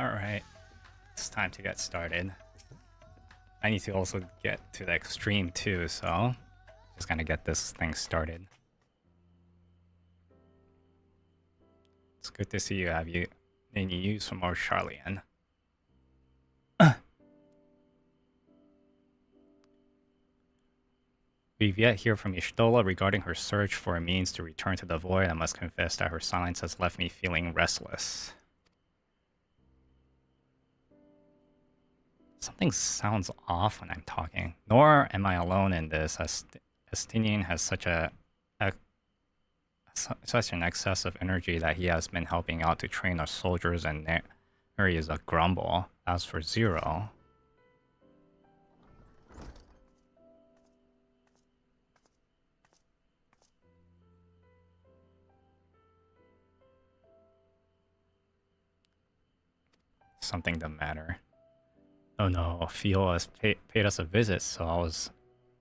Alright, it's time to get started. I need to also get to the extreme too, so just gonna get this thing started. It's good to see you. Have you any use for more Charlian? We've yet hear from Ishtola regarding her search for a means to return to the void. I must confess that her silence has left me feeling restless. Something sounds off when I'm talking. Nor am I alone in this, as Estinian has such an excess of energy that he has been helping out to train our soldiers in areas of grumble. As for Zero, something the matter. Oh no, Fio has paid us a visit, so I was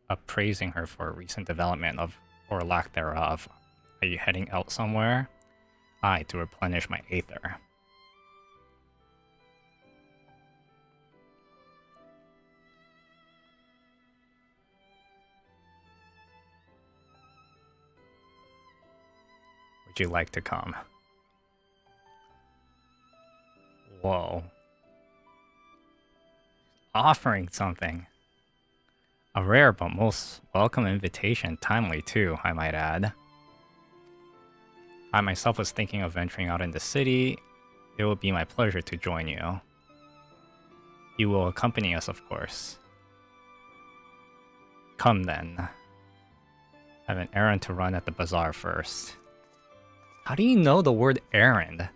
appraising her for a recent development of, or lack thereof. Are you heading out somewhere? Aye, to replenish my aether. Would you like to come? Whoa. Offering something. A rare but most welcome invitation, timely too, I might add. I myself was thinking of venturing out in the city. It would be my pleasure to join you. You will accompany us, of course. Come then. I have an errand to run at the bazaar first. How do you know the word errand?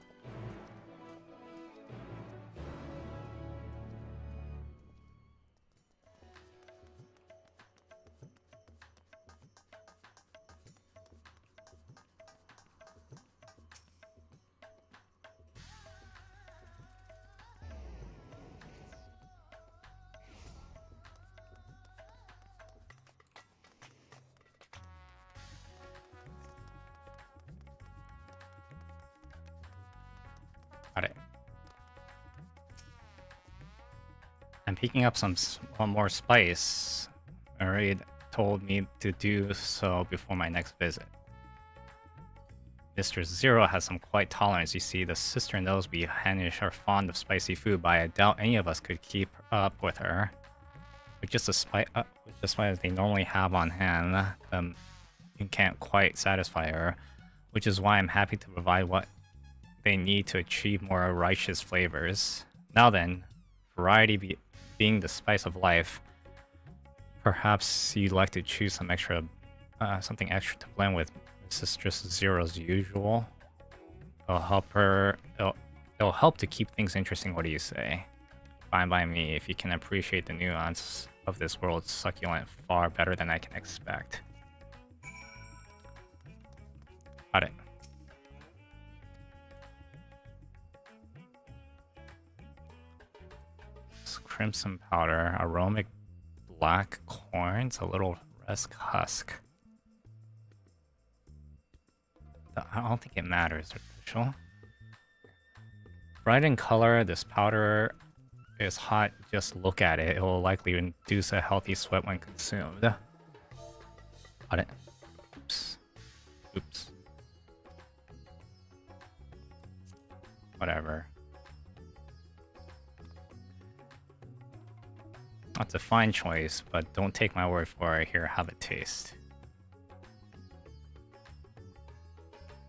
I'm picking up some more spice. Marie told me to do so before my next visit. Mr. Zero has some quite tolerance. You see, the sister knows we Hanish are fond of spicy food, but I doubt any of us could keep up with her. With just the spice they normally have on hand, you can't quite satisfy her, which is why I'm happy to provide what they need to achieve more righteous flavors. Now then, variety being the spice of life, perhaps you'd like to choose some extra, something extra to blend with Mistress Zero's usual. It'll help her. It'll help to keep things interesting. What do you say? Fine by me. If you can appreciate the nuance of this world's succulent far better than I can expect. Got it. Crimson powder, aromatic black corns, a little rusk husk. I don't think it matters, official. Bright in color, this powder is hot. Just look at it. It will likely induce a healthy sweat when consumed. Got it. Oops. Oops. Whatever. That's a fine choice, but don't take my word for it. Here, have a taste.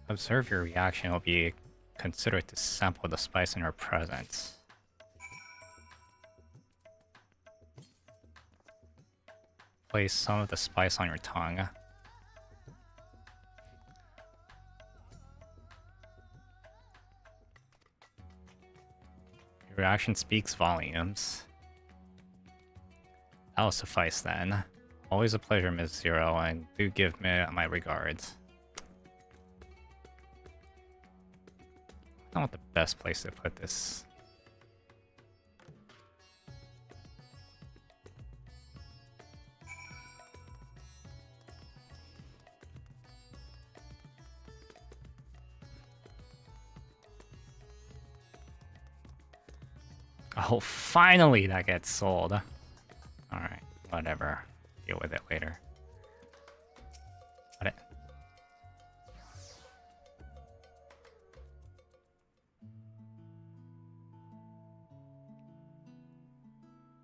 Observe your reaction. It will be considerate to sample the spice in her presence. Place some of the spice on your tongue. Your reaction speaks volumes. That'll suffice then. Always a pleasure, Ms. Zero, and do give me my regards. I don't know what the best place to put this. Oh, finally that gets sold. Alright, whatever. Deal with it later. Got it.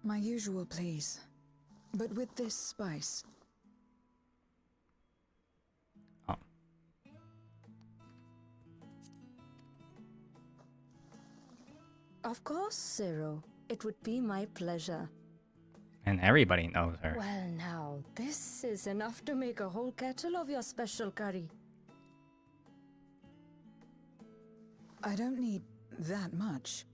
My usual, please. But with this spice. Oh. Of course, Zero. It would be my pleasure. And everybody knows her. Well now, this is enough to make a whole kettle of your special curry. I don't need that much.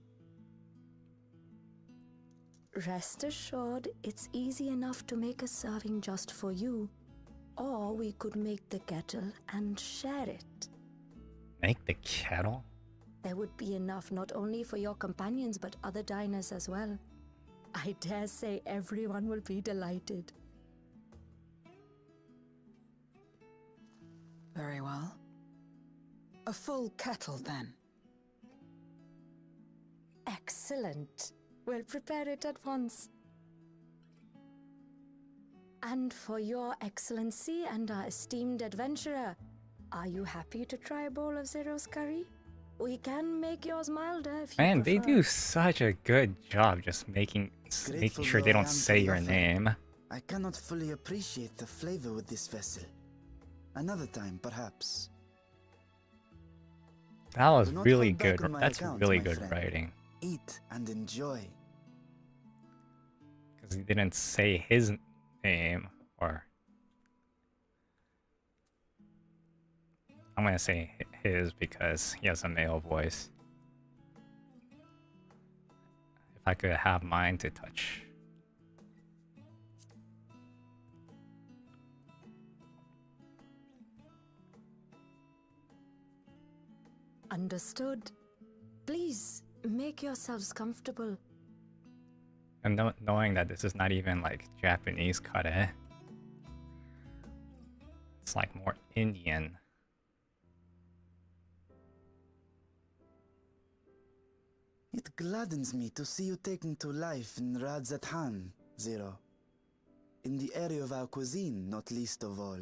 Rest assured, it's easy enough to make a serving just for you. Or we could make the kettle and share it. Make the kettle? There would be enough not only for your companions but other diners as well. I dare say everyone will be delighted. Very well. A full kettle, then. Excellent. We'll prepare it at once. And for your excellency and our esteemed adventurer, are you happy to try a bowl of Zero's curry? We can make yours milder if you Man, they prefer. do such a good job just making sure they don't say your name. I cannot fully appreciate the flavor with this vessel. Another time, perhaps. That was Do not really hold back good. on my That's account, really my good friend. writing. Eat and enjoy. Because he didn't say his name, or... I'm gonna say his because he has a male voice. If I could have mine to touch. Understood. Please, make yourselves comfortable. And knowing that this is not even like Japanese kare. It's like more Indian. It gladdens me to see you taking to life in Radzathan, Zero. In the area of our cuisine, not least of all.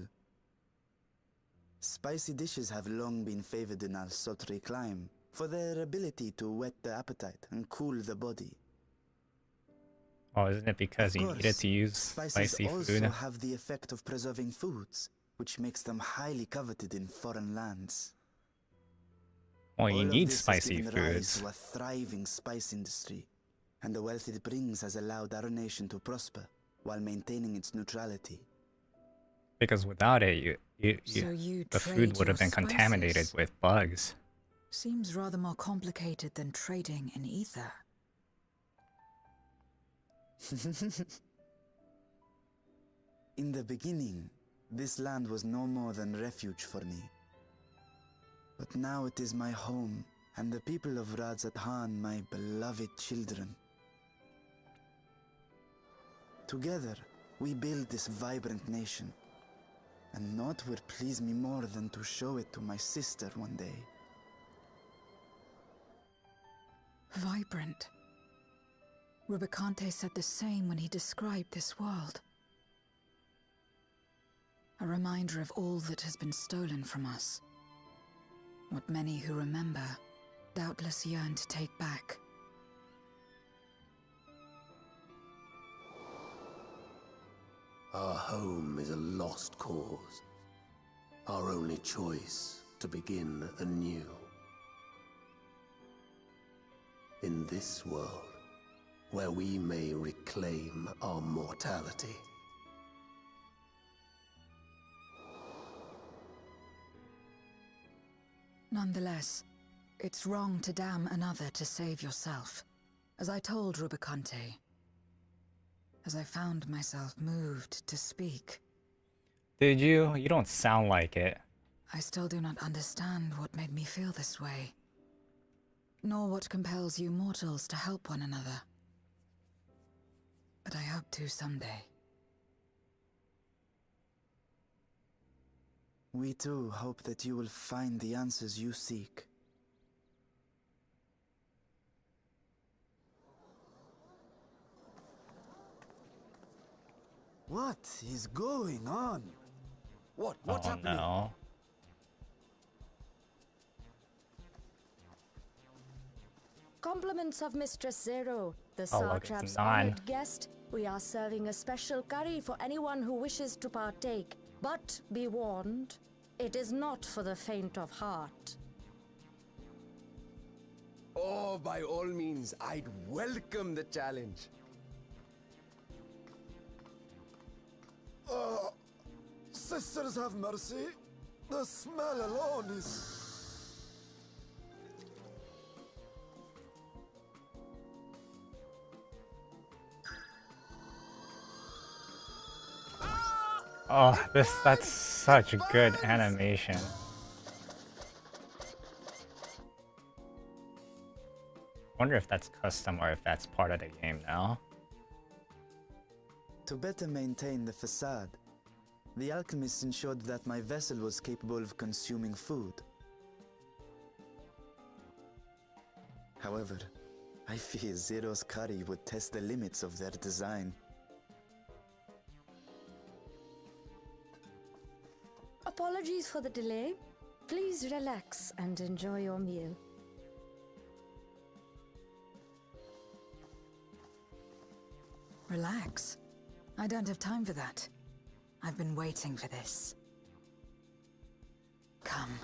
Spicy dishes have long been favored in our sultry clime for their ability to whet the appetite and cool the body. Oh, isn't it because Of he course, needed to use spices spicy also food? have the effect of preserving foods, which makes them highly coveted in foreign lands. Well, you All of need this has spicy given rise foods. to a thriving spice industry, and the wealth it brings has allowed our nation to prosper while maintaining its neutrality. Because without it, So you the trade food would have your been contaminated spices? with bugs. Seems rather more complicated than trading in ether. In the beginning, this land was no more than refuge for me. But now it is my home, and the people of Radzathan my beloved children. Together, we build this vibrant nation, and naught would please me more than to show it to my sister one day. Vibrant. Rubicante said the same when he described this world. A reminder of all that has been stolen from us. What many who remember doubtless yearn to take back. Our home is a lost cause. Our only choice to begin anew. In this world, where we may reclaim our mortality. Nonetheless, it's wrong to damn another to save yourself. As I told Rubicante, as I found myself moved to speak. Did you? You don't sound like it. I still do not understand what made me feel this way, nor what compels you mortals to help one another. But I hope to someday. We too hope that you will find the answers you seek. What is going on? What's Oh happening? no. Compliments of Mistress Zero, the Oh, look, it's Satrap's Nan. honored guest. We are serving a special curry for anyone who wishes to partake. But be warned, it is not for the faint of heart. Oh, by all means, I'd welcome the challenge. Sisters have mercy. The smell alone is... Oh, that's such good animation. Wonder if that's custom or if that's part of the game now. To better maintain the facade, the alchemists ensured that my vessel was capable of consuming food. However, I fear Zero's curry would test the limits of their design. Apologies for the delay. Please relax and enjoy your meal. Relax. I don't have time for that. I've been waiting for this. Come.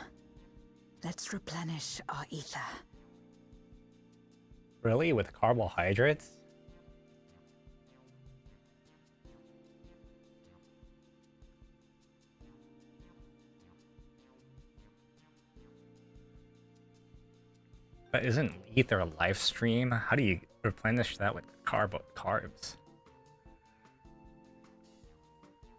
Let's replenish our ether. Really? With carbohydrates? But isn't ether a live stream? How do you replenish that with carbs?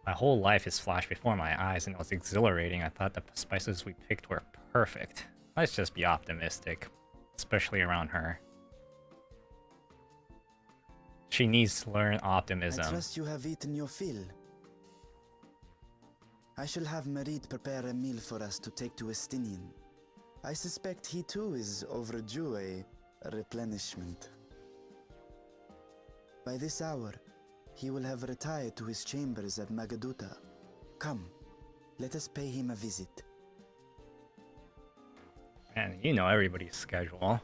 My whole life is flashed before my eyes and it was exhilarating. I thought the spices we picked were perfect. Let's just be optimistic, especially around her. She needs to learn I optimism. trust you have eaten your fill. I shall have Marit prepare a meal for us to take to Estinian. I suspect he too is overdue a replenishment. By this hour, he will have retired to his chambers at Magaduta. Come, let us pay him a visit. And you know everybody's schedule.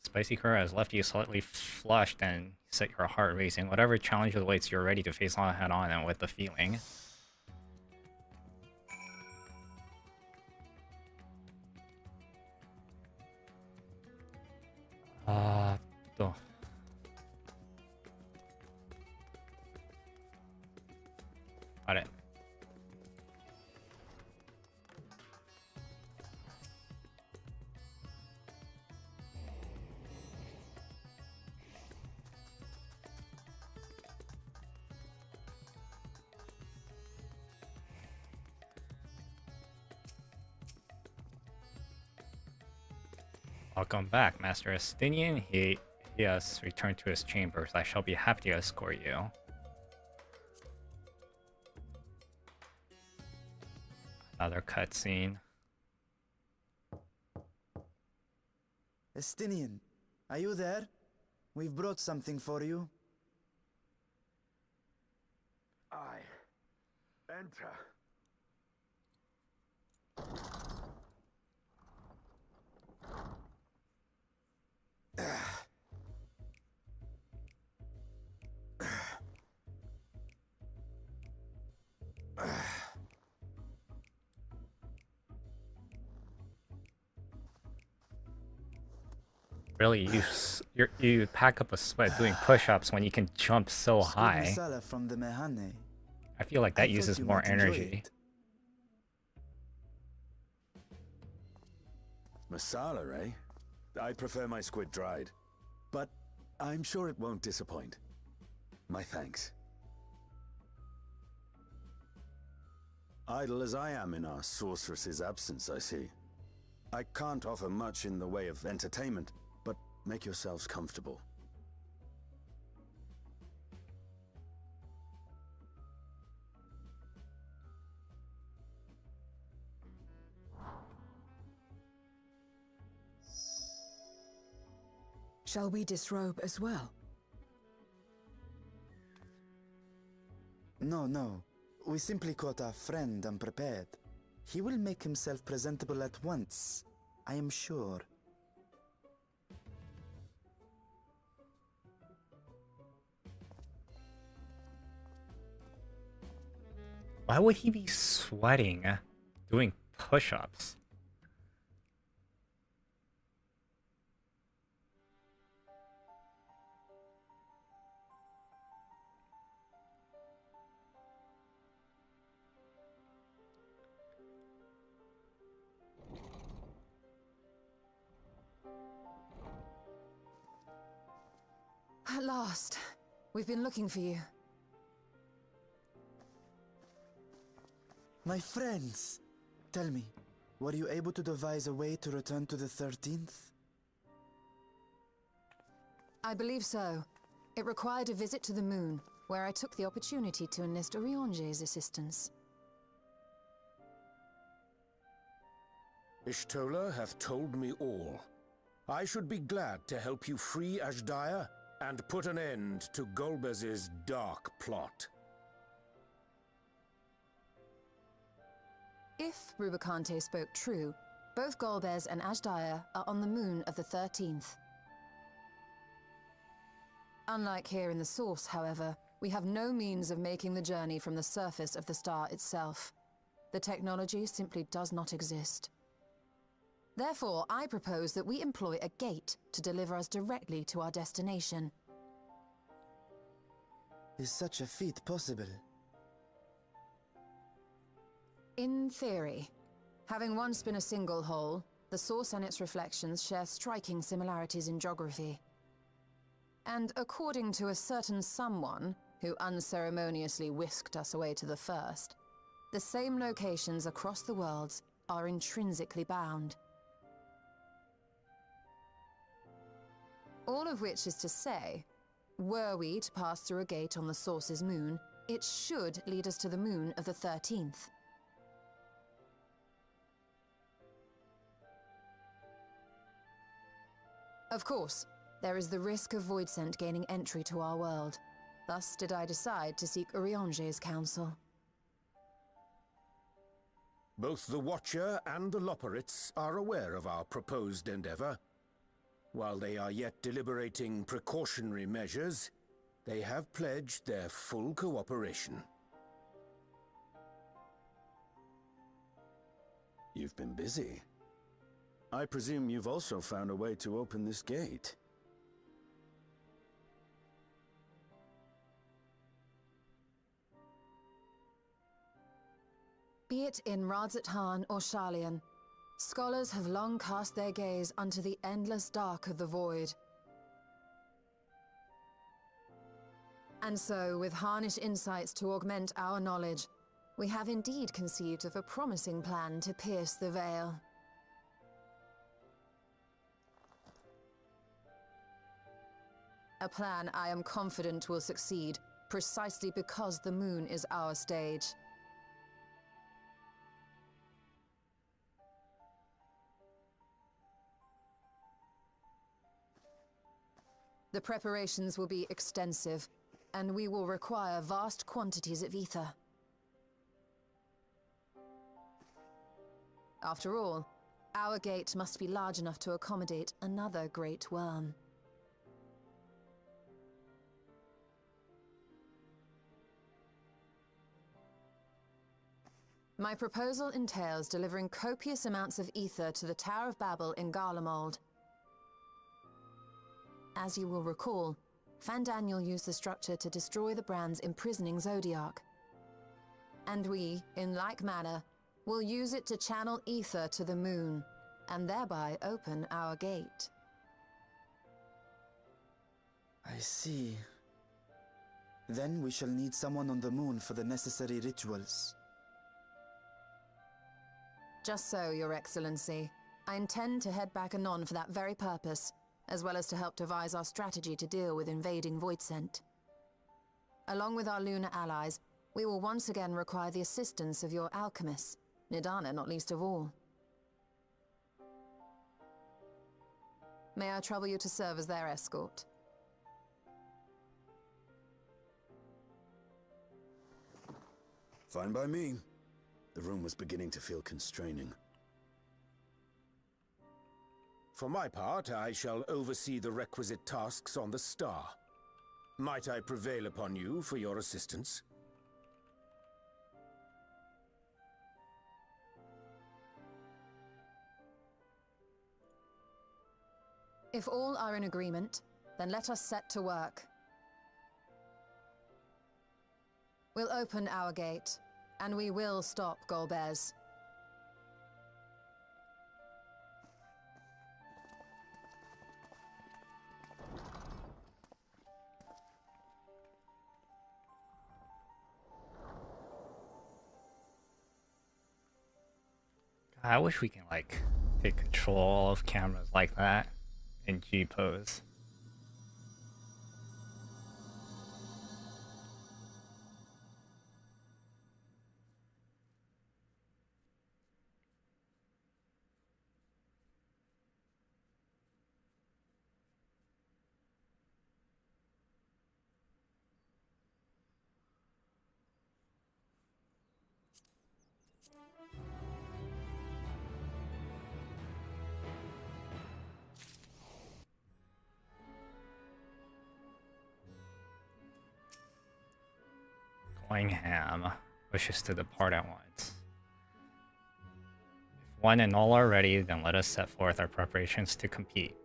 Spicy curry has left you slightly flushed and set your heart racing. Whatever challenge awaits, you're ready to face on head on and with the feeling. To. Got it. Welcome back, Master Estinian. He has returned to his chambers. I shall be happy to escort you. Another cutscene. Estinian, are you there? We've brought something for you. Enter. Really, you pack up a sweat doing push-ups when you can jump so Squid high. masala from the Mehane. I feel like I that thought uses you more might enjoy energy. it. Masala, eh? I prefer my squid dried. But I'm sure it won't disappoint. My thanks. Idle as I am in our sorceress's absence, I see. I can't offer much in the way of entertainment, but make yourselves comfortable. Shall we disrobe as well? No, no. We simply caught our friend unprepared. He will make himself presentable at once, I am sure. Why would he be sweating doing push-ups? At last. We've been looking for you. My friends! Tell me, were you able to devise a way to return to the 13th? I believe so. It required a visit to the moon, where I took the opportunity to enlist Oriange's assistance. Ishtola hath told me all. I should be glad to help you free Ashdaya and put an end to Golbez's dark plot. If Rubicante spoke true, both Golbez and Ashdaya are on the moon of the 13th. Unlike here in the source, however, we have no means of making the journey from the surface of the star itself. The technology simply does not exist. Therefore, I propose that we employ a gate to deliver us directly to our destination. Is such a feat possible? In theory. Having once been a single hole, the source and its reflections share striking similarities in geography. And according to a certain someone who unceremoniously whisked us away to the first, the same locations across the worlds are intrinsically bound. All of which is to say, were we to pass through a gate on the source's moon, it should lead us to the moon of the 13th. Of course, there is the risk of Voidsent gaining entry to our world. Thus did I decide to seek Oriange's counsel. Both the Watcher and the Loporits are aware of our proposed endeavor. While they are yet deliberating precautionary measures, they have pledged their full cooperation. You've been busy. I presume you've also found a way to open this gate. Be it in Radzat-Han or Sharlayan, scholars have long cast their gaze unto the endless dark of the void. And so, with Harnish insights to augment our knowledge, we have indeed conceived of a promising plan to pierce the veil. A plan I am confident will succeed, precisely because the moon is our stage. The preparations will be extensive, and we will require vast quantities of ether. After all, our gate must be large enough to accommodate another great worm. My proposal entails delivering copious amounts of ether to the Tower of Babel in Garlemald. As you will recall, Fandaniel used the structure to destroy the Brand's imprisoning Zodiac. And we, in like manner, will use it to channel ether to the moon, and thereby open our gate. I see. Then we shall need someone on the moon for the necessary rituals. Just so, Your Excellency. I intend to head back anon for that very purpose, as well as to help devise our strategy to deal with invading Voidsent. Along with our lunar allies, we will once again require the assistance of your alchemists, Nidana not least of all. May I trouble you to serve as their escort? Fine by me. The room was beginning to feel constraining. For my part, I shall oversee the requisite tasks on the Star. Might I prevail upon you for your assistance? If all are in agreement, then let us set to work. We'll open our gate, and we will stop Golbez. I wish we can like take control of cameras like that in G pose. Going ham wishes to depart at once. If one and all are ready, then let us set forth our preparations to compete.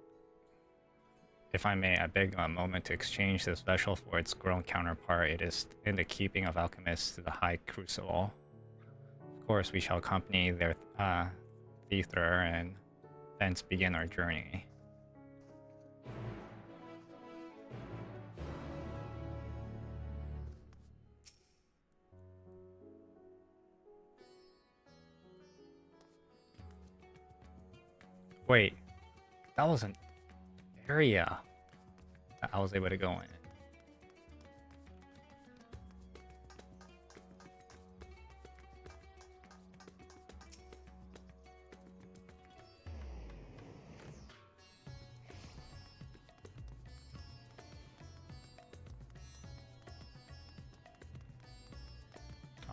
If I may, I beg a moment to exchange this vessel for its grown counterpart. It is in the keeping of alchemists to the high crucible. Of course, we shall accompany their Theodor and thence begin our journey. Wait, that was an area that I was able to go in.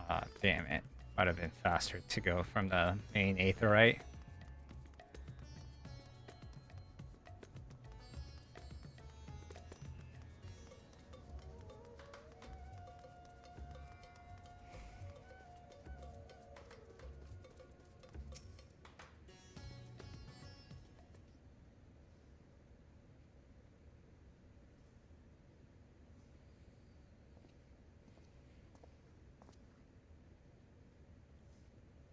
Ah, damn it. Might have been faster to go from the main aetherite.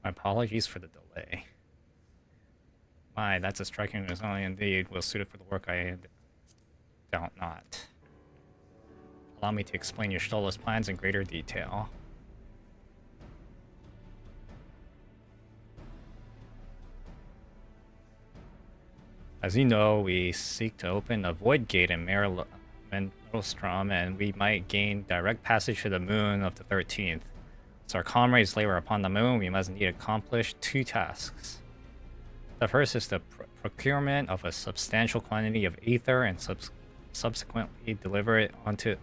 My apologies for the delay. My, that's a striking design indeed. Well suited for the work I doubt not. Allow me to explain your Stolas plans in greater detail. As you know, we seek to open a void gate in Maelstrom, and we might gain direct passage to the moon of the 13th. As our comrades labor upon the moon, we must indeed accomplish two tasks. The first is the procurement of a substantial quantity of ether and subsequently deliver it onto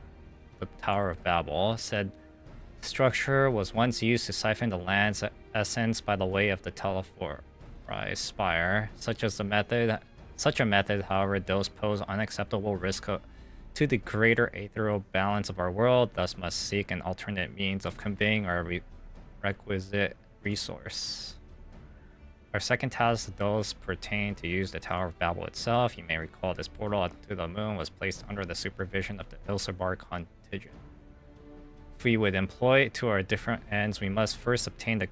the Tower of Babel. Said structure was once used to siphon the land's essence by the way of the Telephorus spire. Such a method, however, does pose unacceptable risk to the greater ethereal balance of our world, thus must seek an alternate means of conveying our requisite resource. Our second task does pertain to use the Tower of Babel itself. You may recall this portal to the moon was placed under the supervision of the Ilsabar contingent. If we would employ it to our different ends, we must first obtain the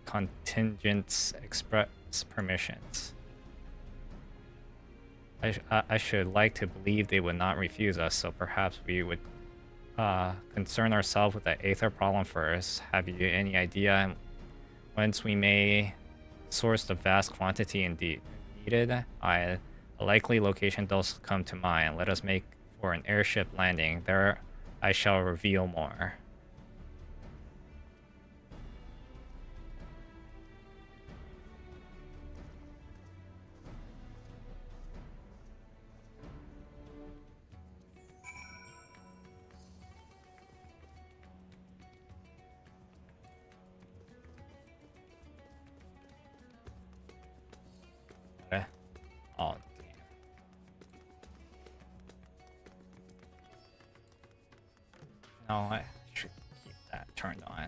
contingent's express permissions. I should like to believe they would not refuse us, so perhaps we would concern ourselves with the aether problem first. Have you any idea whence we may source the vast quantity indeed needed? A likely location does come to mind. Let us make for an airship landing. There I shall reveal more. Oh, damn. No, I should keep that turned on.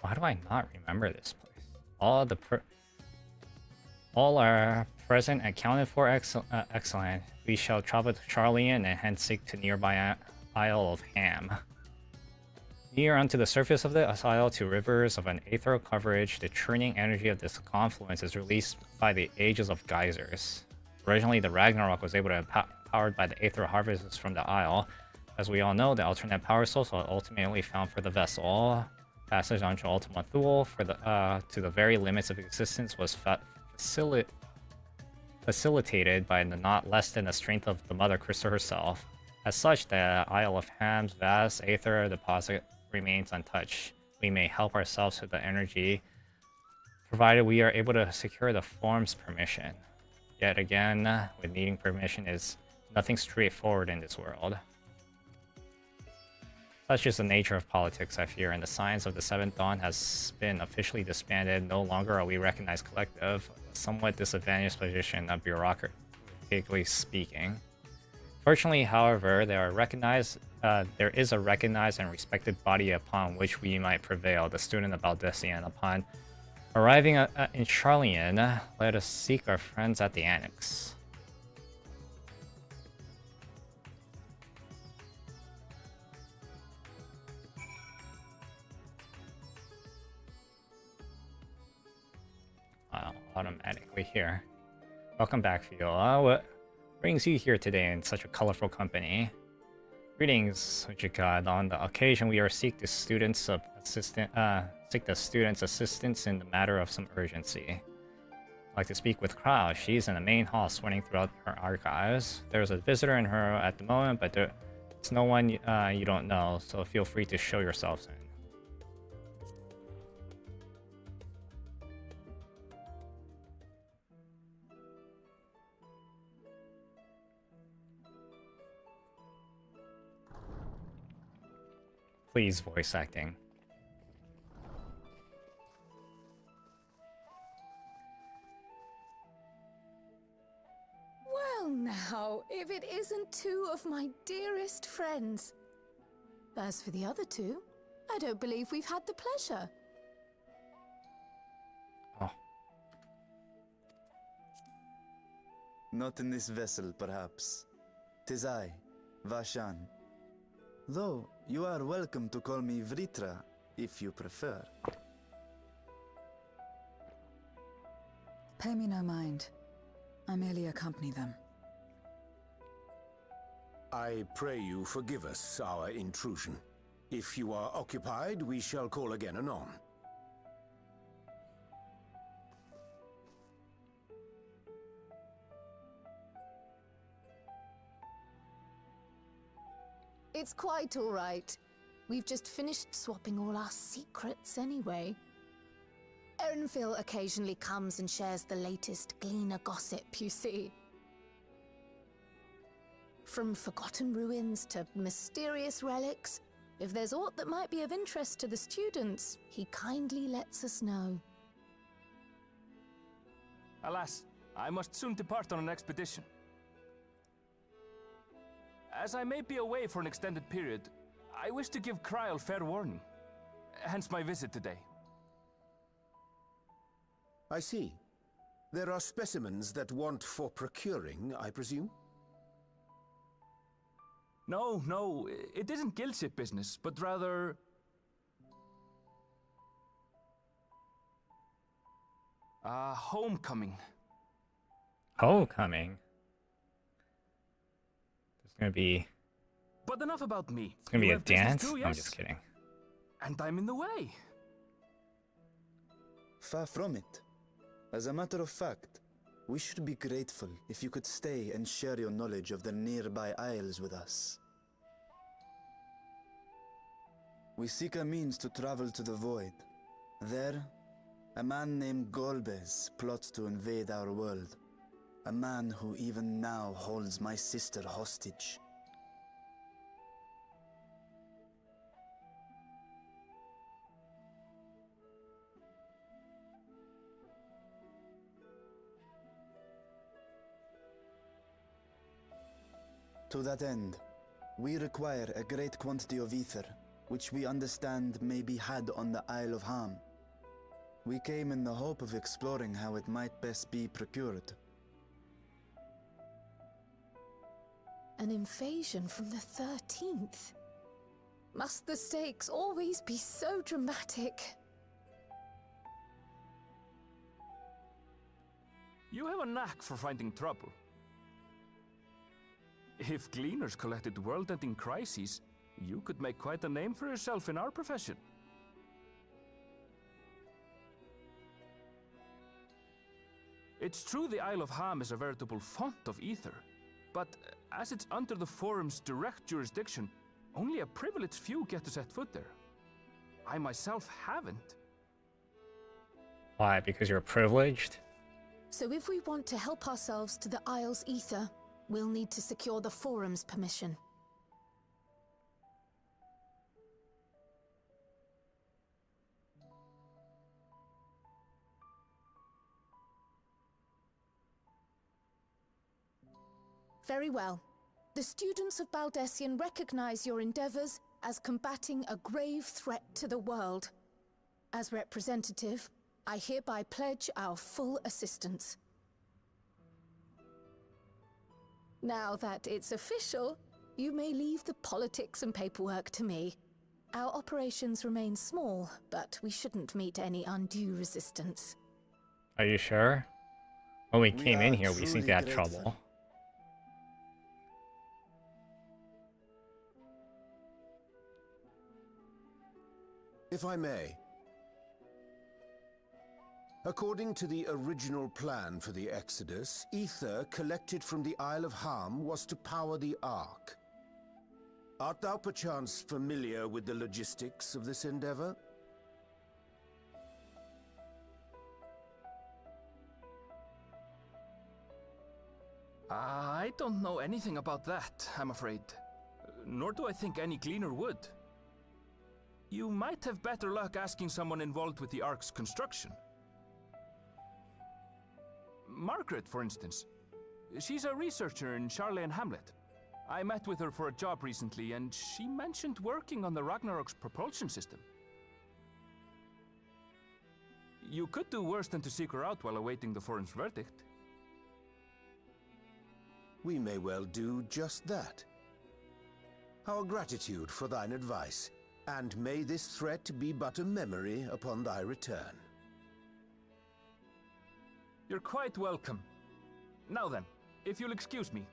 Why do I not remember this place? All are present accounted for. Excellent. We shall travel to Charlian and hence seek to nearby Isle of Ham. Near unto the surface of the isle to rivers of an aether coverage, the churning energy of this confluence is released by the ages of geysers. Originally, the Ragnarok was able to be powered by the aether harvests from the isle. As we all know, the alternate power source was ultimately found for the vessel. Passage onto Ultima Thule for to the very limits of existence was facilitated by the not less than the strength of the Mother Crystal herself. As such, the Isle of Ham's vast aether deposit remains untouched. We may help ourselves to the energy, provided we are able to secure the form's permission. Yet again, with needing permission is nothing straightforward in this world. Such is the nature of politics, I fear, and the science of the Seventh Dawn has been officially disbanded. No longer are we recognized collective, a somewhat disadvantaged position of bureaucratically speaking. Fortunately, however, there is a recognized and respected body upon which we might prevail, the student of Baldessian. Upon arriving in Charlian, let us seek our friends at the Annex. Automatically here. Welcome back, Viola. What brings you here today in such a colorful company? Greetings, Ujikad. On the occasion, we are seek the students' assistance in the matter of some urgency. I'd like to speak with Krau. She's in the main hall sweating throughout her archives. There's a visitor in her at the moment, but there's no one you don't know, so feel free to show yourselves in. Please, voice acting. Well now, if it isn't two of my dearest friends. As for the other two, I don't believe we've had the pleasure. Oh. Not in this vessel, perhaps. 'Tis I, Vashan. Though, you are welcome to call me Vritra, if you prefer. Pay me no mind. I merely accompany them. I pray you forgive us our intrusion. If you are occupied, we shall call again anon. It's quite all right. We've just finished swapping all our secrets anyway. Erenfil occasionally comes and shares the latest Gleaner gossip, you see. From forgotten ruins to mysterious relics, if there's aught that might be of interest to the students, he kindly lets us know. Alas, I must soon depart on an expedition. As I may be away for an extended period, I wish to give Kryl fair warning. Hence my visit today. I see. There are specimens that want for procuring, I presume? No, it isn't guild ship business, but rather... homecoming. Homecoming? There's gonna be... But enough about me. It's gonna be You a have business dance? too, I'm yes? just kidding. And I'm in the way. Far from it. As a matter of fact, we should be grateful if you could stay and share your knowledge of the nearby isles with us. We seek a means to travel to the void. There, a man named Golbez plots to invade our world. A man who even now holds my sister hostage. To that end, we require a great quantity of ether, which we understand may be had on the Isle of Ham. We came in the hope of exploring how it might best be procured. An invasion from the 13th? Must the stakes always be so dramatic? You have a knack for finding trouble. If gleaners collected world-ending crises, you could make quite a name for yourself in our profession. It's true the Isle of Ham is a veritable font of ether, but as it's under the Forum's direct jurisdiction, only a privileged few get to set foot there. I myself haven't. Why? Because you're privileged? So if we want to help ourselves to the Isle's ether, we'll need to secure the Forum's permission. Very well. The students of Baldessian recognize your endeavors as combating a grave threat to the world. As representative, I hereby pledge our full assistance. Now that it's official, you may leave the politics and paperwork to me. Our operations remain small, but we shouldn't meet any undue resistance. Are you sure? When we came in are here, we seemed to truly have grateful. trouble. If I may. According to the original plan for the Exodus, ether collected from the Isle of Ham was to power the Ark. Art thou perchance familiar with the logistics of this endeavor? I don't know anything about that, I'm afraid. Nor do I think any gleaner would. You might have better luck asking someone involved with the Ark's construction. Margaret, for instance. She's a researcher in Charlie and Hamlet. I met with her for a job recently, and she mentioned working on the Ragnarok's propulsion system. You could do worse than to seek her out while awaiting the Forum's verdict. We may well do just that. Our gratitude for thine advice, and may this threat be but a memory upon thy return. You're quite welcome. Now then, if you'll excuse me.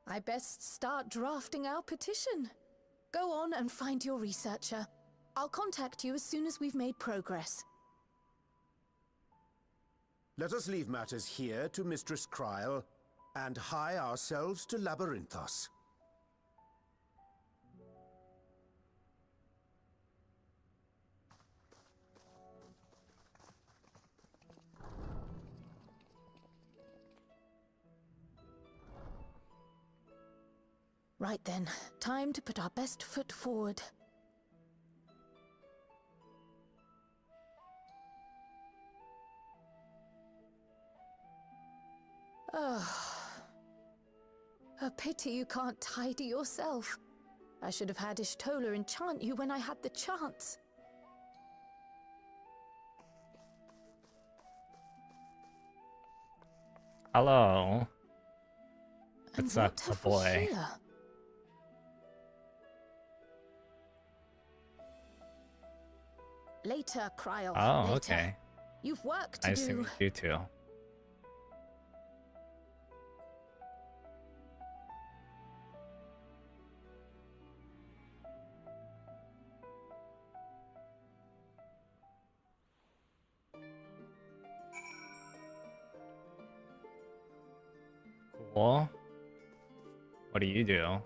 I best start drafting our petition. Go on and find your researcher. I'll contact you as soon as we've made progress. Let us leave matters here to Mistress Kryl, and hie ourselves to Labyrinthos. Right then, time to put our best foot forward. Oh. A pity you can't tidy yourself. I should have had Ishtola enchant you when I had the chance. Hello. And What's up, what have boy? we here? Later, Kryl. Oh, later. okay. You've work to Nice to do. meet you too. Cool. What do you do?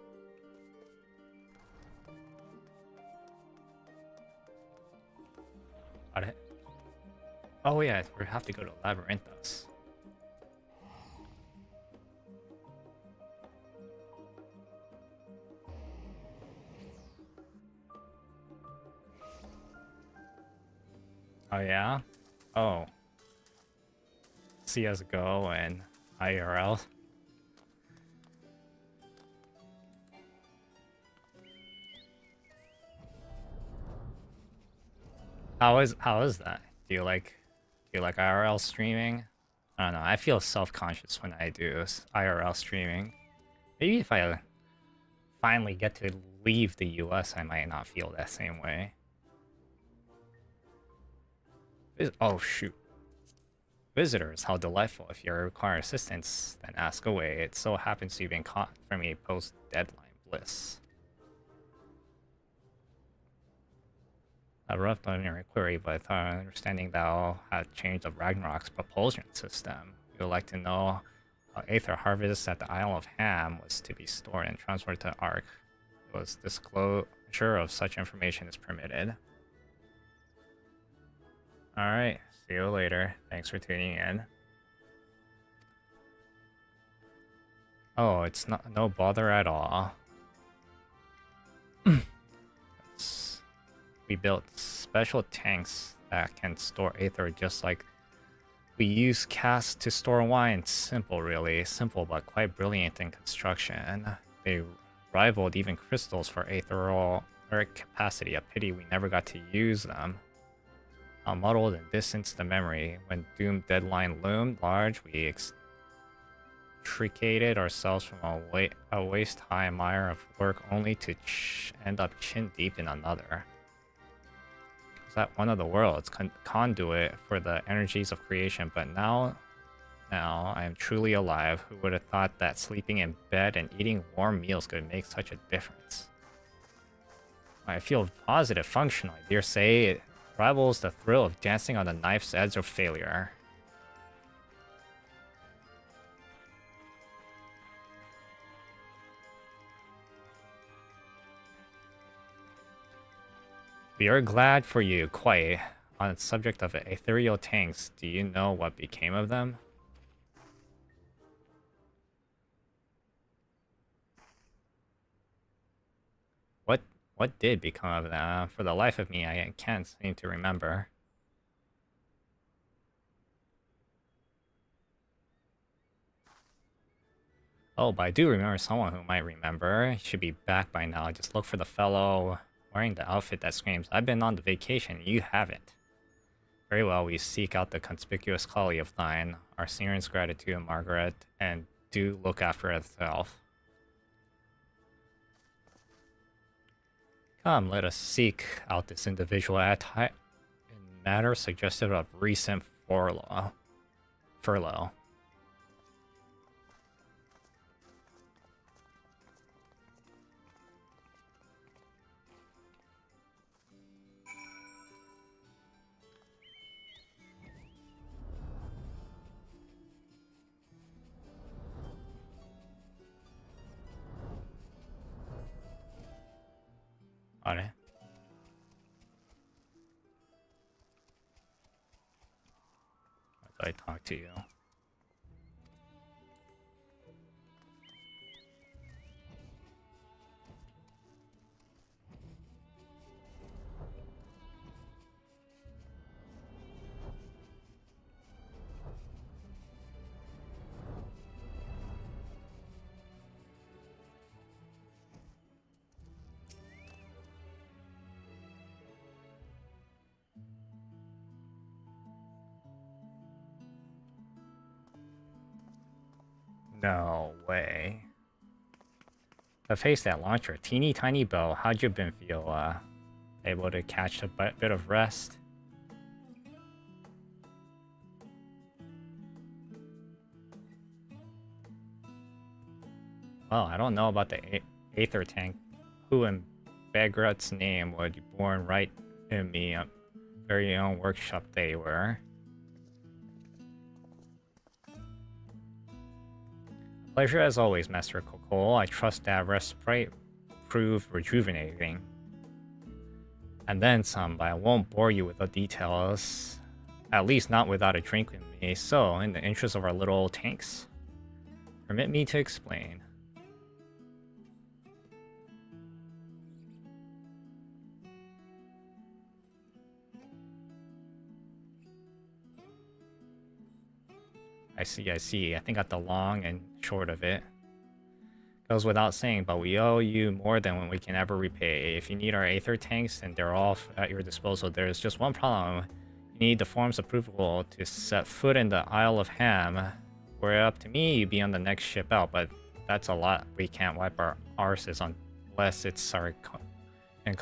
Got it. Oh yeah, we have to go to Labyrinthos. Oh yeah? Oh. CSGO and IRL. How is that? Do you like IRL streaming? I don't know. I feel self-conscious when I do IRL streaming. Maybe if I finally get to leave the US, I might not feel that same way. Oh shoot. Visitors, how delightful. If you require assistance, then ask away. It so happens you've been caught from a post-deadline bliss. I roughed on your query, but understanding thou had changed of Ragnarok's propulsion system. You would like to know how Aether harvest at the Isle of Ham was to be stored and transferred to Ark. It was disclosure of such information is permitted. Alright, see you later. Thanks for tuning in. Oh, it's no bother at all. We built special tanks that can store Aether just like we use casks to store wine. Simple, really. Simple, but quite brilliant in construction. They rivaled even crystals for aetheric capacity. A pity we never got to use them. Muddled and distanced the memory. When doomed deadline loomed large, we extricated ourselves from a waist-high mire of work only to end up chin-deep in another. That one of the world's conduit for the energies of creation, but now I am truly alive. Who would have thought that sleeping in bed and eating warm meals could make such a difference? I feel positive, functional. I dare say it rivals the thrill of dancing on the knife's edge of failure. We are glad for you, quite. On the subject of ethereal tanks, do you know what became of them? What did become of them? For the life of me, I can't seem to remember. Oh, but I do remember someone who might remember. He should be back by now. Just look for the fellow wearing the outfit that screams, "I've been on the vacation, you haven't." Very well, we seek out the conspicuous collie of thine. Our sincerest gratitude, Margaret, and do look after itself. Come, let us seek out this individual in matter suggestive of recent furlough. Got it. I talk to you. No way. The face that launched her teeny tiny bow. How'd you been feel? Able to catch a bit of rest? Well, I don't know about the Aether tank. Who in Bagrat's name would be born right in me very own workshop they were. Pleasure as always, Master Coco. I trust that respite proved rejuvenating. And then some, but I won't bore you with the details. At least not without a drink with me. So, in the interest of our little tanks, permit me to explain. I see. I think I got the long and short of it. Goes without saying, but we owe you more than we can ever repay. If you need our Aether tanks, then they're all at your disposal. There's just one problem. You need the form's approval to set foot in the Isle of Ham. Were it up to me, you'd be on the next ship out, but that's a lot. We can't wipe our arses unless it's in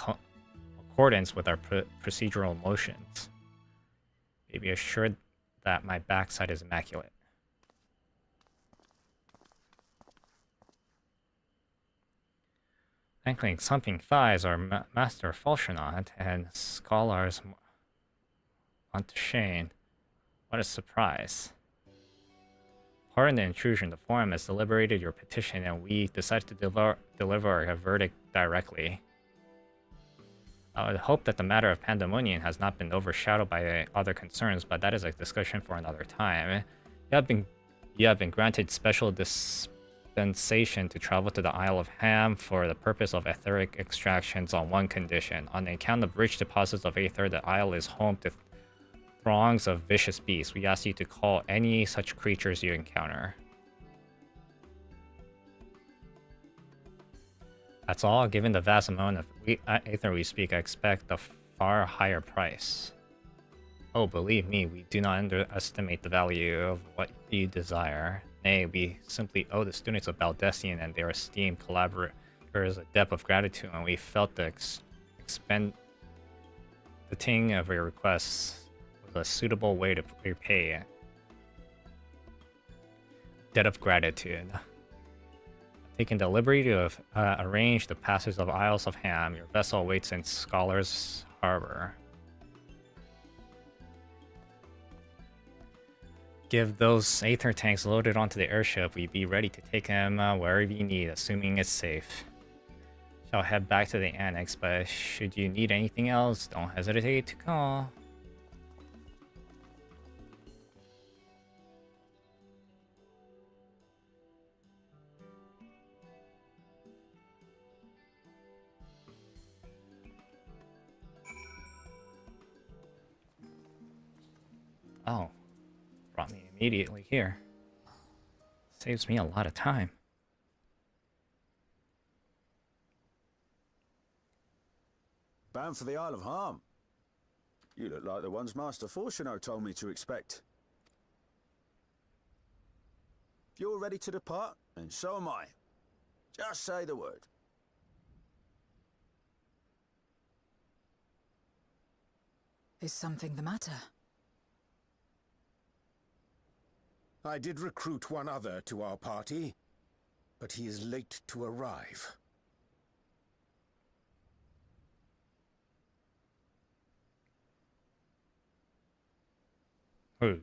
accordance with our procedural motions. Be assured that my backside is immaculate. Thankfully, Thumping Thighs are Master Falchonaut and Scholars Monteshane. What a surprise. Pardon the intrusion. The forum has deliberated your petition and we decided to deliver a verdict directly. I would hope that the matter of pandemonium has not been overshadowed by other concerns, but that is a discussion for another time. You have been granted special dispensation to travel to the Isle of Ham for the purpose of etheric extractions on one condition. On the account of rich deposits of aether, the isle is home to throngs of vicious beasts. We ask you to call any such creatures you encounter. That's all. Given the vast amount of aether we speak, I expect a far higher price. Oh, believe me, we do not underestimate the value of what you desire. Nay, we simply owe the students of Baldessian and their esteemed collaborators a debt of gratitude, and we felt the expenditing of your requests was a suitable way to repay it. Debt of gratitude. Taking the liberty to arrange the passage of Isles of Ham, your vessel awaits in Scholars Harbor. Give those aether tanks loaded onto the airship. We'd be ready to take them wherever you need, assuming it's safe. Shall head back to the annex, but should you need anything else, don't hesitate to call. Oh, brought me immediately here. Saves me a lot of time. Bound for the Isle of Harm. You look like the ones Master Fortuno told me to expect. If you're ready to depart, then so am I. Just say the word. Is something the matter? I did recruit one other to our party, but he is late to arrive. Who?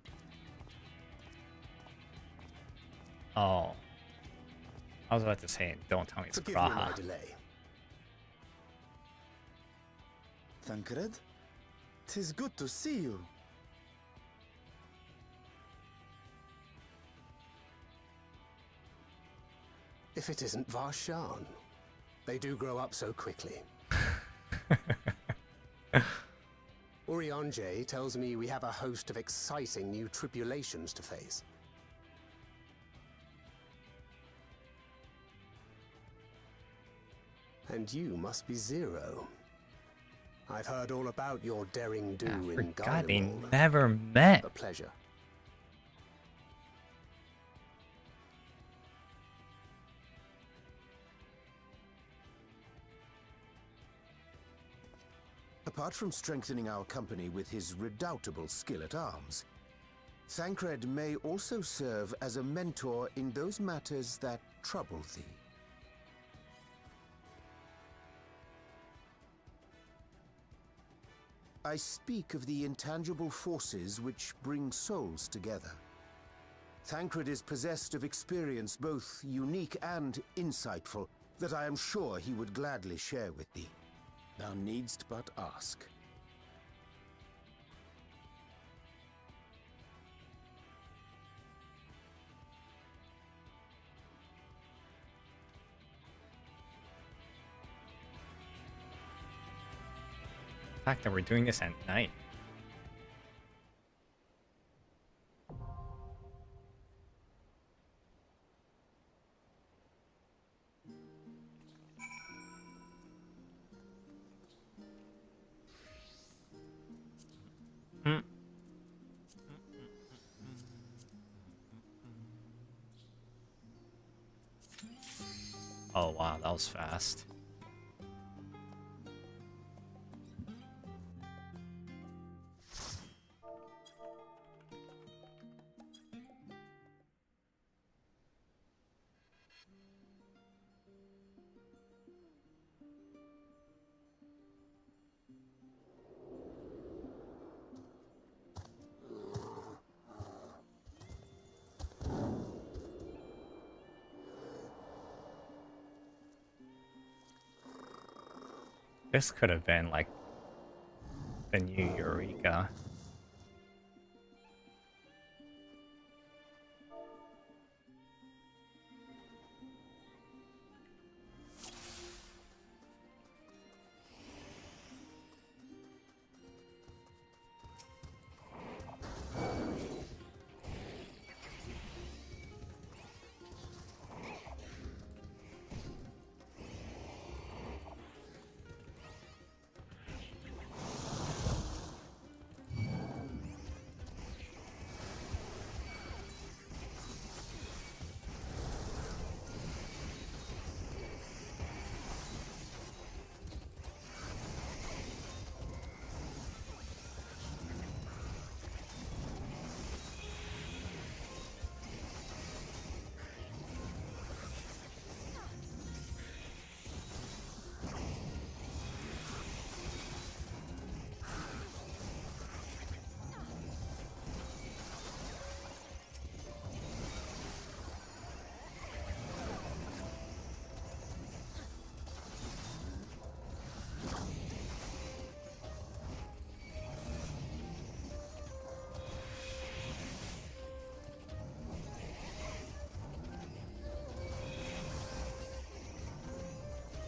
Oh. I was about to say, don't tell me it's Forgive me Praha. my delay. Thancred? 'Tis good to see you. If it isn't Varshan. They do grow up so quickly. Urianje tells me we have a host of exciting new tribulations to face. And you must be Zero. I've heard all about your daring do in Forgot they Garlemald. never met. A pleasure. Apart from strengthening our company with his redoubtable skill at arms, Thancred may also serve as a mentor in those matters that trouble thee. I speak of the intangible forces which bring souls together. Thancred is possessed of experience both unique and insightful that I am sure he would gladly share with thee. Thou needst but ask. The fact that we're doing this at night. Oh wow, that was fast. This could have been like the new Eureka.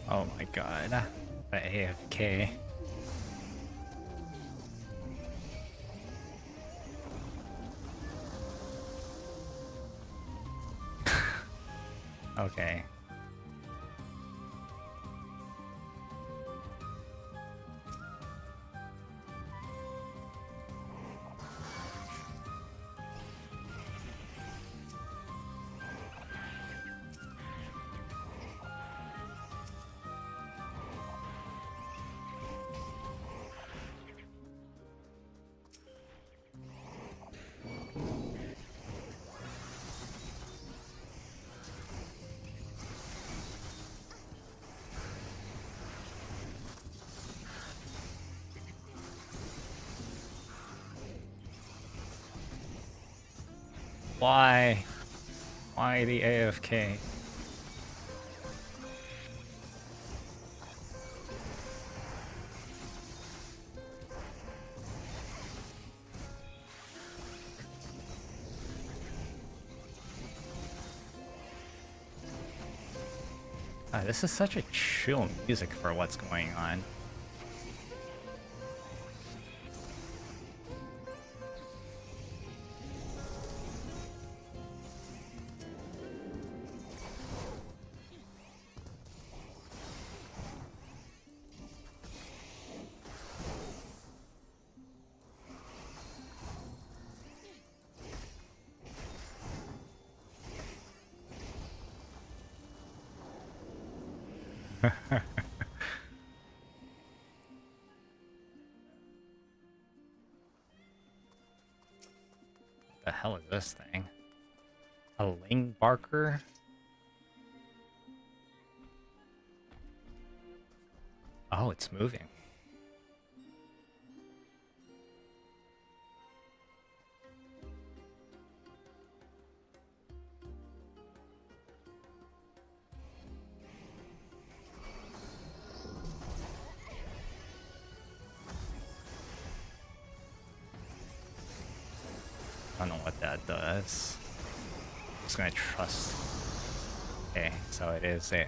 Oh my god, the AFK. Okay. Why? Why the AFK? This is such a chill music for what's going on. The hell is this thing? A ling barker? Oh, it's moving. that does. I'm just gonna trust. Okay, so it is it.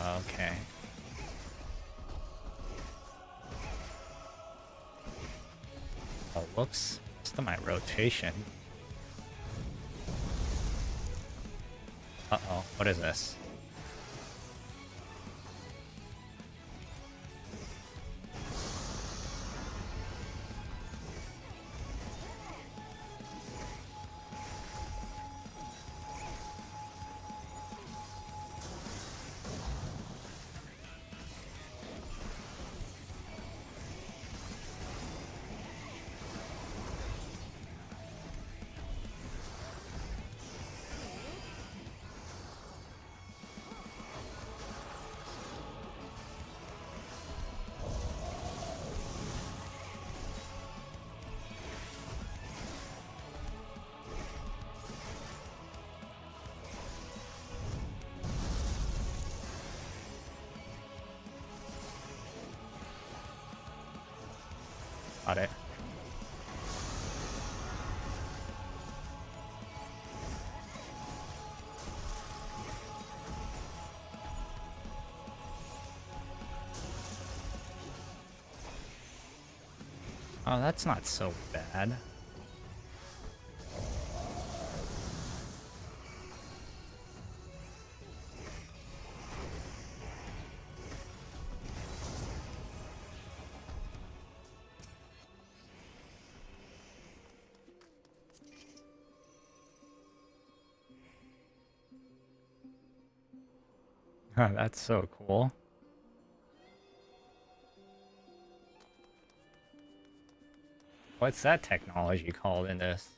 Okay. Oh, whoops. Still my rotation. Uh-oh, what is this? Got it. Oh, that's not so bad. That's so cool. What's that technology called in this?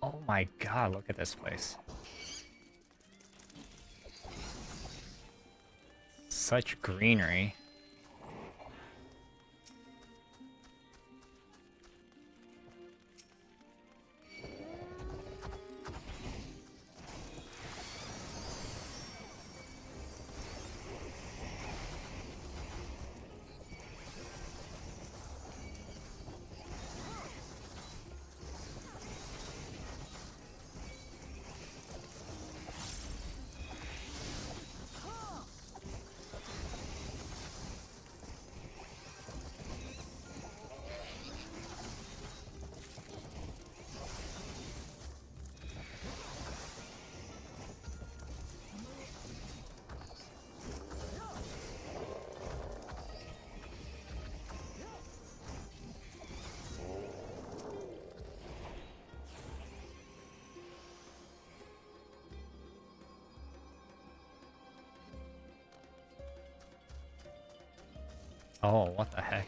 Oh my god, look at this place. Such greenery. Oh, what the heck?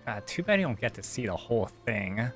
God, too bad you don't get to see the whole thing.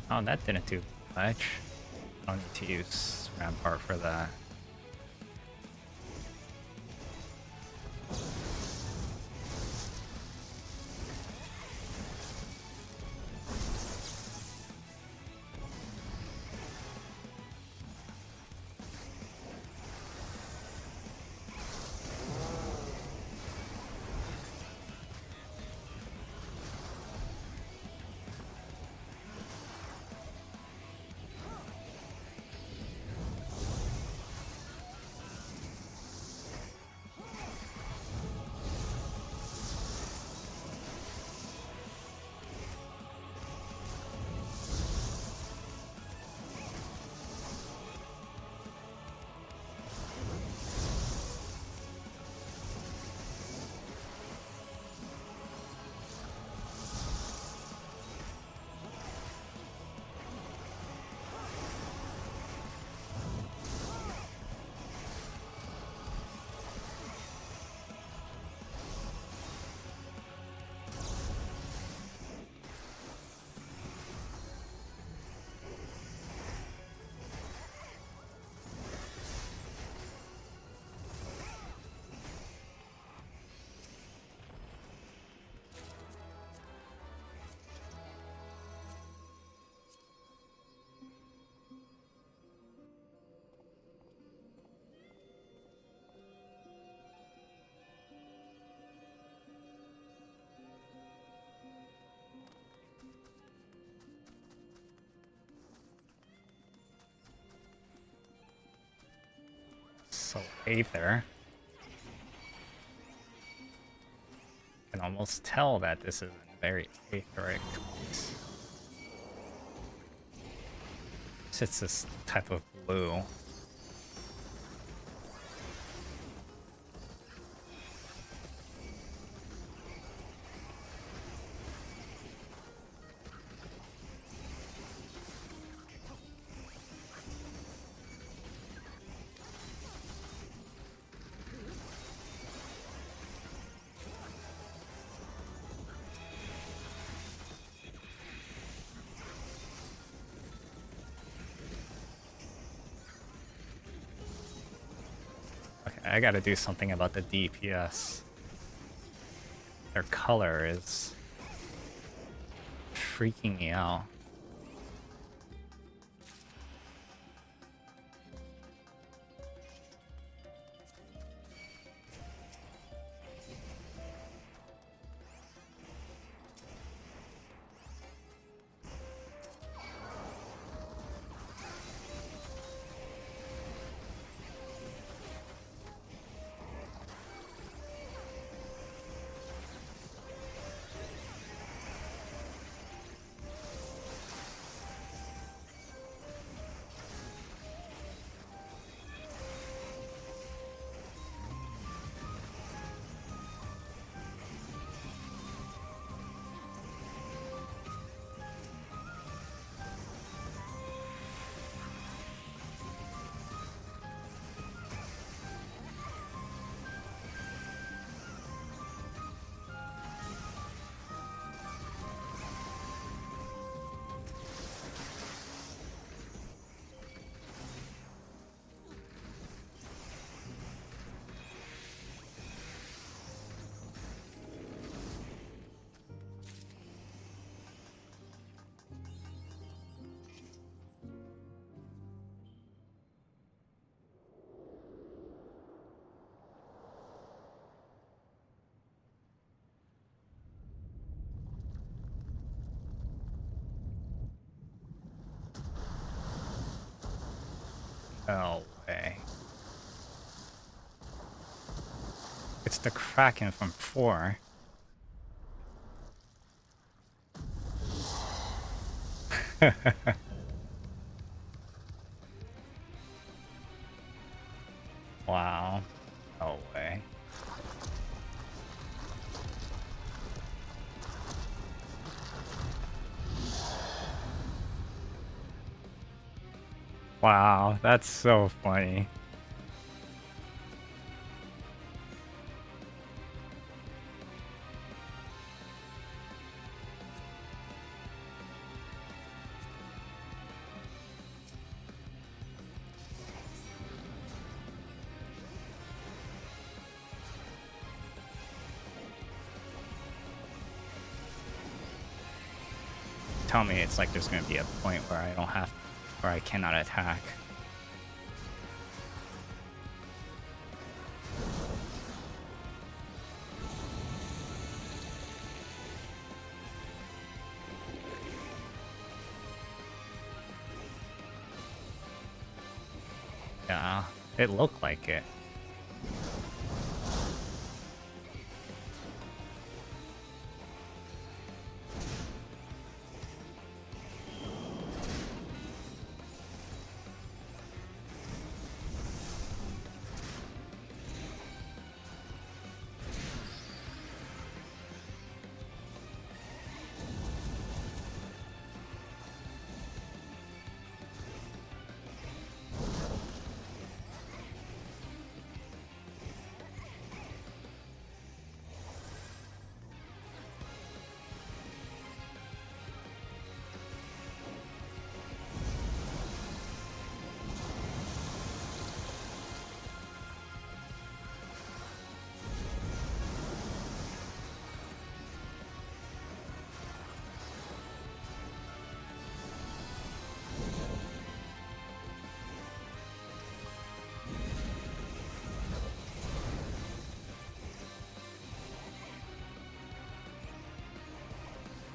Oh, that didn't do much. I don't need to use Rampart for that. So Aether. I can almost tell that this is a very aetheric place. It's this type of blue. I gotta do something about the DPS. Their color is freaking me out. No way. It's the Kraken from 4. Wow. No way. Wow, that's so funny. Tell me it's like there's gonna be a point where I don't have, where I cannot attack. Yeah, it looked like it.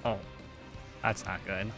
Oh, that's not good.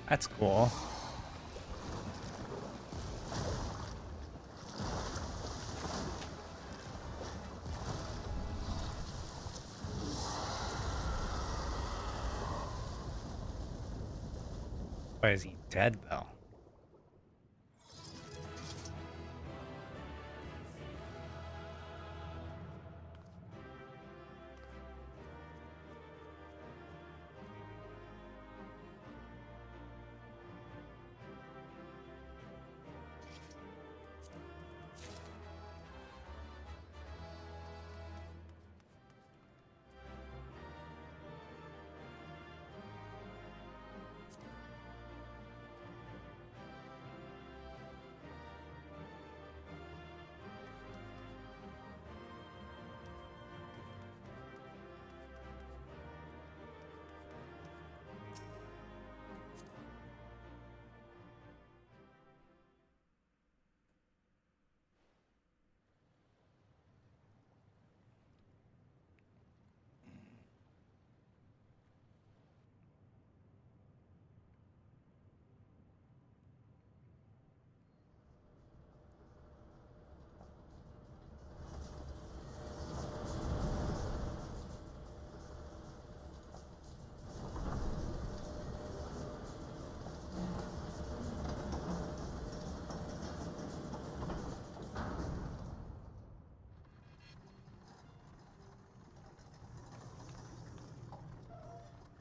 That's cool. Why is he dead though?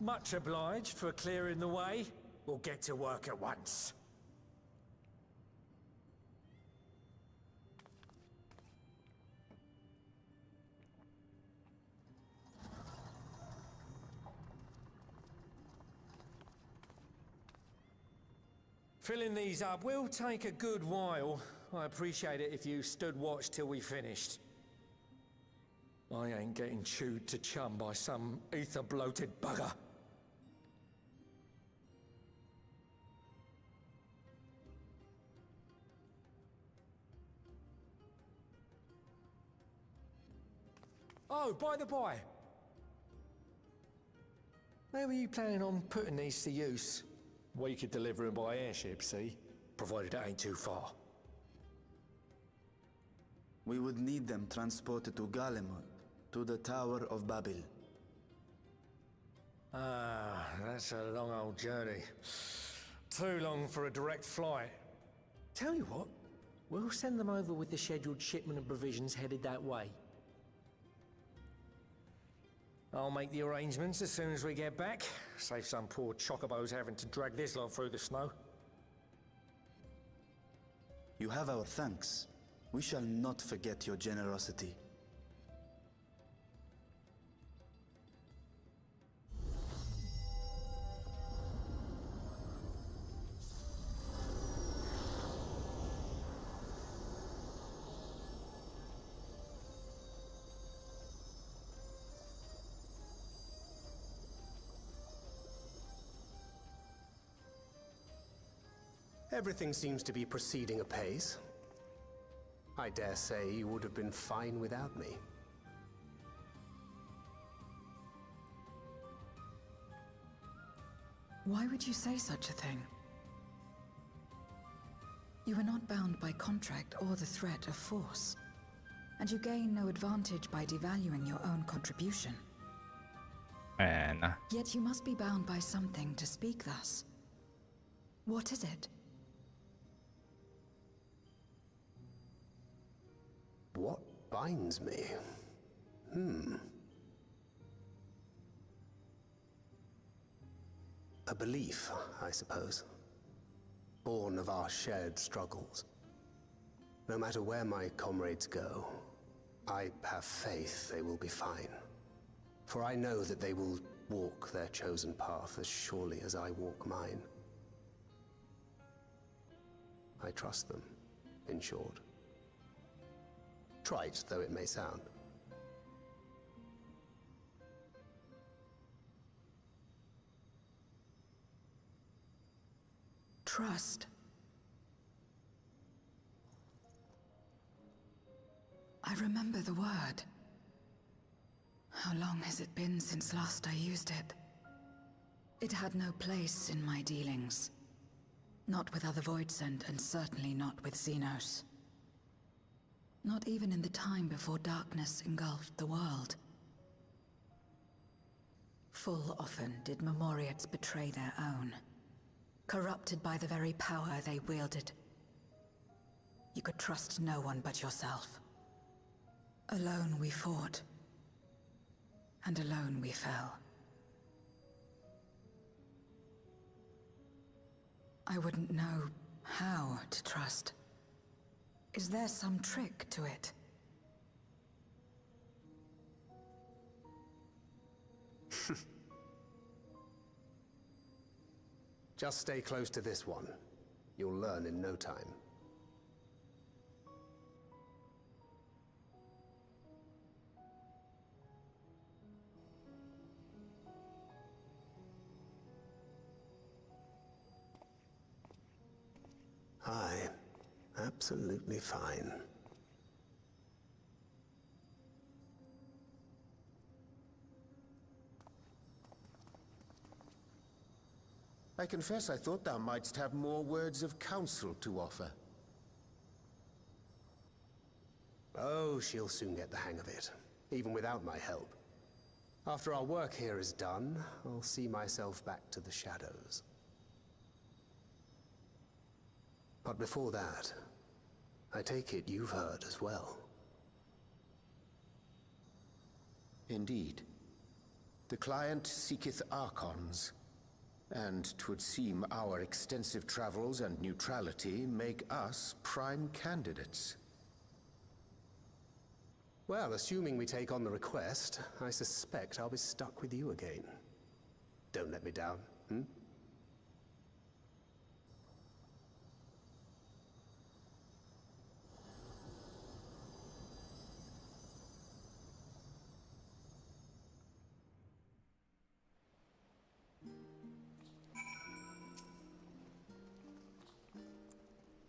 Much obliged for clearing the way. We'll get to work at once. Filling these up will take a good while. I appreciate it if you stood watch till we finished. I ain't getting chewed to chum by some ether-bloated bugger. Oh, by the by. Where were you planning on putting these to use? We could deliver them by airship, see? Provided it ain't too far. We would need them transported to Galemot, to the Tower of Babel. Ah, that's a long old journey. Too long for a direct flight. Tell you what, we'll send them over with the scheduled shipment of provisions headed that way. I'll make the arrangements as soon as we get back. Save some poor chocobos having to drag this lot through the snow. You have our thanks. We shall not forget your generosity. Everything seems to be proceeding apace. I dare say you would have been fine without me. Why would you say such a thing? You are not bound by contract or the threat of force, and you gain no advantage by devaluing your own contribution. And Yet you must be bound by something to speak thus. What is it? What binds me? A belief, I suppose. Born of our shared struggles. No matter where my comrades go, I have faith they will be fine. For I know that they will walk their chosen path as surely as I walk mine. I trust them, in short. Trite though it may sound. Trust. I remember the word. How long has it been since last I used it? It had no place in my dealings. Not with other Voidsent, and certainly not with Xenos. Not even in the time before darkness engulfed the world. Full often did Memoriates betray their own, corrupted by the very power they wielded. You could trust no one but yourself. Alone we fought, and alone we fell. I wouldn't know how to trust. Is there some trick to it? Just stay close to this one. You'll learn in no time. Aye, absolutely fine. I confess I thought thou mightst have more words of counsel to offer. Oh, she'll soon get the hang of it, even without my help. After our work here is done, I'll see myself back to the shadows. But before that, I take it you've heard as well. Indeed. The client seeketh archons, and 'twould seem our extensive travels and neutrality make us prime candidates. Well, assuming we take on the request, I suspect I'll be stuck with you again. Don't let me down, hmm?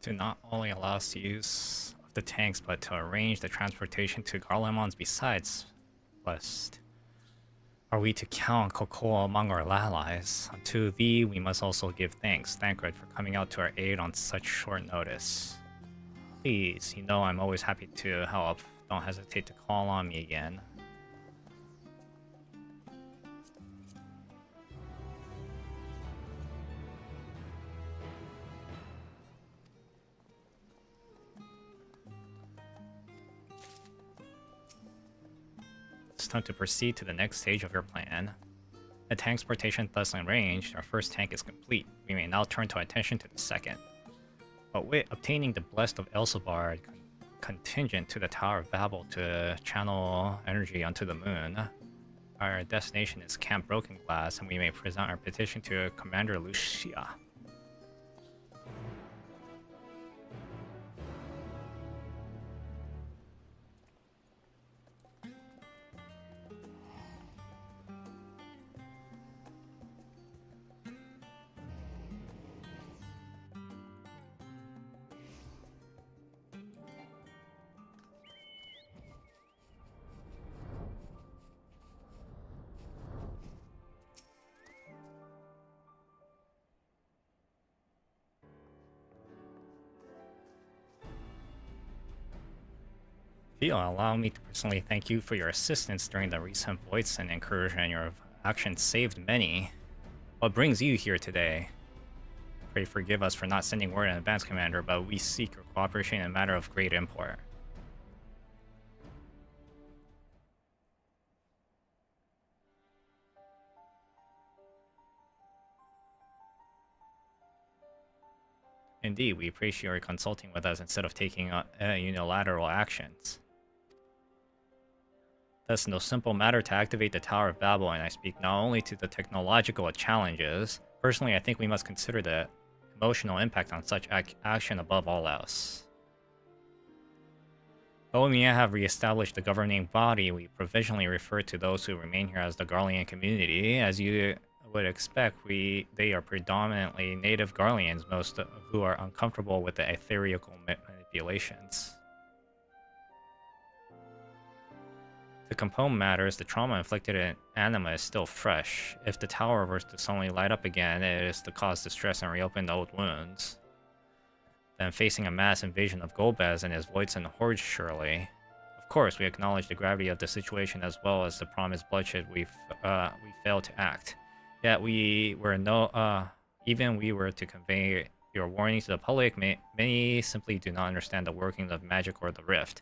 To not only allow us to use the tanks, but to arrange the transportation to Garlemons besides. Lest are we to count Cocoa among our allies? Unto thee we must also give thanks, Thancred, for coming out to our aid on such short notice. Please, you know I'm always happy to help. Don't hesitate to call on me again. It's time to proceed to the next stage of your plan. The transportation thus arranged, our first tank is complete. We may now turn our attention to the second. But with obtaining the Blessed of Elsebard contingent to the Tower of Babel to channel energy onto the moon, our destination is Camp Broken Glass, and we may present our petition to Commander Lucia. Allow me to personally thank you for your assistance during the recent Voidsend incursion. Your action saved many. What brings you here today? Pray forgive us for not sending word in advance, Commander, but we seek your cooperation in a matter of great import. Indeed, we appreciate your consulting with us instead of taking unilateral actions. Thus, no simple matter to activate the Tower of Babel, and I speak not only to the technological challenges. Personally, I think we must consider the emotional impact on such action above all else. Though we may have re-established the governing body, we provisionally refer to those who remain here as the Garlean community. As you would expect, they are predominantly native Garleans, most of who are uncomfortable with the ethereal manipulations. To compound matters, the trauma inflicted in Anima is still fresh. If the tower were to suddenly light up again, it is to cause distress and reopen the old wounds. Then facing a mass invasion of Golbez and his Voidsend hordes, surely. Of course, we acknowledge the gravity of the situation as well as the promised bloodshed we failed to act. Yet even we were to convey your warning to the public, many simply do not understand the workings of magic or the rift.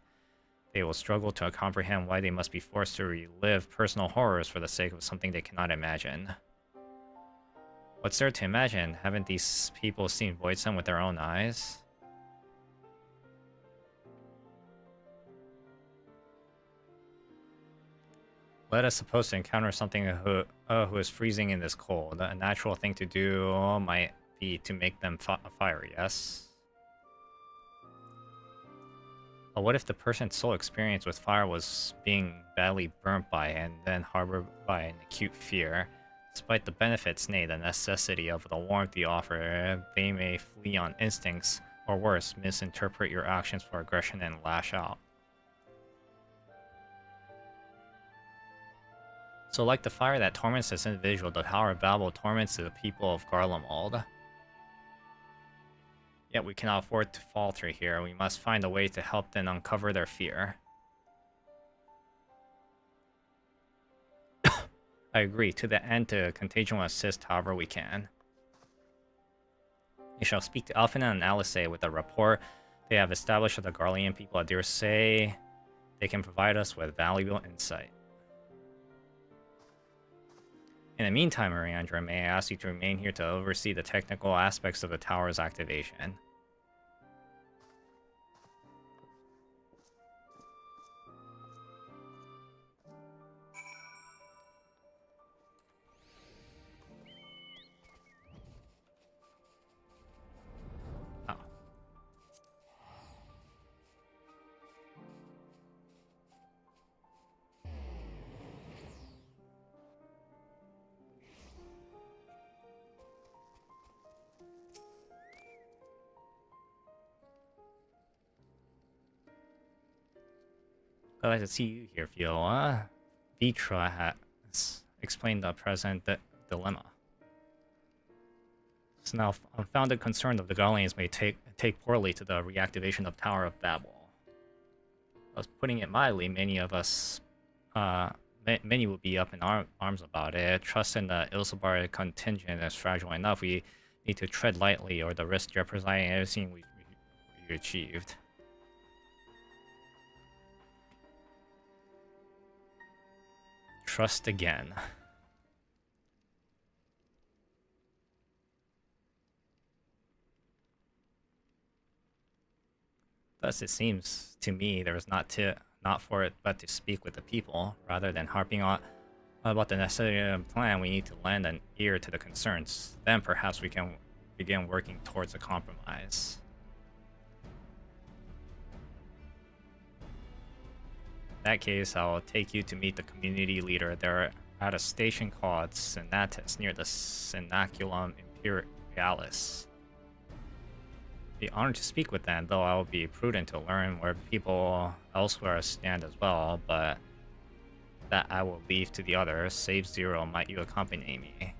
They will struggle to comprehend why they must be forced to relive personal horrors for the sake of something they cannot imagine. What's there to imagine? Haven't these people seen Voidsend with their own eyes? Let us suppose to encounter something who is freezing in this cold. A natural thing to do might be to make them fire, yes? But what if the person's sole experience with fire was being badly burnt by and then harbored by an acute fear? Despite the benefits, nay, the necessity of the warmth you offer, they may flee on instincts, or worse, misinterpret your actions for aggression and lash out. So like the fire that torments this individual, the Tower of Babel torments the people of Garlemald. Yet we cannot afford to falter here. We must find a way to help them uncover their fear. I agree. To the end, to Contagion will assist however we can. We shall speak to Alphina and Alice with a rapport they have established with the Garlean people. I dare say they can provide us with valuable insight. In the meantime, Mariandra, may I ask you to remain here to oversee the technical aspects of the tower's activation? Glad to see you here, Viola. Vitra has explained the present dilemma. So now, unfounded concern of the Guardians may take poorly to the reactivation of Tower of Babel. Thus, putting it mildly, many of us, many will be up in arms about it. Trust in the Ilsabar contingent is fragile enough. We need to tread lightly, or the risk jeopardizing everything we achieved. Trust again. Thus, it seems to me there is not for it but to speak with the people, rather than harping on about the necessary plan. We need to lend an ear to the concerns. Then perhaps we can begin working towards a compromise. In that case, I'll take you to meet the community leader. They're at a station called Senatus near the Cenaculum Imperialis. Be honored to speak with them, though I will be prudent to learn where people elsewhere stand as well, but that I will leave to the others. Save Zero, might you accompany me?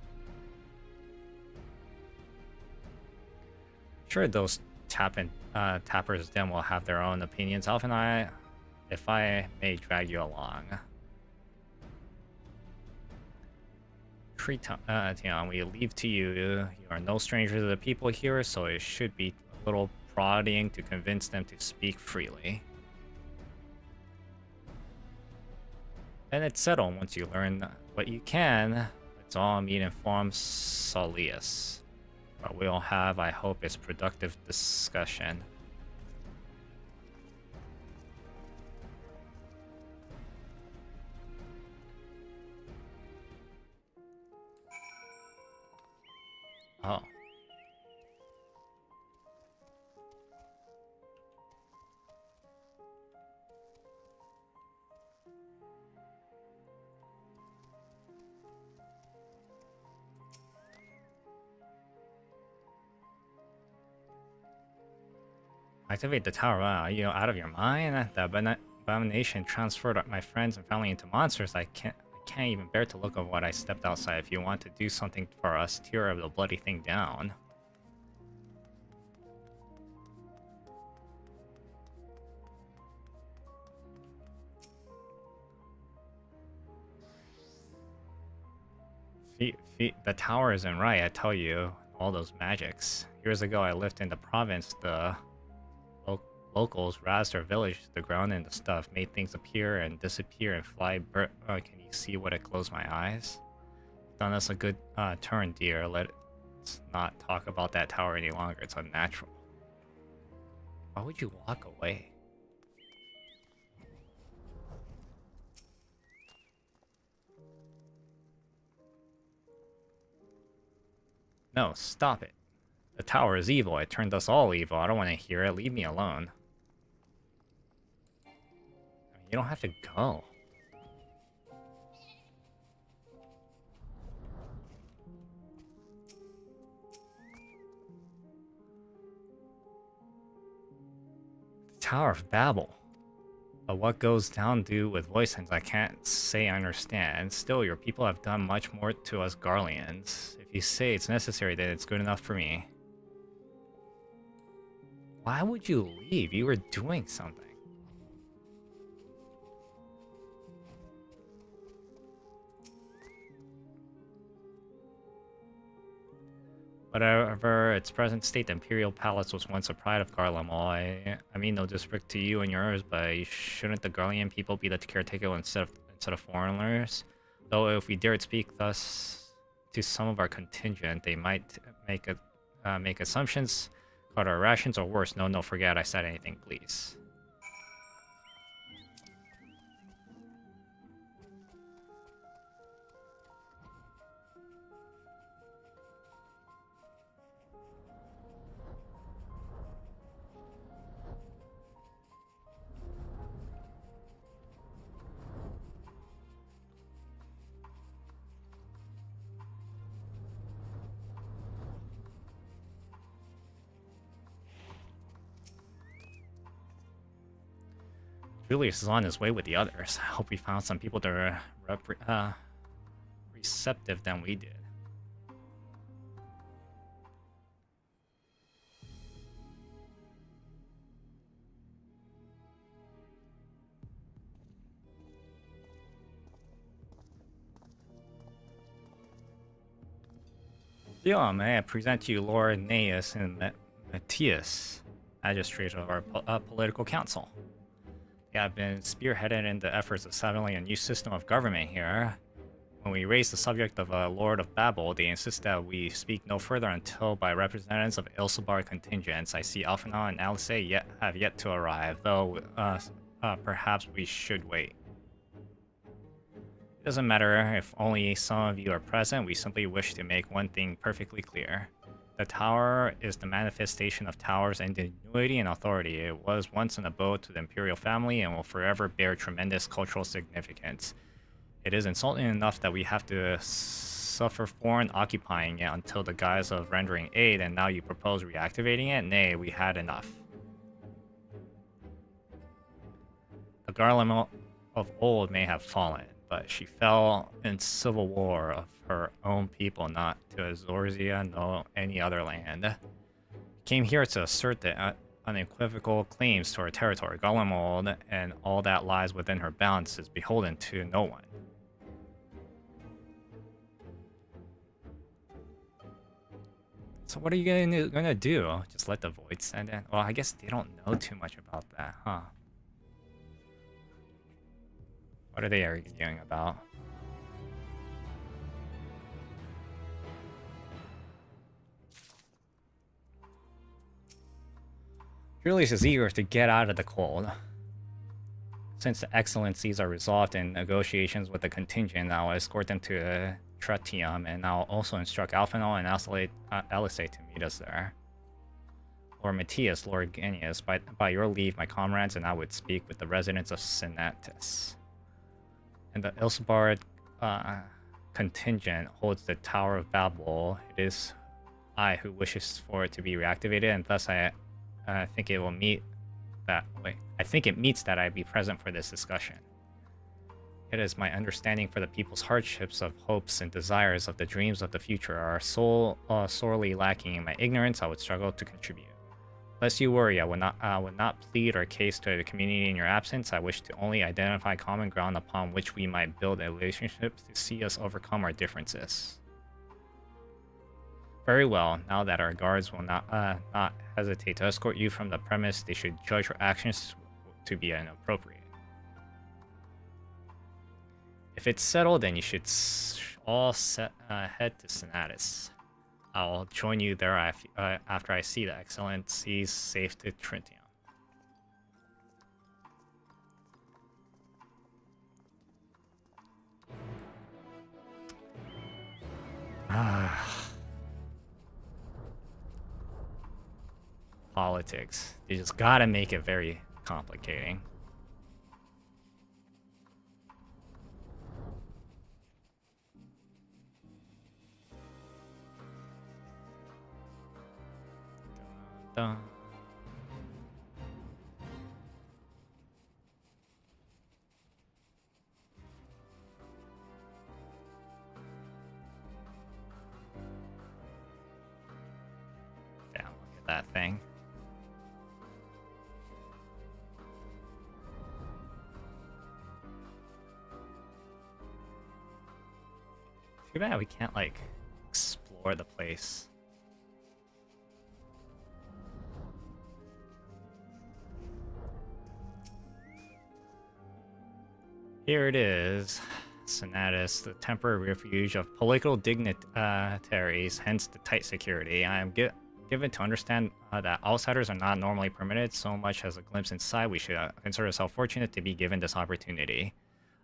Sure, those tappers then will have their own opinions. Alpha and I, if I may drag you along. Tian, we leave to you. You are no stranger to the people here, so it should be a little prodding to convince them to speak freely. And it's settled. Once you learn what you can, let's all meet in Forum Soleus. What we'll have, I hope, is productive discussion. Oh. Activate the tower. Wow, are you out of your mind? The abomination transferred my friends and family into monsters. I can't even bear to look at what I stepped outside. If you want to do something for us, tear the bloody thing down. The tower isn't right, I tell you. All those magics. Years ago, I lived in the province. The locals razed our village to the ground, and the stuff made things appear and disappear and fly. Can you see what I close my eyes? Done us a good turn, dear. Let's not talk about that tower any longer. It's unnatural. Why would you walk away? No, stop it. The tower is evil. It turned us all evil. I don't want to hear it. Leave me alone. You don't have to go. The Tower of Babel. But what goes down due with voice lines, I can't say I understand. Still, your people have done much more to us Garleans. If you say it's necessary, then it's good enough for me. Why would you leave? You were doing something. Whatever its present state, the Imperial Palace was once a pride of Garlemald. I mean no disrespect to you and yours, but shouldn't the Garlean people be the caretaker instead of foreigners? Though if we dared speak thus to some of our contingent, they might make assumptions, cut our rations, or worse. No, forget I said anything, please. Julius is on his way with the others. I hope we found some people that are receptive than we did. Yeah, may I present to you Lord Neus and Matthias, magistrate of our political council. They have been spearheaded in the efforts of settling a new system of government here. When we raise the subject of a Lord of Babel, they insist that we speak no further until by representatives of Ilsebar contingents. I see Alphinaud and Alice have yet to arrive, though perhaps we should wait. It doesn't matter if only some of you are present, we simply wish to make one thing perfectly clear. The tower is the manifestation of Tower's ingenuity and authority. It was once an abode to the imperial family and will forever bear tremendous cultural significance. It is insulting enough that we have to suffer foreign occupying it until the guise of rendering aid, and now you propose reactivating it? Nay, we had enough. The Garland of old may have fallen, but she fell in civil war of her own people, not to Azorzia, nor any other land. Came here to assert the unequivocal claims to her territory. Garlemald and all that lies within her bounds is beholden to no one. So what are you gonna do? Just let the void send in? Well, I guess they don't know too much about that, huh? What are they arguing about? Julius is eager to get out of the cold. Since the excellencies are resolved in negotiations with the contingent, I'll escort them to Tritium, and I'll also instruct Alphinaud and Alice to meet us there. Lord Matthias, Lord Genius, by your leave, my comrades and I would speak with the residents of Senatus. And the Ilsebard contingent holds the Tower of Babel. It is I who wishes for it to be reactivated, and thus I think it will meet that. Wait, I think it meets that I be present for this discussion. It is my understanding for the people's hardships of hopes and desires of the dreams of the future are sorely lacking. In my ignorance, I would struggle to contribute. Lest you worry, I would not plead our case to the community in your absence. I wish to only identify common ground upon which we might build a relationship to see us overcome our differences. Very well. Now that our guards will not hesitate to escort you from the premise, they should judge your actions to be inappropriate. If it's settled, then you should all head to Senatus. I'll join you there after I see the excellencies safe to Tritium. Politics. You just gotta make it very complicating. Dun. Damn, look at that thing. Too bad we can't, like, explore the place. Here it is. Senatus, the temporary refuge of political dignitaries, hence the tight security. I am given to understand that outsiders are not normally permitted so much as a glimpse inside. We should consider ourselves fortunate to be given this opportunity.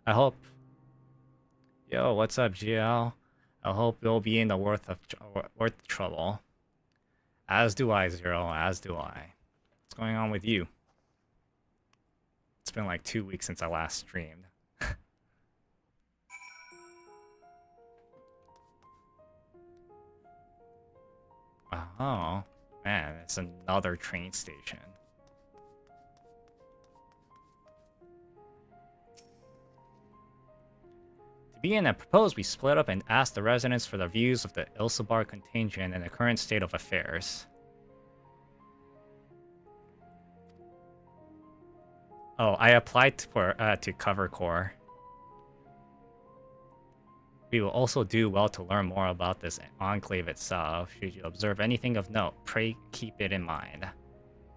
I hope... Yo, what's up, GL? I hope you'll be in the worth the trouble. As do I, Zero, as do I. What's going on with you? It's been like 2 weeks since I last streamed. Oh, man, it's another train station. To begin, I propose we split up and ask the residents for the views of the Ilsabar contingent and the current state of affairs. Oh, I applied for to cover core. We will also do well to learn more about this enclave itself. Should you observe anything of note, pray keep it in mind.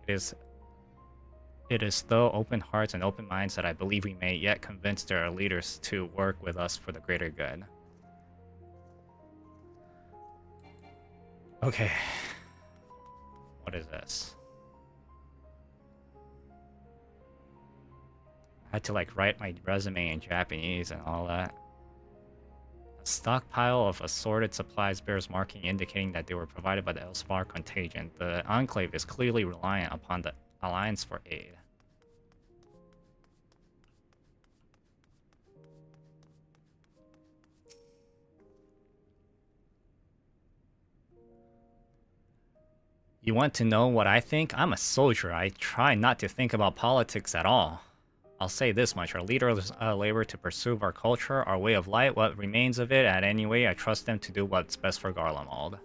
It is through open hearts and open minds that I believe we may yet convince their leaders to work with us for the greater good. Okay. What is this? I had to like write my resume in Japanese and all that. A stockpile of assorted supplies bears marking indicating that they were provided by the Elsvar contingent. The Enclave is clearly reliant upon the Alliance for aid. You want to know what I think? I'm a soldier. I try not to think about politics at all. I'll say this much, our leaders labor to preserve our culture, our way of life, what remains of it. At any way, I trust them to do what's best for Garlemald.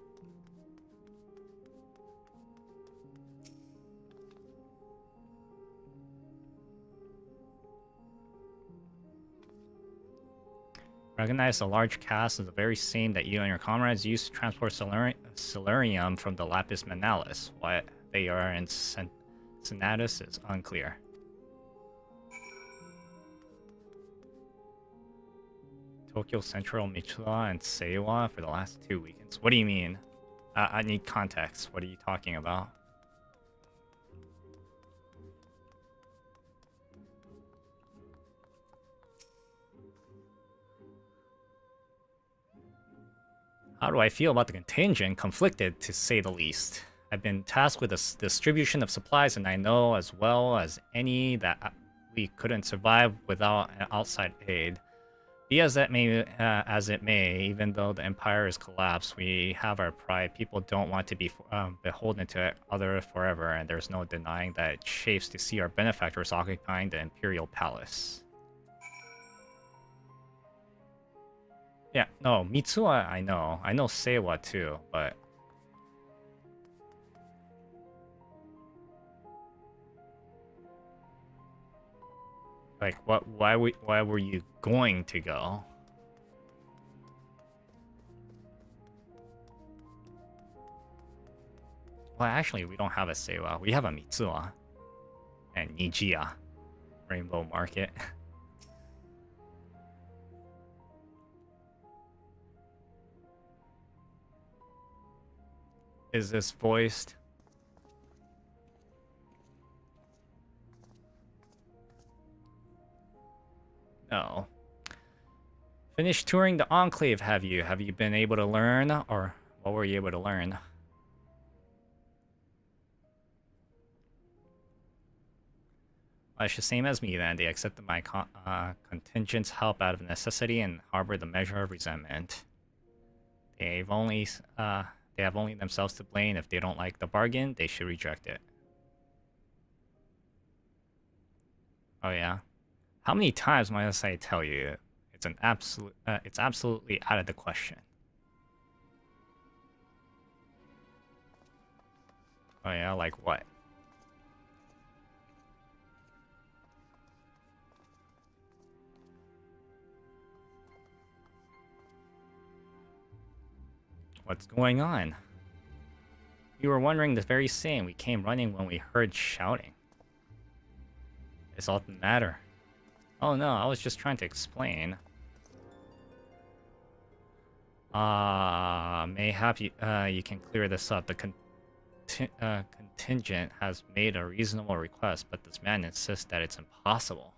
Recognize the large cast is the very same that you and your comrades used to transport Solarium from the Lapis Manalis. What they are in Senatus is unclear. Tokyo Central, Michua, and Seiwa for the last 2 weekends. What do you mean? I need context. What are you talking about? How do I feel about the contingent? Conflicted, to say the least. I've been tasked with the distribution of supplies, and I know as well as any that we couldn't survive without outside aid. Be as it may, even though the Empire is collapsed, we have our pride. People don't want to be beholden to other forever, and there's no denying that it chafes to see our benefactors occupying the Imperial Palace. Yeah, no, Mitsuwa I know. I know Seiwa too, but... Like, why were you going to go? Well, actually, we don't have a Seiwa. We have a Mitsuwa. And Nijiya. Rainbow Market. Is this voiced? No. Finished touring the Enclave, have you? Have you been able to learn? Or what were you able to learn? Well, it's the same as me then. They accepted my contingent's help out of necessity and harbored the measure of resentment. They have only themselves to blame. If they don't like the bargain, they should reject it. Oh yeah? How many times must I tell you? It's absolutely out of the question. Oh yeah, like what? What's going on? You were wondering the very same. We came running when we heard shouting. It's all the matter. Oh no, I was just trying to explain. Mayhap you can clear this up. The contingent has made a reasonable request, but this man insists that it's impossible.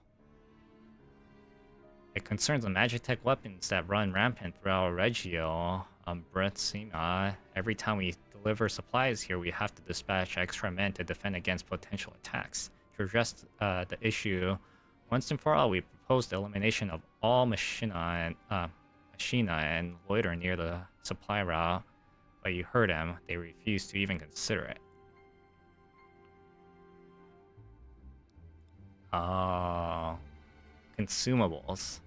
It concerns the Magitech weapons that run rampant throughout Reggio, Bretsima. Every time we deliver supplies here, we have to dispatch extra men to defend against potential attacks. To address the issue once and for all, we propose the elimination of all machina and loiter near the supply route. But you heard them; they refuse to even consider it. Oh, consumables.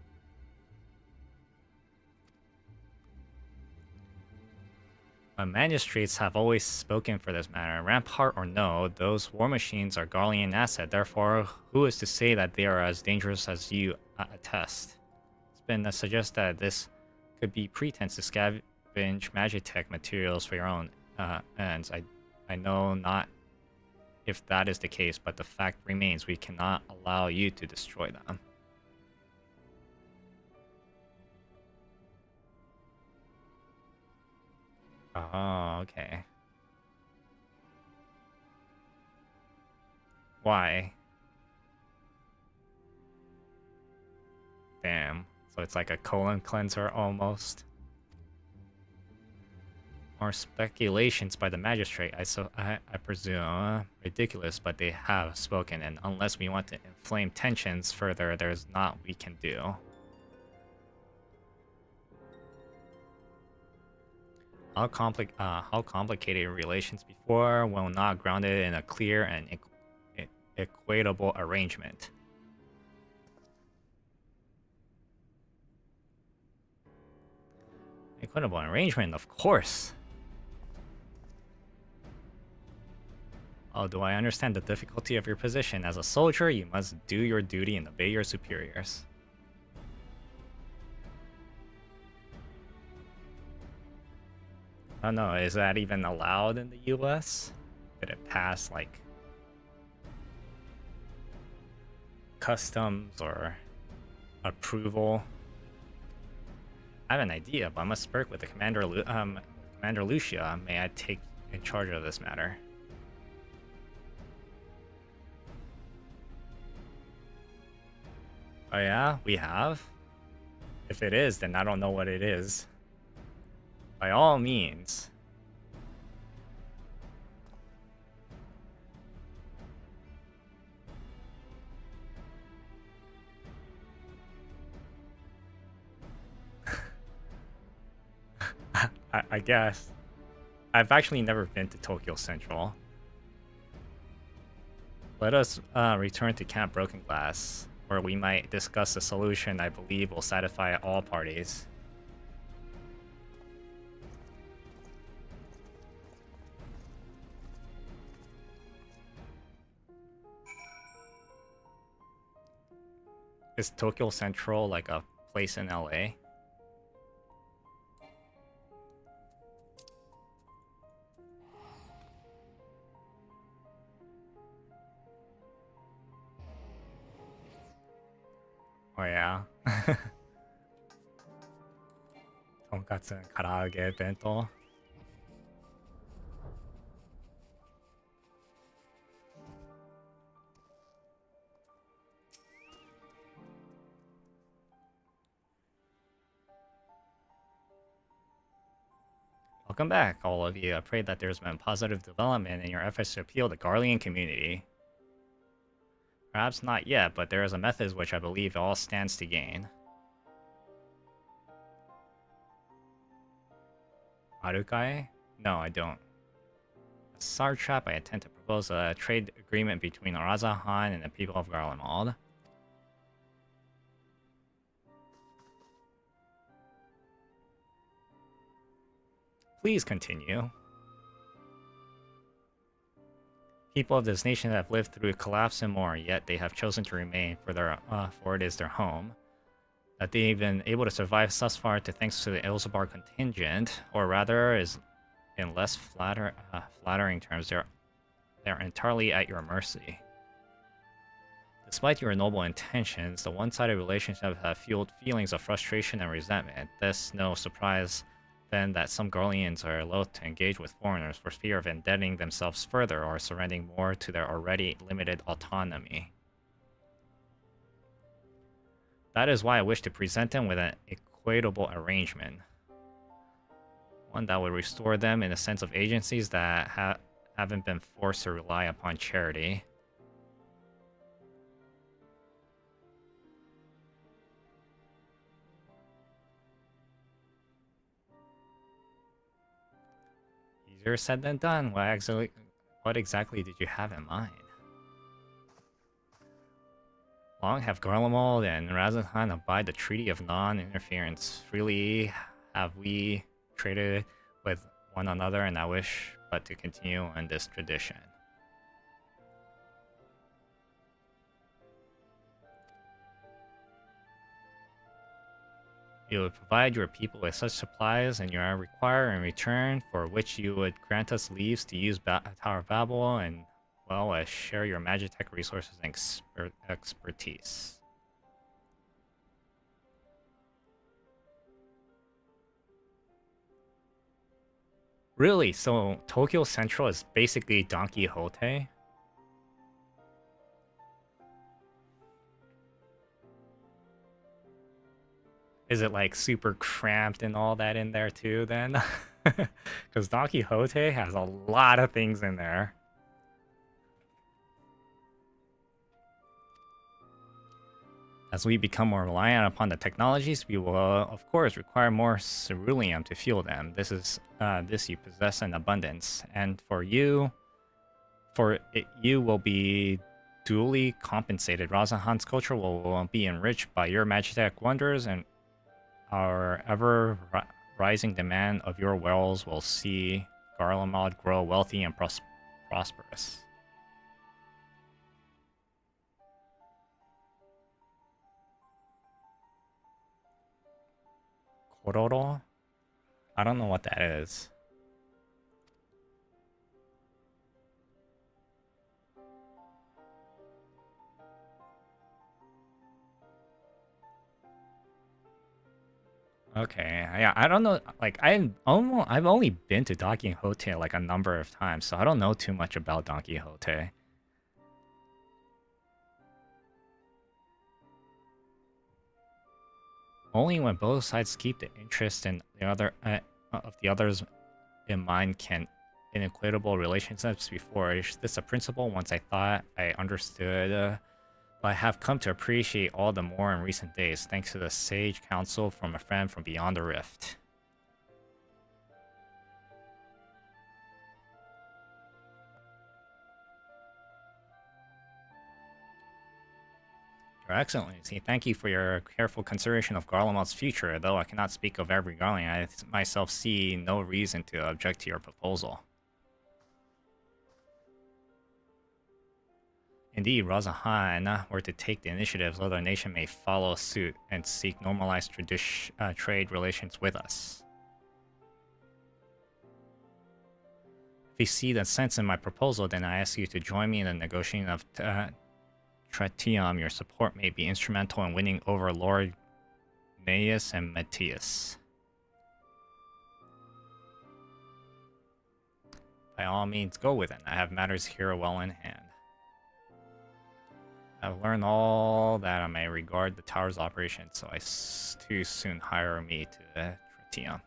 Magistrates have always spoken for this matter. Rampart or no, those war machines are Garlean asset. Therefore, who is to say that they are as dangerous as you attest? It's been suggested that this could be pretense to scavenge Magitech materials for your own ends. I know not if that is the case, but the fact remains we cannot allow you to destroy them. Oh, okay. Why? Damn. So it's like a colon cleanser almost. More speculations by the magistrate, I presume. Ridiculous, but they have spoken, and unless we want to inflame tensions further, there's not we can do. How complicated relations before, well not grounded in a clear and equitable arrangement. Equitable arrangement, of course. Oh, do I understand the difficulty of your position? As a soldier, you must do your duty and obey your superiors. I don't know, is that even allowed in the US? Did it pass, like, customs or approval? I have an idea, but I must speak with the Commander Lucia. May I take in charge of this matter? Oh yeah, we have? If it is, then I don't know what it is. By all means. I guess. I've actually never been to Tokyo Central. Let us return to Camp Broken Glass, where we might discuss a solution I believe will satisfy all parties. Is Tokyo Central like a place in LA? Oh yeah. Tonkatsu and karaage bento. Welcome back, all of you. I pray that there's been positive development in your efforts to appeal to the Garlean community. Perhaps not yet, but there is a method which I believe all stands to gain. Marukai? No, I don't. As Sartrap, I intend to propose a trade agreement between Araza Han and the people of Garlemald. Please continue. People of this nation have lived through collapse and more, yet they have chosen to remain for it is their home. That they've been able to survive thus far thanks to the Elzabar contingent, or rather, is in less flattering terms, they're entirely at your mercy. Despite your noble intentions, the one-sided relationship have fueled feelings of frustration and resentment. Thus, no surprise then that some Garleans are loath to engage with foreigners for fear of indebting themselves further or surrendering more to their already limited autonomy. That is why I wish to present them with an equitable arrangement. One that would restore them in a sense of agencies that haven't been forced to rely upon charity. Easier said than done. What exactly did you have in mind? Long have Garlemald and Razathan abide the Treaty of Non-Interference. Freely have we traded with one another, and I wish but to continue in this tradition. You would provide your people with such supplies and you require in return, for which you would grant us leaves to use Tower of Babel, and well as share your Magitech resources and expertise. Really? So Tokyo Central is basically Don Quixote? Is it like super cramped and all that in there too then? Because Don Quixote has a lot of things in there. As we become more reliant upon the technologies, we will, of course, require more ceruleum to fuel them. This you possess in abundance, and you will be duly compensated. Razahan's culture will be enriched by your Magitech wonders, and our ever-rising demand of your wells will see Garlemald grow wealthy and prosperous. Kororo? I don't know what that is. Okay, yeah, I don't know. Like, I've only been to Don Quixote like a number of times, so I don't know too much about Don Quixote. Only when both sides keep the interest in the other of the others in mind can inequitable relationships be forged. This is a principle once I thought I understood, but I have come to appreciate all the more in recent days, thanks to the sage counsel from a friend from beyond the rift. Your Excellency, thank you for your careful consideration of Garlemald's future. Though I cannot speak of every Garland, I myself see no reason to object to your proposal. Indeed, Razahan were to take the initiative, so the nation may follow suit and seek normalized trade relations with us. If you see the sense in my proposal, then I ask you to join me in the negotiation of Tritium. Your support may be instrumental in winning over Lord Gnaeus and Matthias. By all means, go with it. I have matters here well in hand. I've learned all that I may regard the tower's operation, so I too soon hire me to the Tritium.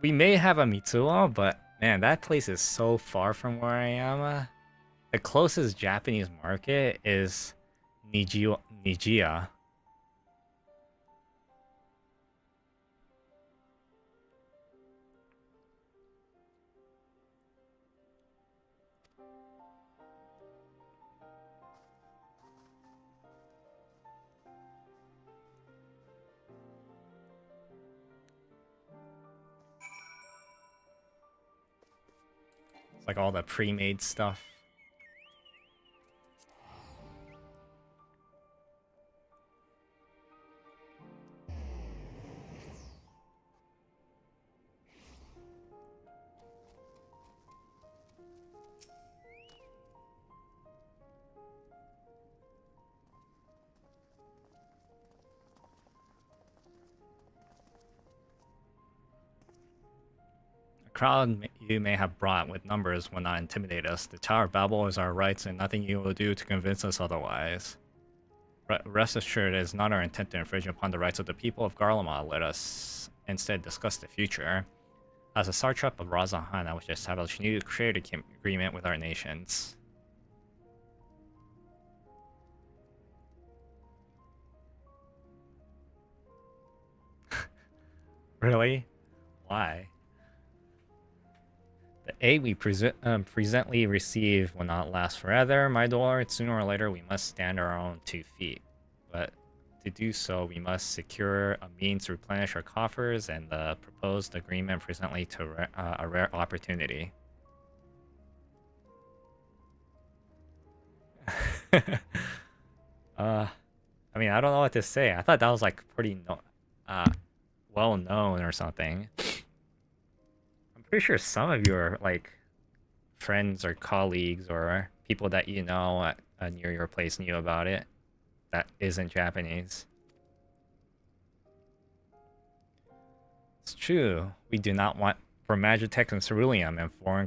We may have a Mitsuo, but man, that place is so far from where I am. The closest Japanese market is Nijiya. It's like all the pre-made stuff. crowd you may have brought with numbers will not intimidate us. The Tower of Babel is our rights, and nothing you will do to convince us otherwise. Rest assured, it is not our intent to infringe upon the rights of the people of Garlemald. Let us instead discuss the future. As a satrap of Razahan, I wish to establish a new trade agreement with our nations. Really? Why? The aid we presently receive will not last forever, my lord. Sooner or later, we must stand our own 2 feet. But to do so, we must secure a means to replenish our coffers, and the proposed agreement presently to a rare opportunity. I mean, I don't know what to say. I thought that was like pretty well known or something. I'm pretty sure some of your like friends or colleagues or people that you know near your place knew about it. That isn't Japanese. It's true. We do not want for Magitech and Ceruleum and foreign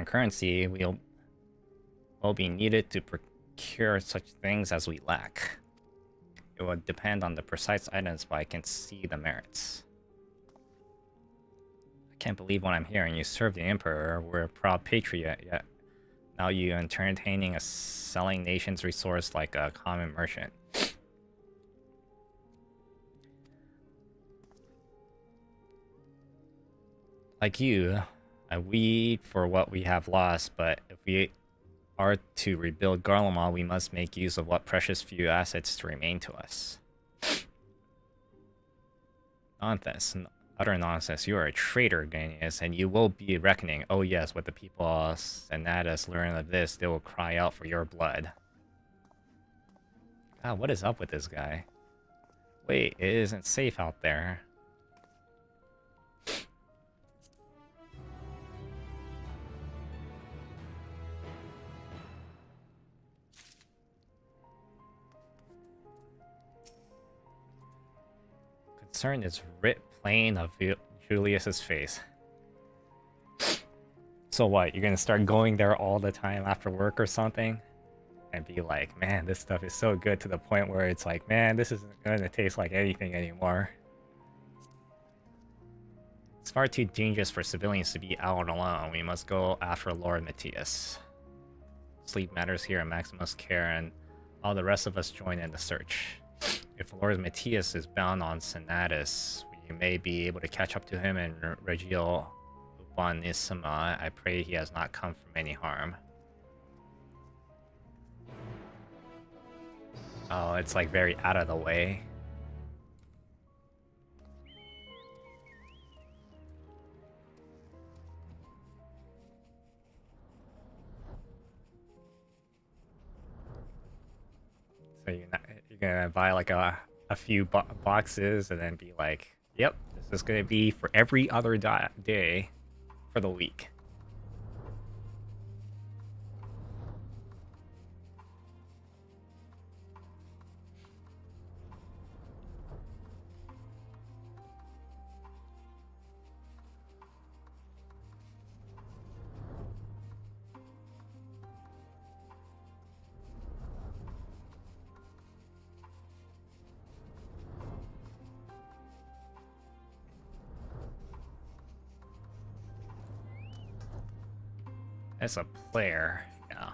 currency will be needed to procure such things as we lack. It will depend on the precise items, but I can see the merits. I can't believe what I'm hearing. You serve the Emperor, we're a proud patriot, yet now you entertaining a selling nation's resource like a common merchant. Like you, I weed for what we have lost, but if we are to rebuild Garlemald, we must make use of what precious few assets to remain to us. Nonsense. Utter nonsense. You are a traitor, Ganius, and you will be reckoning. Oh yes, with the people of Senatus learn of this, they will cry out for your blood. God, what is up with this guy? Wait, it isn't safe out there. Concern is writ plain of Julius's face. So what, you're gonna start going there all the time after work or something? And be like, man, this stuff is so good to the point where it's like, man, this isn't gonna taste like anything anymore. It's far too dangerous for civilians to be out alone. We must go after Lord Matthias. Sleep matters here in Maximus' care, and all the rest of us join in the search. If Lord Matthias is bound on Senatus, we may be able to catch up to him in Regio Urbanissima. I pray he has not come from any harm. Oh, it's like very out of the way. So you're gonna buy like a few boxes and then be like, yep, this is gonna be for every other day for the week. As a player, yeah.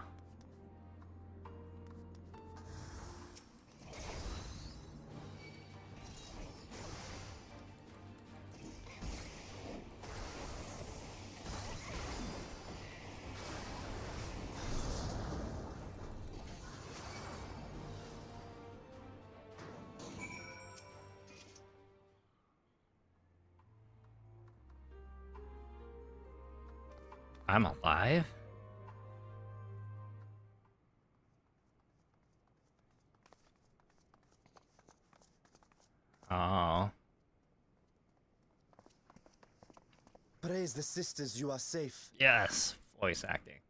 I'm alive? Oh. Praise the sisters, you are safe. Yes, voice acting.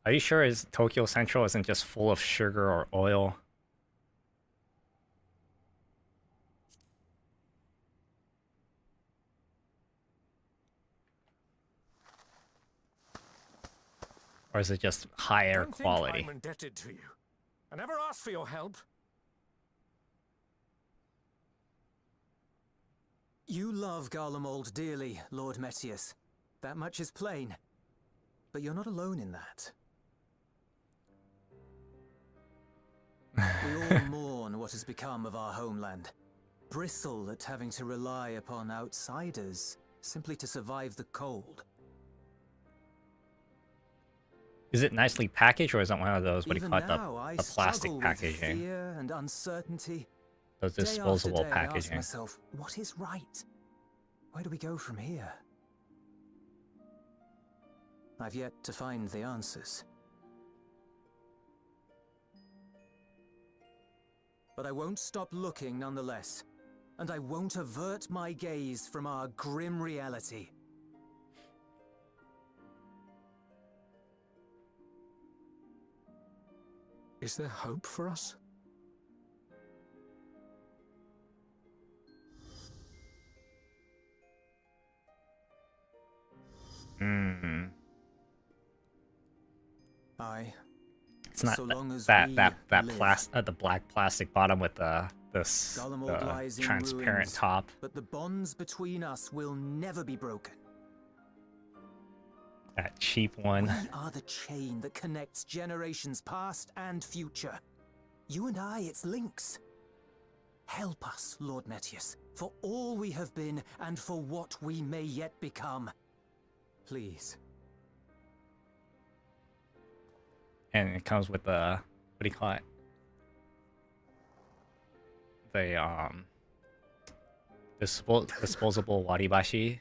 Are you sure Tokyo Central isn't just full of sugar or oil? Or is it just higher Don't quality? think I'm indebted to you. I never asked for your help. You love Garlemald dearly, Lord Metius. That much is plain. But you're not alone in that. We all mourn what has become of our homeland. Bristle at having to rely upon outsiders simply to survive the cold. Is it nicely packaged, or is it one of those, what do you Even call it, now, I the plastic struggle with packaging? fear and uncertainty. Those Day after disposable day, I ask packaging. myself, what is right? Where do we go from here? I've yet to find the answers. But I won't stop looking nonetheless, and I won't avert my gaze from our grim reality. Is there hope for us? Hmm. Aye. It's not So long as that we the live. black plastic bottom with the Garlemald lies in transparent ruins, top. but the bonds between us will never be broken. That cheap one. We are the chain that connects generations past and future. You and I, it's links. Help us, Lord Metius, for all we have been and for what we may yet become. Please. And it comes with the, what do you call it? The disposable waribashi.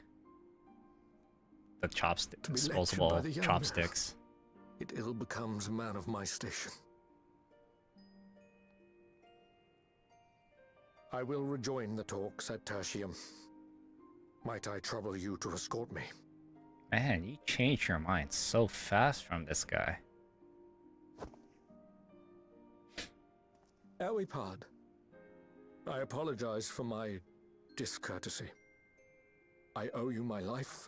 The chopstick, To be lectured disposable by the young, chopsticks. It ill becomes a man of my station. I will rejoin the talks at Tertium. Might I trouble you to escort me? Man, you changed your mind so fast from this guy. Elwipard, I apologize for my discourtesy. I owe you my life,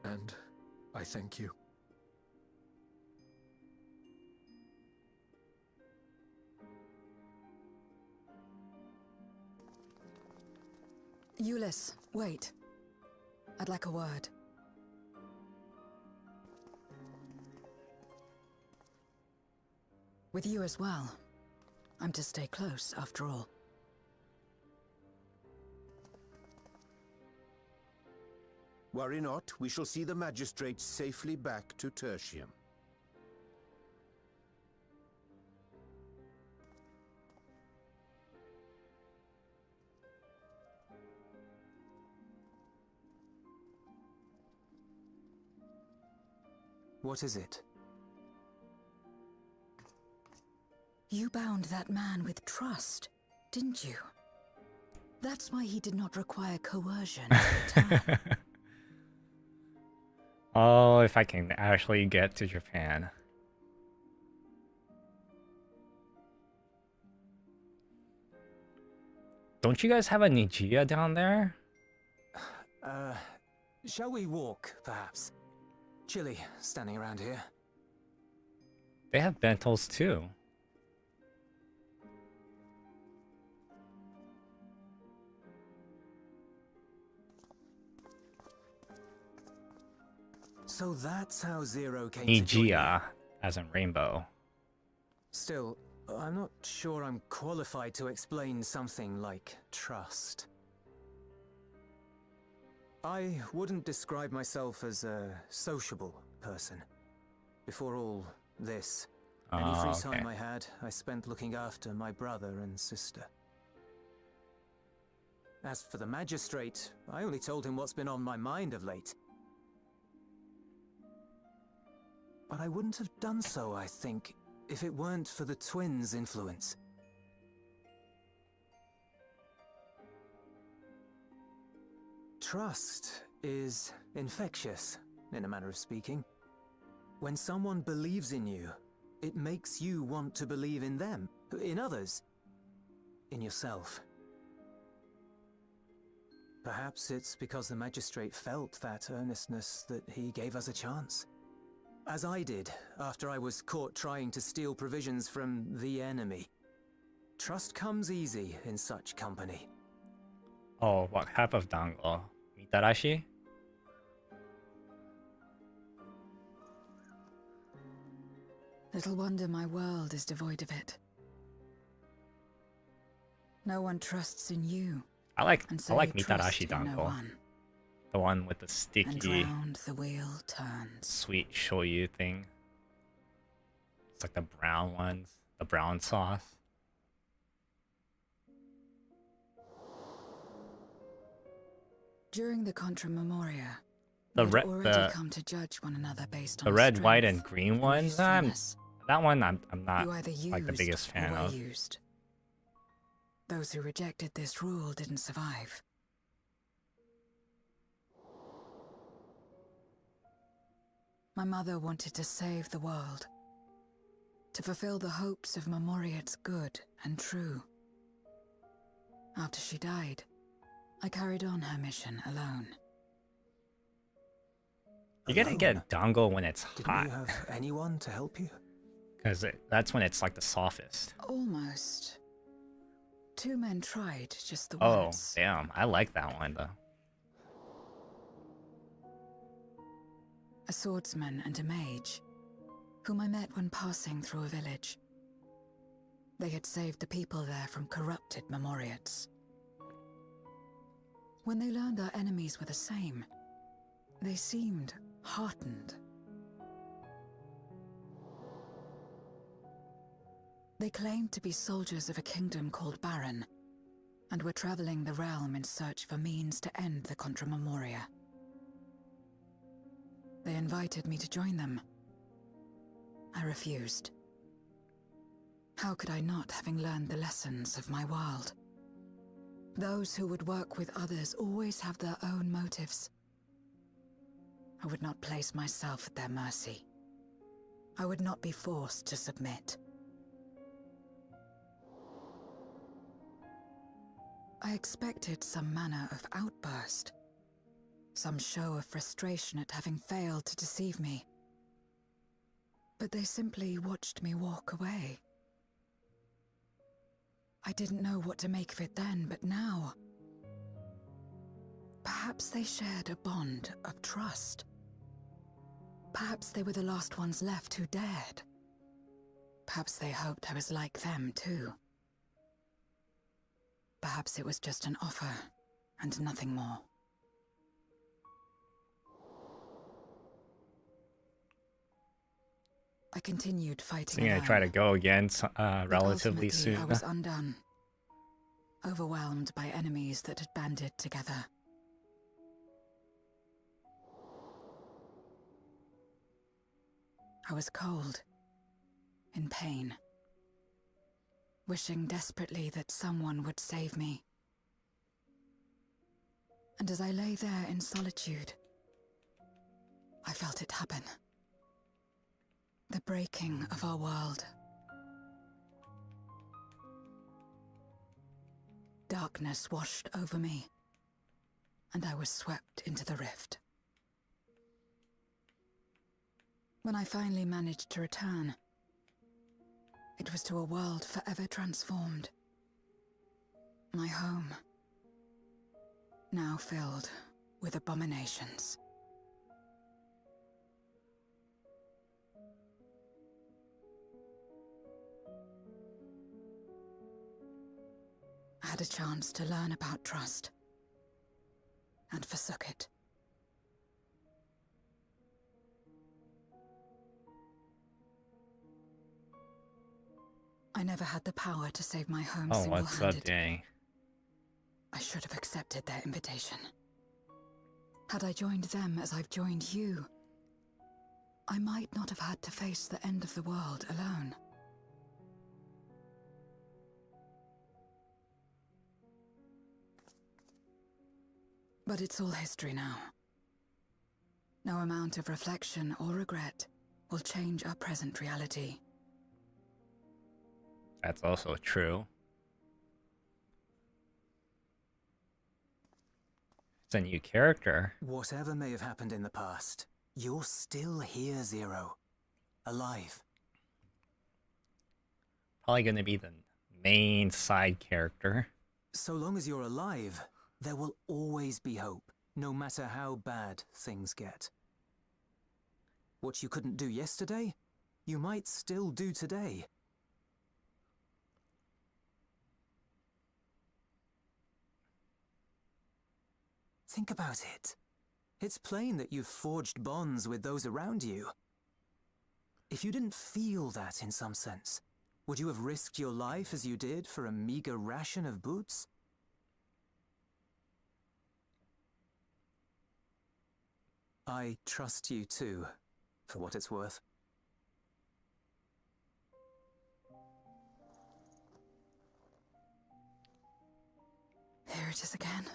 and I thank you. Euless, wait. I'd like a word. With you as well. I'm to stay close, after all. Worry not, we shall see the magistrate safely back to Tertium. What is it? You bound that man with trust, didn't you? That's why he did not require coercion to return. Oh, if I can actually get to Japan. Don't you guys have a Nijiya down there? Shall we walk, perhaps? Chilly, standing around here. They have bentos too. So that's how Zero came to join you. Nijiya, as in rainbow. Still, I'm not sure I'm qualified to explain something like trust. I wouldn't describe myself as a sociable person. Before all this, any free time I had, I spent looking after my brother and sister. As for the magistrate, I only told him what's been on my mind of late. But I wouldn't have done so, I think, if it weren't for the twins' influence. Trust is infectious, in a manner of speaking. When someone believes in you, it makes you want to believe in them, in others, in yourself. Perhaps it's because the magistrate felt that earnestness that he gave us a chance. as I did after I was caught trying to steal provisions from the enemy. Trust comes easy in such company. Oh, what type of dango? Mitarashi? Little wonder my world is devoid of it. No one trusts in you. I like you trust Mitarashi in no dango. one. The one with the And sticky, round the wheel turns. sweet shoyu thing. It's like the brown ones, the brown sauce. During the Contra Memoria, The we'd red, already come to judge one another based on the red, white, strength and green ones. usefulness. That one I'm not You either like the used biggest fan or were of. used. Those who rejected this rule didn't survive. My mother wanted to save the world, to fulfill the hopes of Memoria's good and true. After she died, I carried on her mission alone. You gotta get dango when it's Didn't hot, you have anyone to help you? because that's when it's like the softest. Almost. 2 men tried just the Oh, once. damn. I like that one, though. A swordsman and a mage, whom I met when passing through a village. They had saved the people there from corrupted Memoriates. When they learned our enemies were the same, they seemed heartened. They claimed to be soldiers of a kingdom called Baron, and were traveling the realm in search for means to end the Contra Memoria. They invited me to join them. I refused. How could I not, having learned the lessons of my world? Those who would work with others always have their own motives. I would not place myself at their mercy. I would not be forced to submit. I expected some manner of outburst, some show of frustration at having failed to deceive me. But they simply watched me walk away. I didn't know what to make of it then, but now... Perhaps they shared a bond of trust. Perhaps they were the last ones left who dared. Perhaps they hoped I was like them too. Perhaps it was just an offer, and nothing more. I continued fighting So you're gonna alone, try to go again but relatively ultimately soon. I was undone, overwhelmed by enemies that had banded together. I was cold, in pain, wishing desperately that someone would save me. And as I lay there in solitude, I felt it happen. The breaking of our world. Darkness washed over me, and I was swept into the rift. When I finally managed to return, it was to a world forever transformed. My home, now filled with abominations. I had a chance to learn about trust, and forsook it. I never had the power to save my home Oh, what's up, single-handed. Danny? I should have accepted their invitation. Had I joined them as I've joined you, I might not have had to face the end of the world alone. But it's all history now. No amount of reflection or regret will change our present reality. That's also true. It's a new character. Whatever may have happened in the past, you're still here, Zero. Alive. Probably gonna be the main side character. So long as you're alive, there will always be hope, no matter how bad things get. What you couldn't do yesterday, you might still do today. Think about it. It's plain that you've forged bonds with those around you. If you didn't feel that in some sense, would you have risked your life as you did for a meager ration of boots? I trust you too, for what it's worth. Here it is again.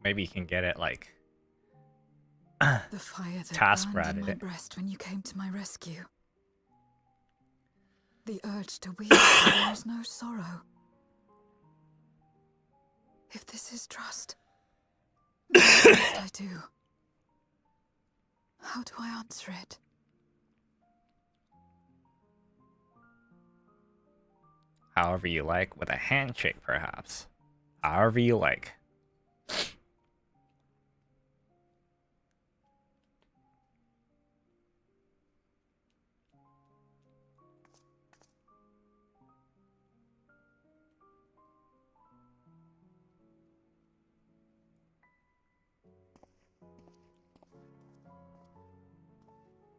Maybe you can get it like The fire that burned in my breast when you came to my rescue. The urge to weep when there is no sorrow. If this is trust, what must I do? How do I answer it? however you like, with a handshake perhaps. However you like.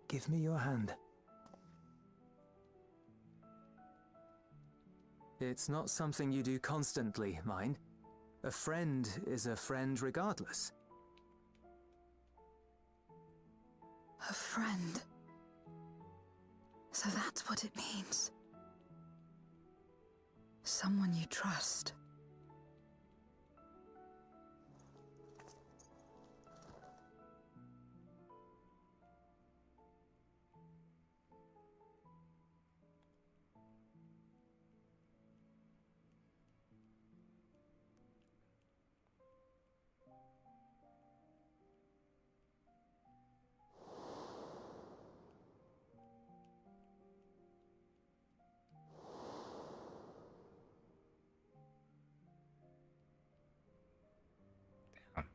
Give me your hand. It's not something you do constantly, mind. A friend is a friend regardless. A friend. So that's what it means. Someone you trust.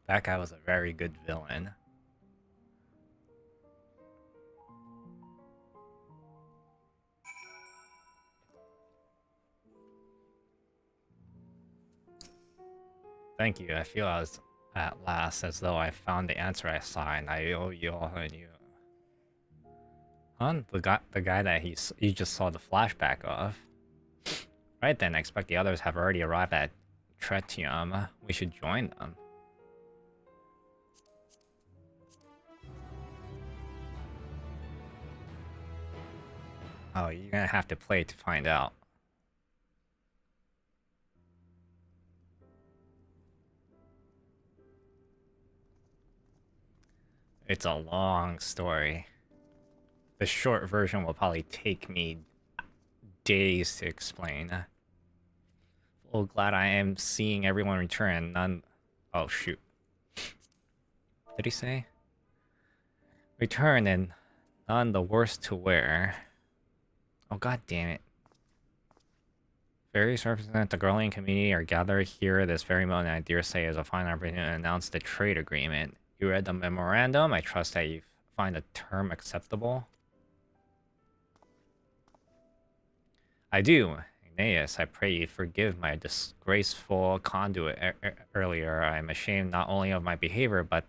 That guy was a very good villain. Thank you. I feel I was at last as though I found the answer I saw, and I owe you all I knew. Huh? The guy that you just saw the flashback of. Right then, I expect the others have already arrived at Tretium. We should join them. Oh, you're gonna have to play to find out. It's a long story. The short version will probably take me days to explain. Oh, glad I am seeing everyone return and none... Oh, shoot. What did he say? Return and none the worse to wear. Oh, god damn it. Various representatives of the girling community are gathered here this very moment, I dare say, is a fine opportunity to announce the trade agreement. You read the memorandum? I trust that you find the term acceptable. I do. Aeneas, I pray you forgive my disgraceful conduit earlier. I am ashamed not only of my behavior, but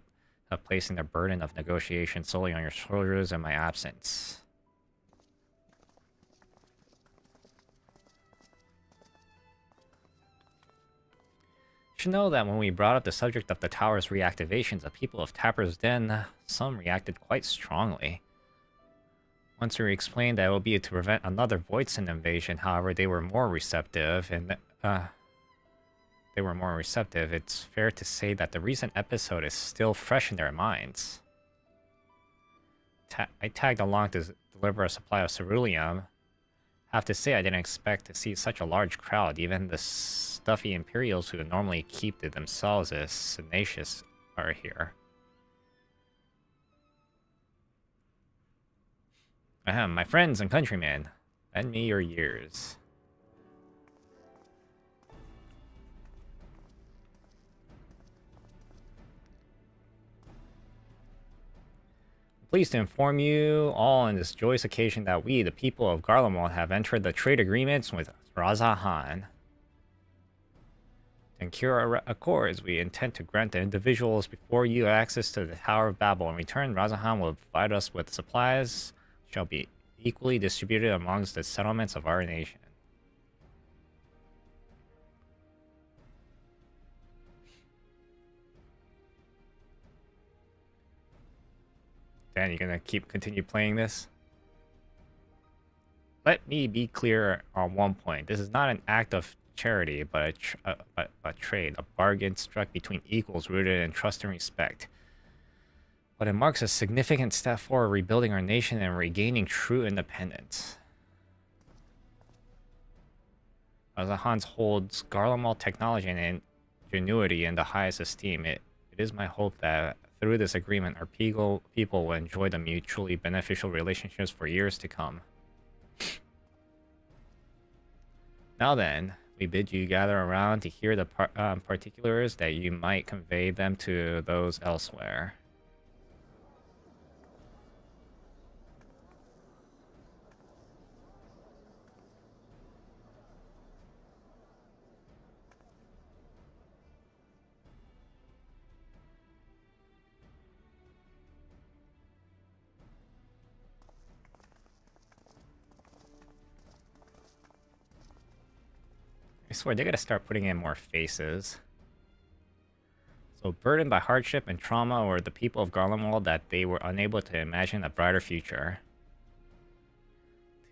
of placing the burden of negotiation solely on your shoulders in my absence. You should know that when we brought up the subject of the tower's reactivations, the people of Tapper's Den, some reacted quite strongly. Once we explained that it would be to prevent another Voidson invasion, however, they were more receptive, and it's fair to say that the recent episode is still fresh in their minds. I tagged along to deliver a supply of ceruleum. I have to say I didn't expect to see such a large crowd. Even the stuffy Imperials who normally keep to themselves as are here. Ahem, my friends and countrymen, lend me your ears. Pleased to inform you all on this joyous occasion that we, the people of Garlemald, have entered the trade agreements with Raza Han. To secure our accords, we intend to grant the individuals before you access to the Tower of Babel. In return, Raza Han will provide us with supplies which shall be equally distributed amongst the settlements of our nation. Dan, you gonna continue playing this? Let me be clear on one point. This is not an act of charity, but a trade, a bargain struck between equals rooted in trust and respect. But it marks a significant step forward rebuilding our nation and regaining true independence. Hans holds Garlemald technology and ingenuity in the highest esteem. It is my hope that through this agreement, our people will enjoy the mutually beneficial relationships for years to come. Now then, we bid you gather around to hear the particulars that you might convey them to those elsewhere. I swear, they gotta start putting in more faces. So, burdened by hardship and trauma were the people of Garlemald that they were unable to imagine a brighter future.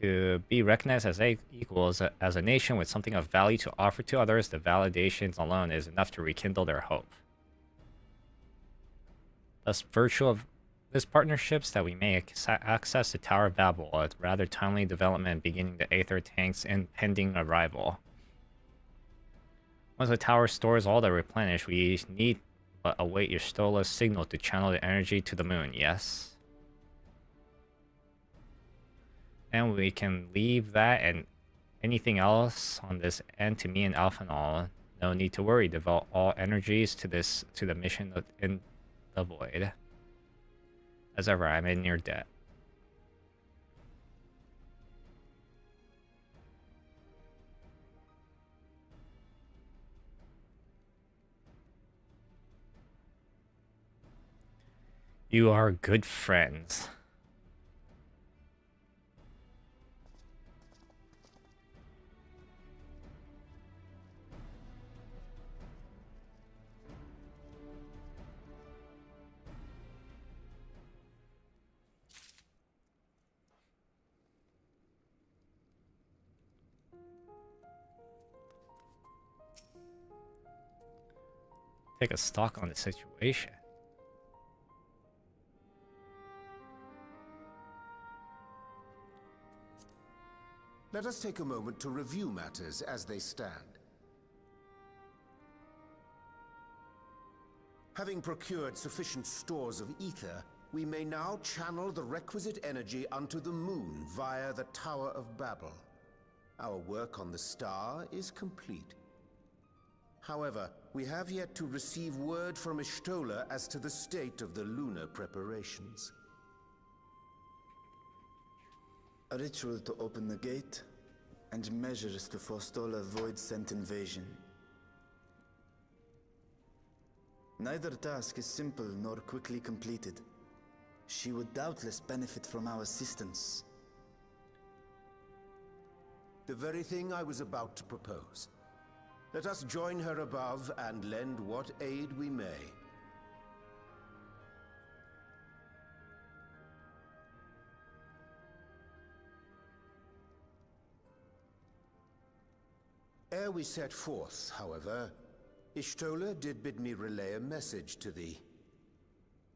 To be recognized as equals as a nation with something of value to offer to others, the validations alone is enough to rekindle their hope. Thus, virtue of this partnerships that we may access the Tower of Babel, a rather timely development beginning the Aether tank's impending arrival. Once the tower stores all the replenished, we need but await your Stola's signal to channel the energy to the moon, yes? And we can leave that and anything else on this end to me and Alphanol. No need to worry, devote all energies to the mission in the void. As ever, I'm in your debt. You are good friends. Take a stock on the situation. Let us take a moment to review matters as they stand. Having procured sufficient stores of ether, we may now channel the requisite energy unto the moon via the Tower of Babel. Our work on the star is complete. However, we have yet to receive word from Ishtola as to the state of the lunar preparations. A ritual to open the gate, and measures to forestall a void-sent invasion. Neither task is simple nor quickly completed. She would doubtless benefit from our assistance. The very thing I was about to propose. Let us join her above and lend what aid we may. Ere we set forth, however, Ishtola did bid me relay a message to thee.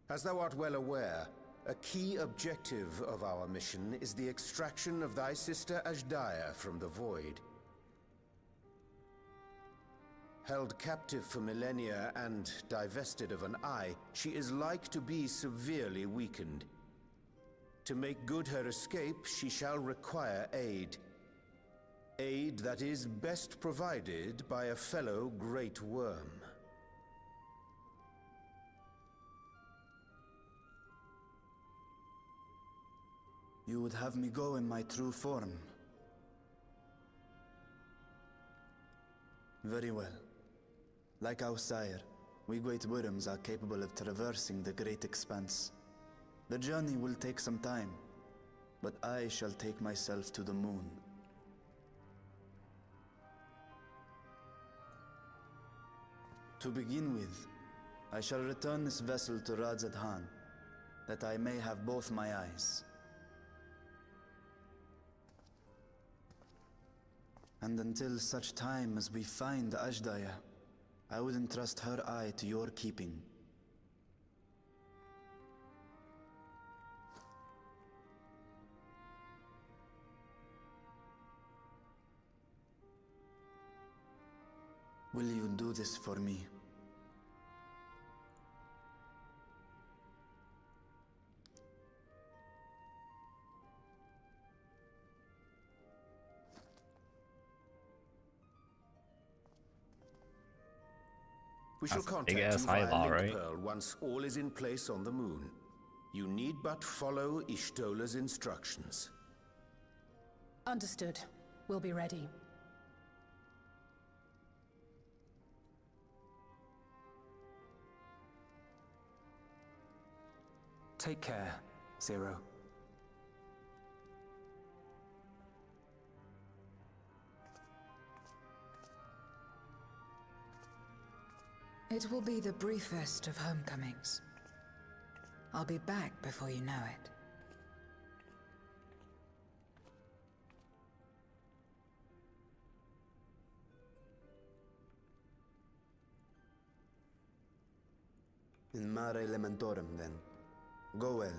As thou art well aware, a key objective of our mission is the extraction of thy sister Ajdaia from the Void. Held captive for millennia and divested of an eye, she is like to be severely weakened. To make good her escape, she shall require aid. Aid that is best provided by a fellow great worm. You would have me go in my true form. Very well. Like our sire, we great worms are capable of traversing the great expanse. The journey will take some time, but I shall take myself to the moon. To begin with, I shall return this vessel to Radzadhan, that I may have both my eyes. And until such time as we find Ajdaya, I would entrust her eye to your keeping. Will you do this for me? We shall That's a contact big-ass you via eyeball, Link right? Pearl once all is in place on the moon. You need but follow Ishtola's instructions. Understood. We'll be ready. Take care, Zero. It will be the briefest of homecomings. I'll be back before you know it. In mare elementorum, then. Go well.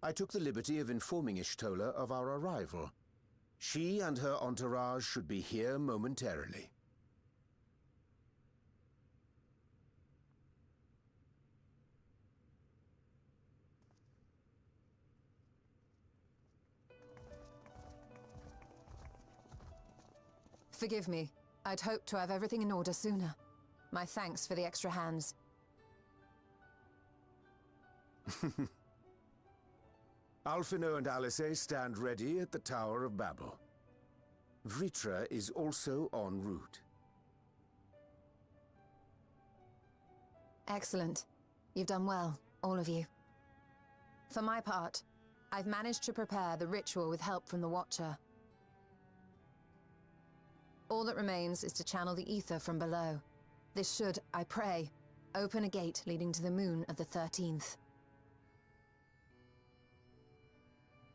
I took the liberty of informing Ishtola of our arrival. She and her entourage should be here momentarily. Forgive me. I'd hoped to have everything in order sooner. My thanks for the extra hands. Alphino and Alice stand ready at the Tower of Babel. Vritra is also en route. Excellent. You've done well, all of you. For my part, I've managed to prepare the ritual with help from the Watcher. All that remains is to channel the ether from below. This should, I pray, open a gate leading to the moon of the 13th.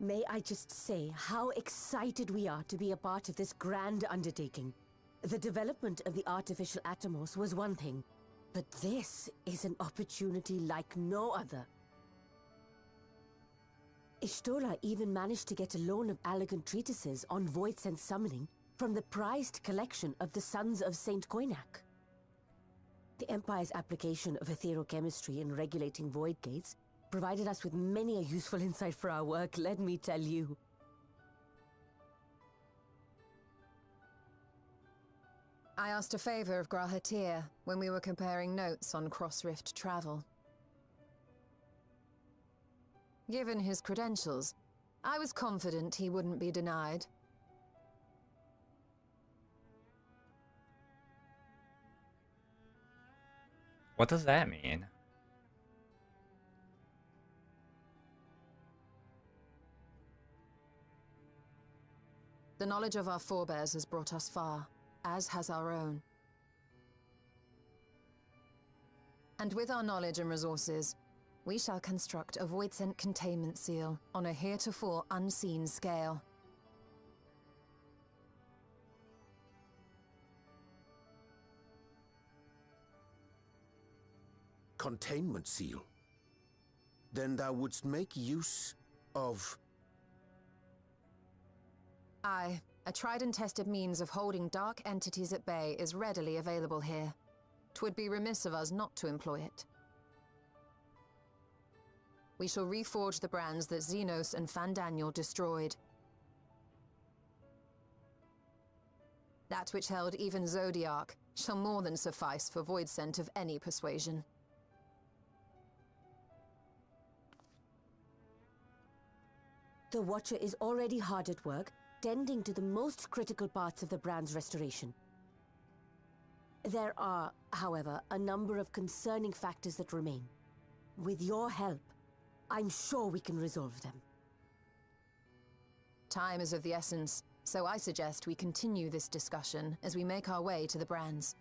May I just say how excited we are to be a part of this grand undertaking. The development of the artificial Atomos was one thing, but this is an opportunity like no other. Ishtola even managed to get a loan of elegant treatises on void sense summoning from the prized collection of the Sons of Saint Koinak. The Empire's application of etherochemistry in regulating void gates provided us with many a useful insight for our work, let me tell you. I asked a favor of Grahatir when we were comparing notes on cross-rift travel. Given his credentials, I was confident he wouldn't be denied. What does that mean? The knowledge of our forebears has brought us far, as has our own. And with our knowledge and resources, we shall construct a void-sent containment seal on a heretofore unseen scale. Containment seal? Then thou wouldst make use of... Aye, a tried and tested means of holding dark entities at bay is readily available here. 'Twould be remiss of us not to employ it. We shall reforge the brands that Xenos and Fandaniel destroyed. That which held even Zodiac shall more than suffice for void scent of any persuasion. The Watcher is already hard at work, tending to the most critical parts of the brand's restoration. There are, however, a number of concerning factors that remain. With your help, I'm sure we can resolve them. Time is of the essence, so I suggest we continue this discussion as we make our way to the brands.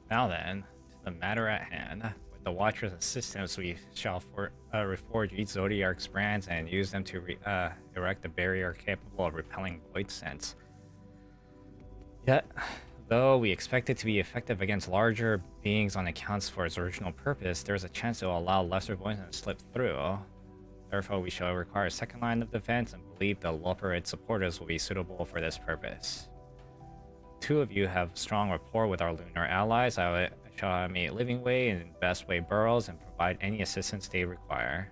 Now then, to the matter at hand. With the Watcher's assistance, we shall reforge each Zodiac's brands and use them to erect a barrier capable of repelling void sense. Yet, though we expect it to be effective against larger beings on accounts for its original purpose, there is a chance it will allow lesser void sense to slip through. Therefore, we shall require a second line of defense and believe the Loperid supporters will be suitable for this purpose. Two of you have strong rapport with our lunar allies. I shall meet Living Way and Best Way Burrows and provide any assistance they require.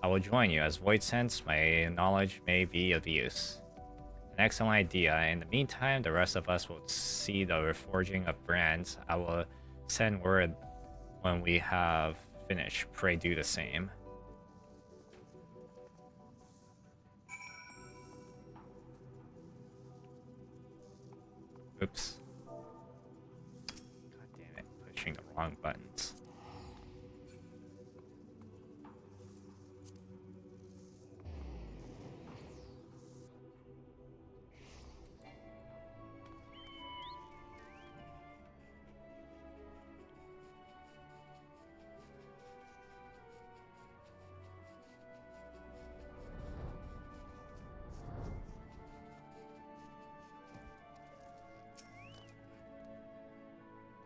I will join you, as void sense, my knowledge may be of use. An excellent idea. In the meantime, the rest of us will see the reforging of brands. I will send word when we have finished. Pray do the same. Oops. God damn it, pushing the wrong buttons.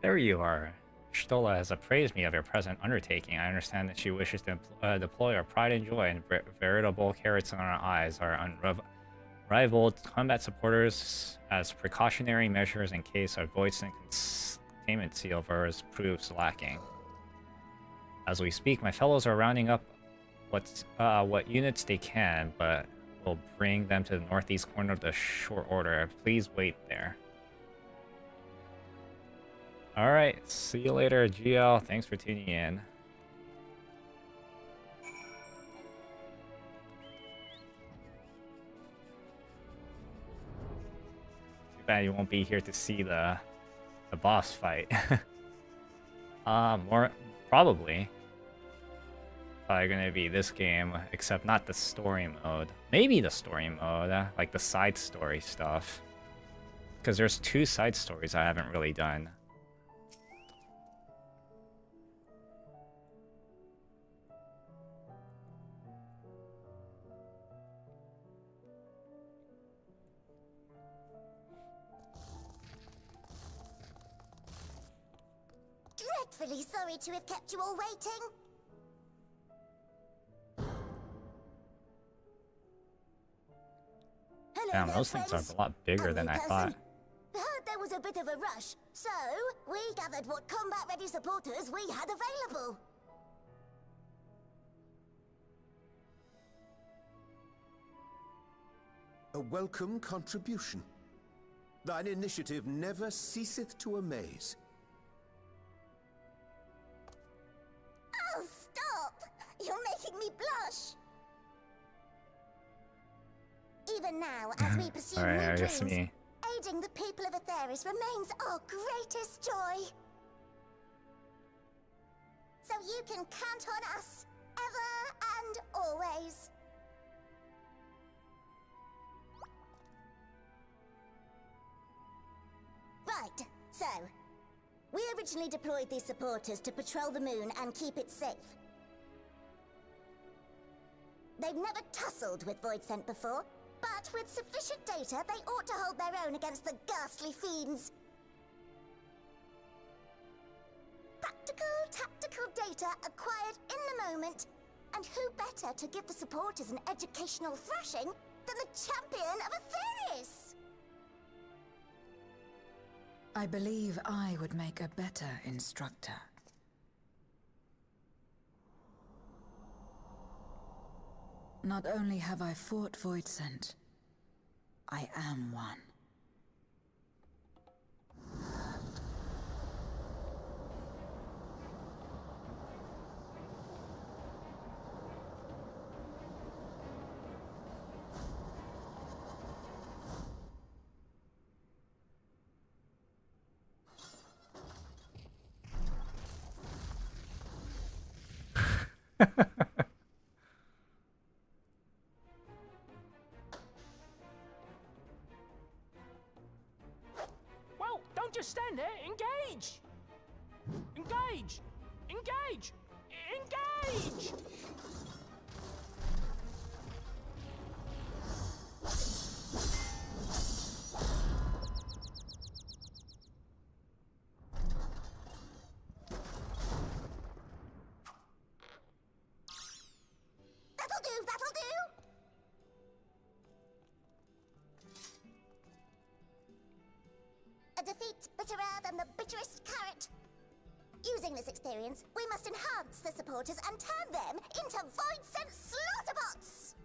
There you are. Stola has appraised me of your present undertaking. I understand that she wishes to deploy our pride and joy, and veritable carrots in our eyes, our unrivaled combat supporters as precautionary measures in case our void containment seal verse proves lacking. As we speak, my fellows are rounding up what units they can, but will bring them to the northeast corner of the short order. Please wait there. Alright, see you later, GL. Thanks for tuning in. Too bad you won't be here to see the boss fight. Probably gonna be this game, except not the story mode. Maybe the story mode, like the side story stuff. Because there's 2 side stories I haven't really done. dreadfully sorry to have kept you all waiting. Hello Damn, there, those things friends. are a lot bigger than I thought. Heard there was a bit of a rush, so we gathered what combat-ready supporters we had available. A welcome contribution. Thine initiative never ceaseth to amaze. Oh, stop! You're making me blush! Even now, as we pursue Alright, I new guess dreams, me. aiding the people of Aetheris remains our greatest joy. So you can count on us, ever and always. Right, so, we originally deployed these supporters to patrol the moon and keep it safe. They've never tussled with Voidsent before, but with sufficient data, they ought to hold their own against the ghastly fiends. Practical, tactical data acquired in the moment, and who better to give the supporters an educational thrashing than the champion of Aetheris? I believe I would make a better instructor. Not only have I fought Voidsent, I am one. Well, don't just stand there. Engage! Engage! Engage! Engage! That'll do, that'll do! A defeat bitterer than the bitterest carrot. Using this experience, we must enhance the supporters and turn them into Voidsent slaughterbots!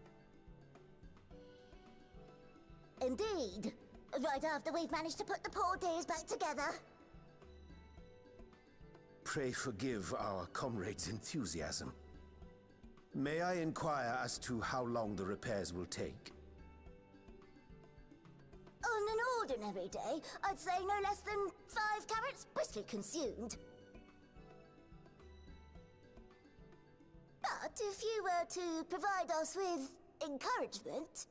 Indeed. Right after we've managed to put the poor dears back together. Pray forgive our comrades' enthusiasm. May I inquire as to how long the repairs will take? On an ordinary day, I'd say no less than 5 carrots briskly consumed. But if you were to provide us with encouragement...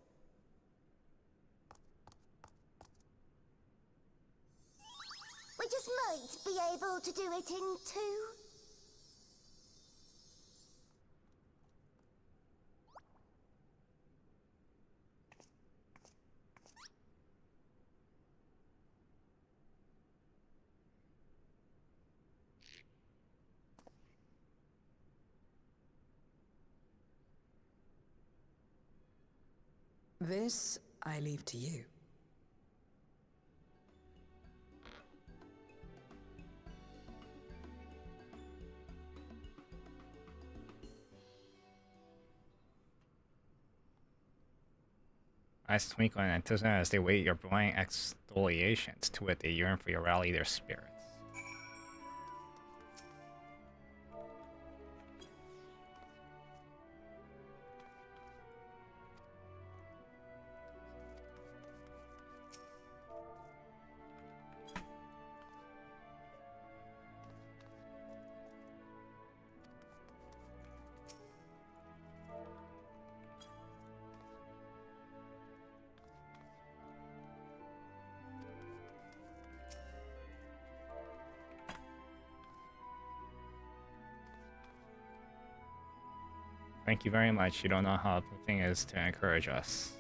we just might be able to do it in 2. This I leave to you. Eyes twinkle in enthusiasm as they wait your blowing exfoliations. To it, they yearn for you, rally their spirits. Thank you very much. You don't know how uplifting it is to encourage us.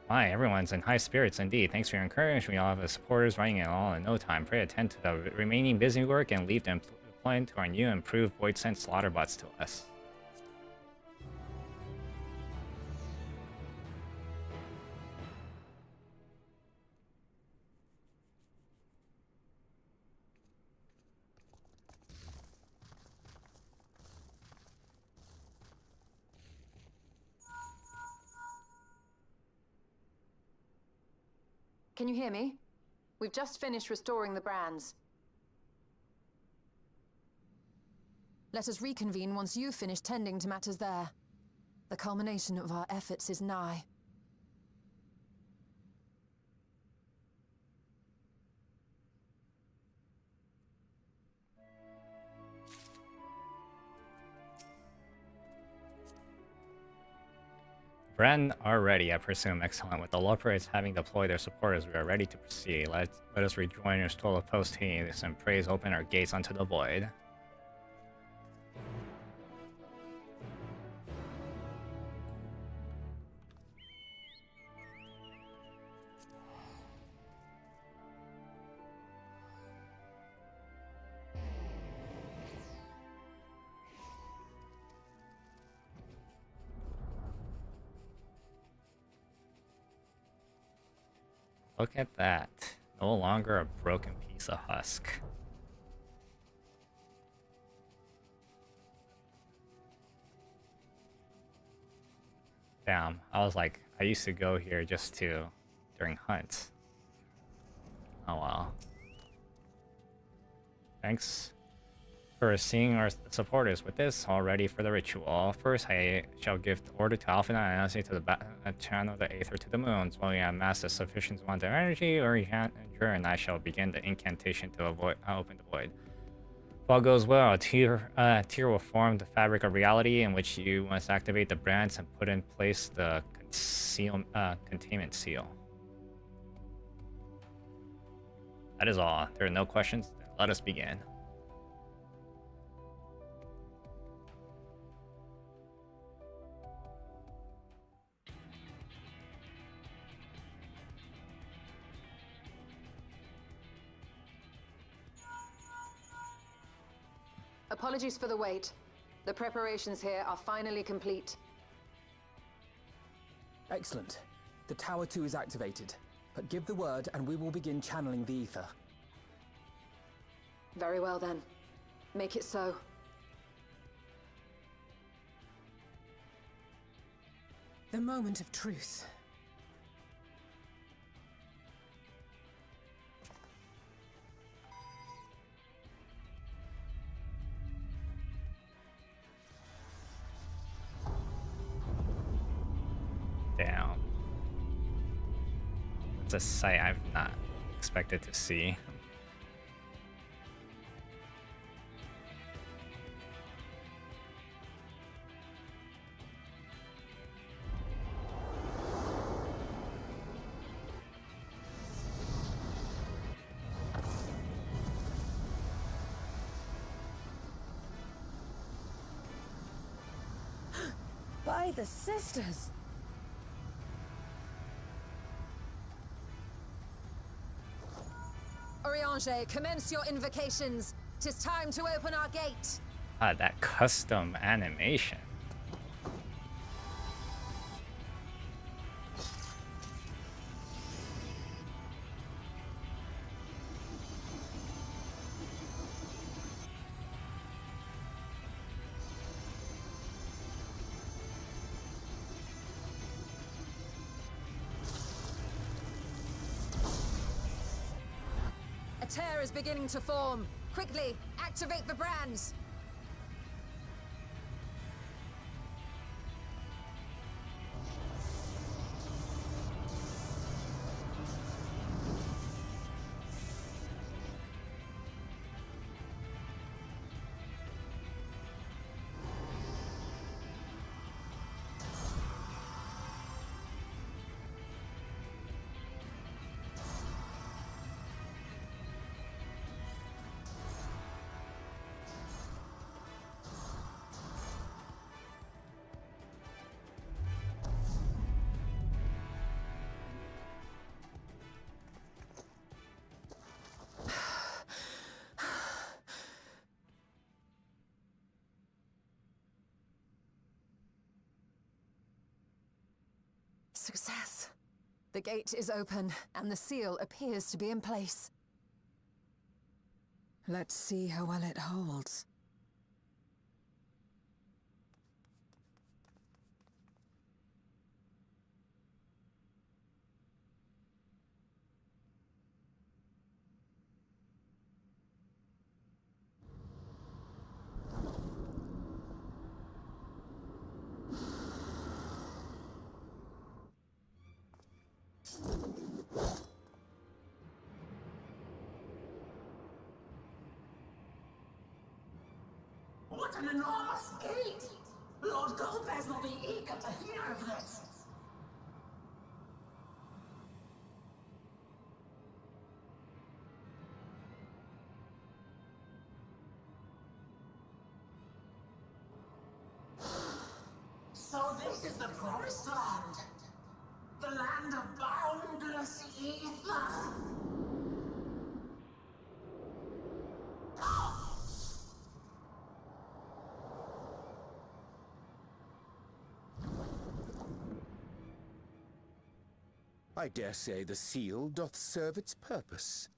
My, everyone's in high spirits indeed. Thanks for your encouragement. We all have the supporters running it all in no time. Pray attend to the remaining busy work and leave the employment to our new improved void sent slaughter bots to us. Can you hear me? We've just finished restoring the brands. Let us reconvene once you've finished tending to matters there. The culmination of our efforts is nigh. Bren are ready, I presume. Excellent. With the Loporits having deployed their supporters, we are ready to proceed. Let us rejoin your stole of post-haste and praise open our gates unto the void. Look at that. No longer a broken piece of husk. Damn, I was like, I used to go here just during hunts. Oh well. Thanks for seeing our supporters with this, all ready for the ritual. First, I shall give order to Alpha and Anansi to the channel the Aether to the moons. When we have amassed a sufficient amount of energy, or endure, and I shall begin the incantation to open the void. If all goes well, a tier will form the fabric of reality in which you must activate the brands and put in place the containment seal. That is all. There are no questions. Let us begin. Apologies for the wait. The preparations here are finally complete. Excellent. The Tower 2 is activated. But give the word and we will begin channeling the ether. Very well then. Make it so. The moment of truth. Damn. It's a sight I've not expected to see. By the sisters! Oriange, commence your invocations. 'Tis time to open our gate. Ah, that custom animation. A tear is beginning to form. Quickly, activate the brands. Success. The gate is open, and the seal appears to be in place. Let's see how well it holds. What an enormous gate! Lord Golbez will be eager to hear of this. So this is the promised land. The land of boundless ether. I dare say the seal doth serve its purpose.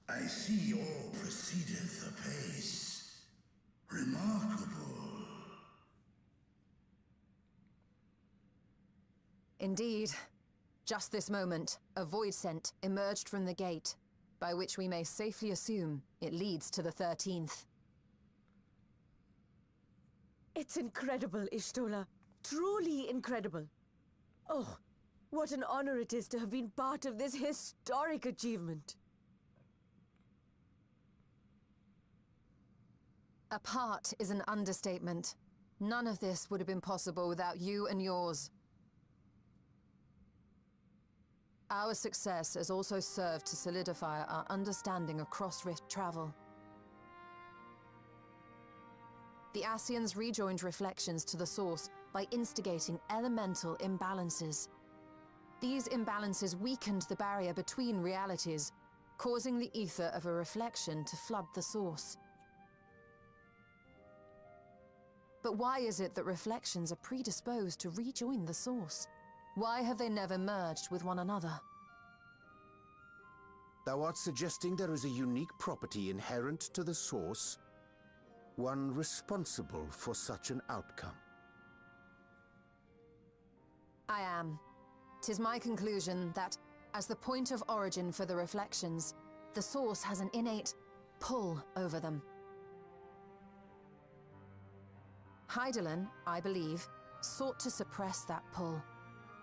I see all proceedeth apace. Remarkable. Indeed. Just this moment, a void scent emerged from the gate, by which we may safely assume it leads to the 13th. It's incredible, Ishtola. Truly incredible. Oh, what an honor it is to have been part of this historic achievement. A part is an understatement. None of this would have been possible without you and yours. Our success has also served to solidify our understanding of cross-rift travel. The Ascians rejoined reflections to the source by instigating elemental imbalances. These imbalances weakened the barrier between realities, causing the ether of a reflection to flood the source. But why is it that reflections are predisposed to rejoin the source? Why have they never merged with one another? Thou art suggesting there is a unique property inherent to the source, one responsible for such an outcome. I am. 'Tis my conclusion that, as the point of origin for the reflections, the source has an innate pull over them. Heidelin, I believe, sought to suppress that pull,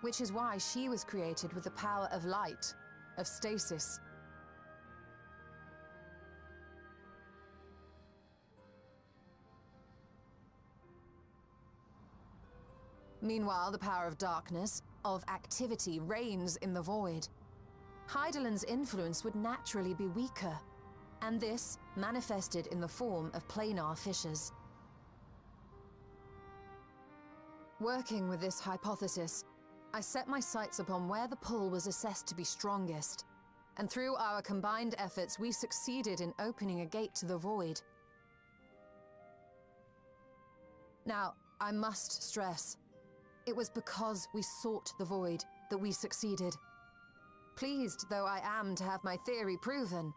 which is why she was created with the power of light, of stasis. Meanwhile, the power of darkness, of activity, reigns in the void. Heidelin's influence would naturally be weaker, and this manifested in the form of planar fissures. Working with this hypothesis, I set my sights upon where the pull was assessed to be strongest, and through our combined efforts we succeeded in opening a gate to the void. Now, I must stress, it was because we sought the void that we succeeded. Pleased though I am to have my theory proven,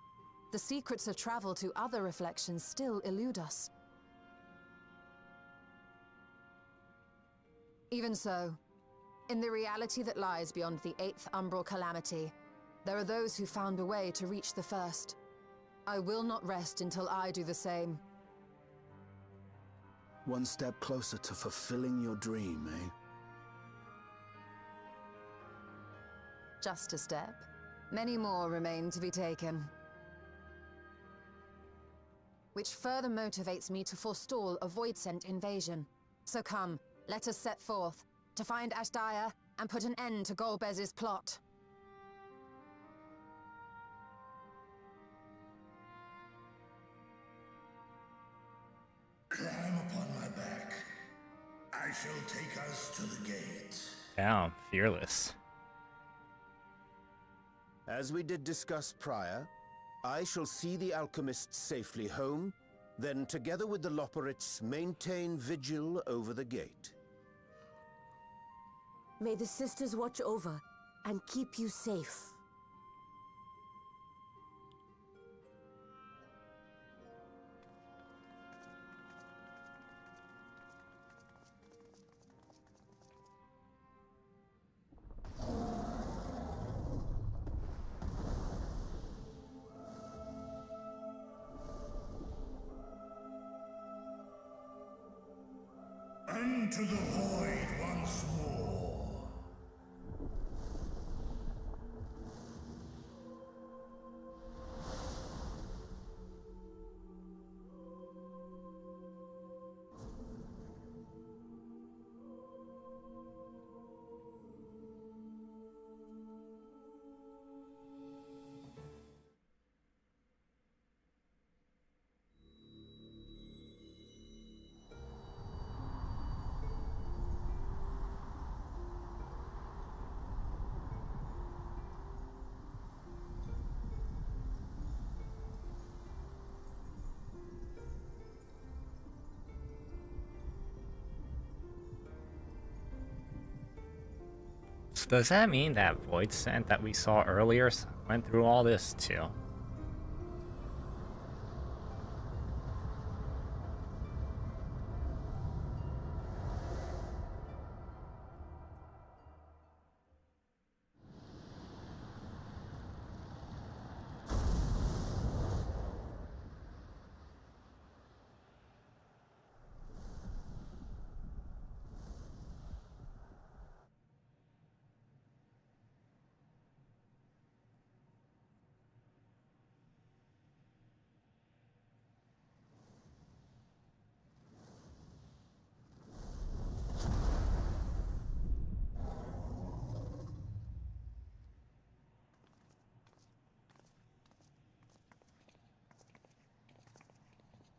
the secrets of travel to other reflections still elude us. Even so, in the reality that lies beyond the 8th umbral calamity, there are those who found a way to reach the first. I will not rest until I do the same. One step closer to fulfilling your dream, eh? Just a step. Many more remain to be taken. Which further motivates me to forestall a void-sent invasion. So come, let us set forth, to find Ashdaya and put an end to Golbez's plot. Climb upon my back. I I shall take us to the gate. Damn, fearless. As we did discuss prior, I shall see the alchemists safely home, then together with the Loporits maintain vigil over the gate. May the sisters watch over and keep you safe. Unto the void once more. So does that mean that void scent that we saw earlier went through all this too?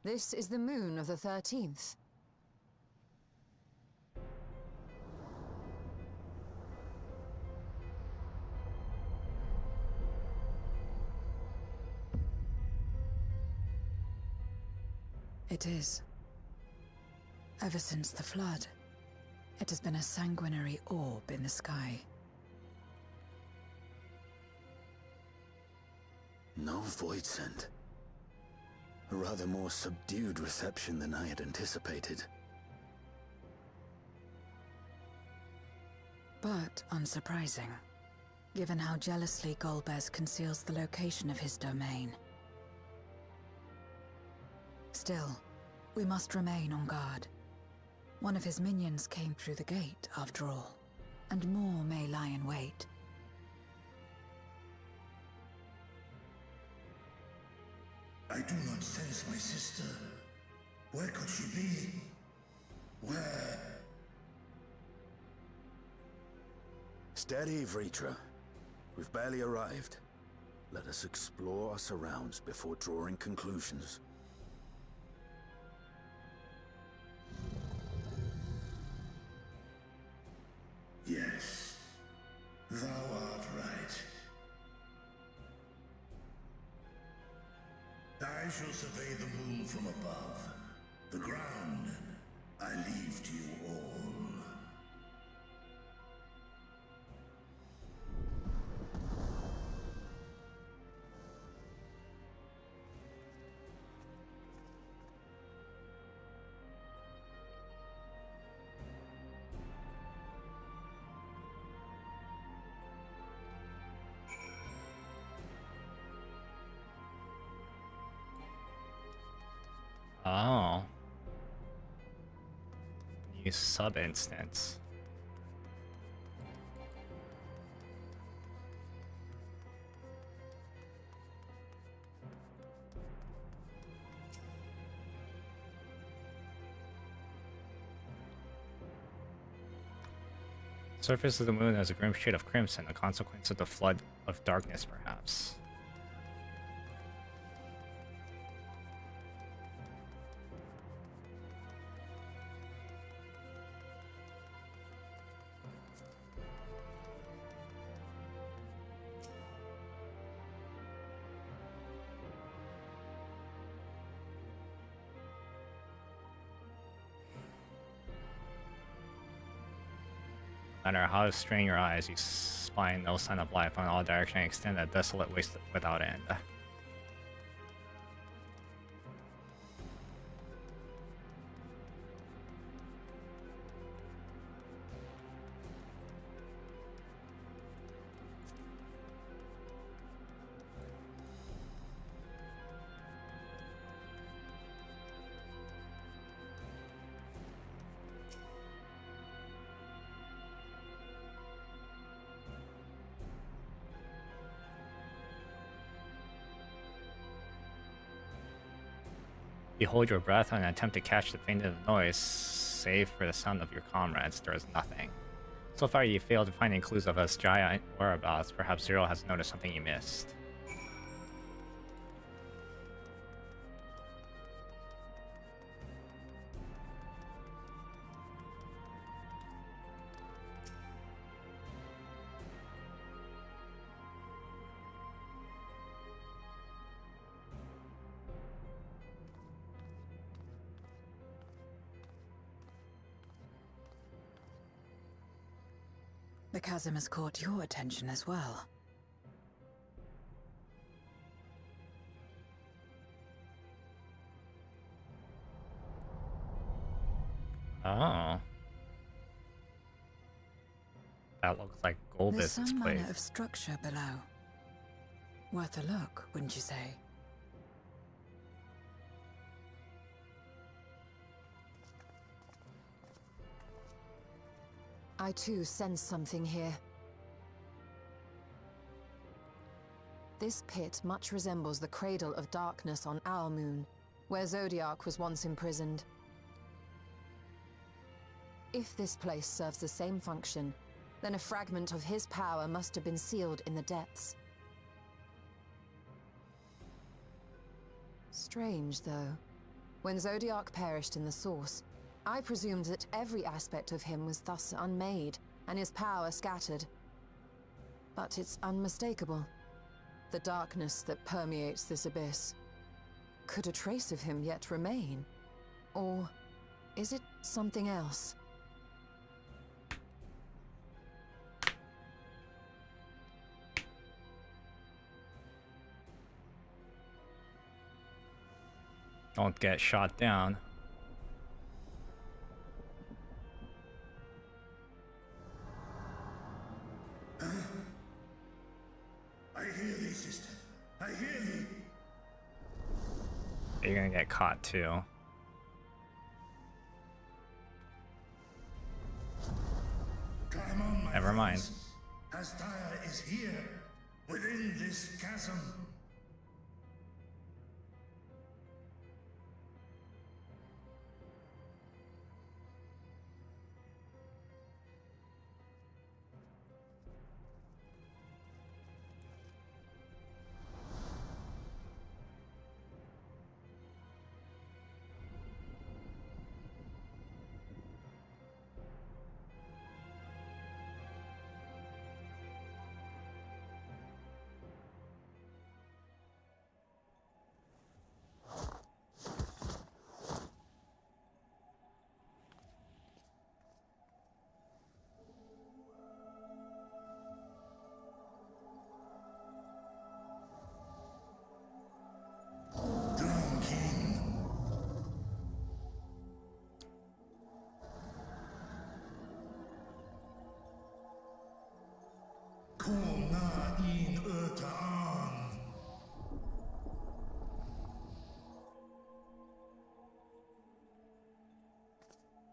This is the moon of the 13th. It is. Ever since the flood, it has been a sanguinary orb in the sky. No void scent. A rather more subdued reception than I had anticipated. But unsurprising, given how jealously Golbez conceals the location of his domain. Still, we must remain on guard. One of his minions came through the gate, after all, and more may lie in wait. I do not sense my sister. Where could she be? Where? Steady, Vritra. We've barely arrived. Let us explore our surrounds before drawing conclusions. Yes, thou art right. I shall survey the moon from above. The ground I leave to you all. Oh. New sub-instance. Surface of the moon has a grim shade of crimson, a consequence of the flood of darkness, perhaps. matter how you strain your eyes, you find no sign of life in all directions and extend a desolate waste without end. You hold your breath and attempt to catch the faintest noise, save for the sound of your comrades. There is nothing. So far, you failed to find any clues of his giant whereabouts. Perhaps Zero has noticed something you missed. The chasm has caught your attention as well. Oh. That looks like Golbez's There's some place. manner of structure below. Worth a look, wouldn't you say? I too sense something here. This pit much resembles the Cradle of Darkness on our moon, where Zodiac was once imprisoned. If this place serves the same function, then a fragment of his power must have been sealed in the depths. Strange, though. When Zodiac perished in the Source, I presumed that every aspect of him was thus unmade, and his power scattered. But it's unmistakable. The darkness that permeates this abyss. Could a trace of him yet remain? Or is it something else? Don't get shot down. I hear thee, sister. I hear thee. You're gonna get caught too. Climb on, my Never mind. friends. Astaya is here, within this chasm.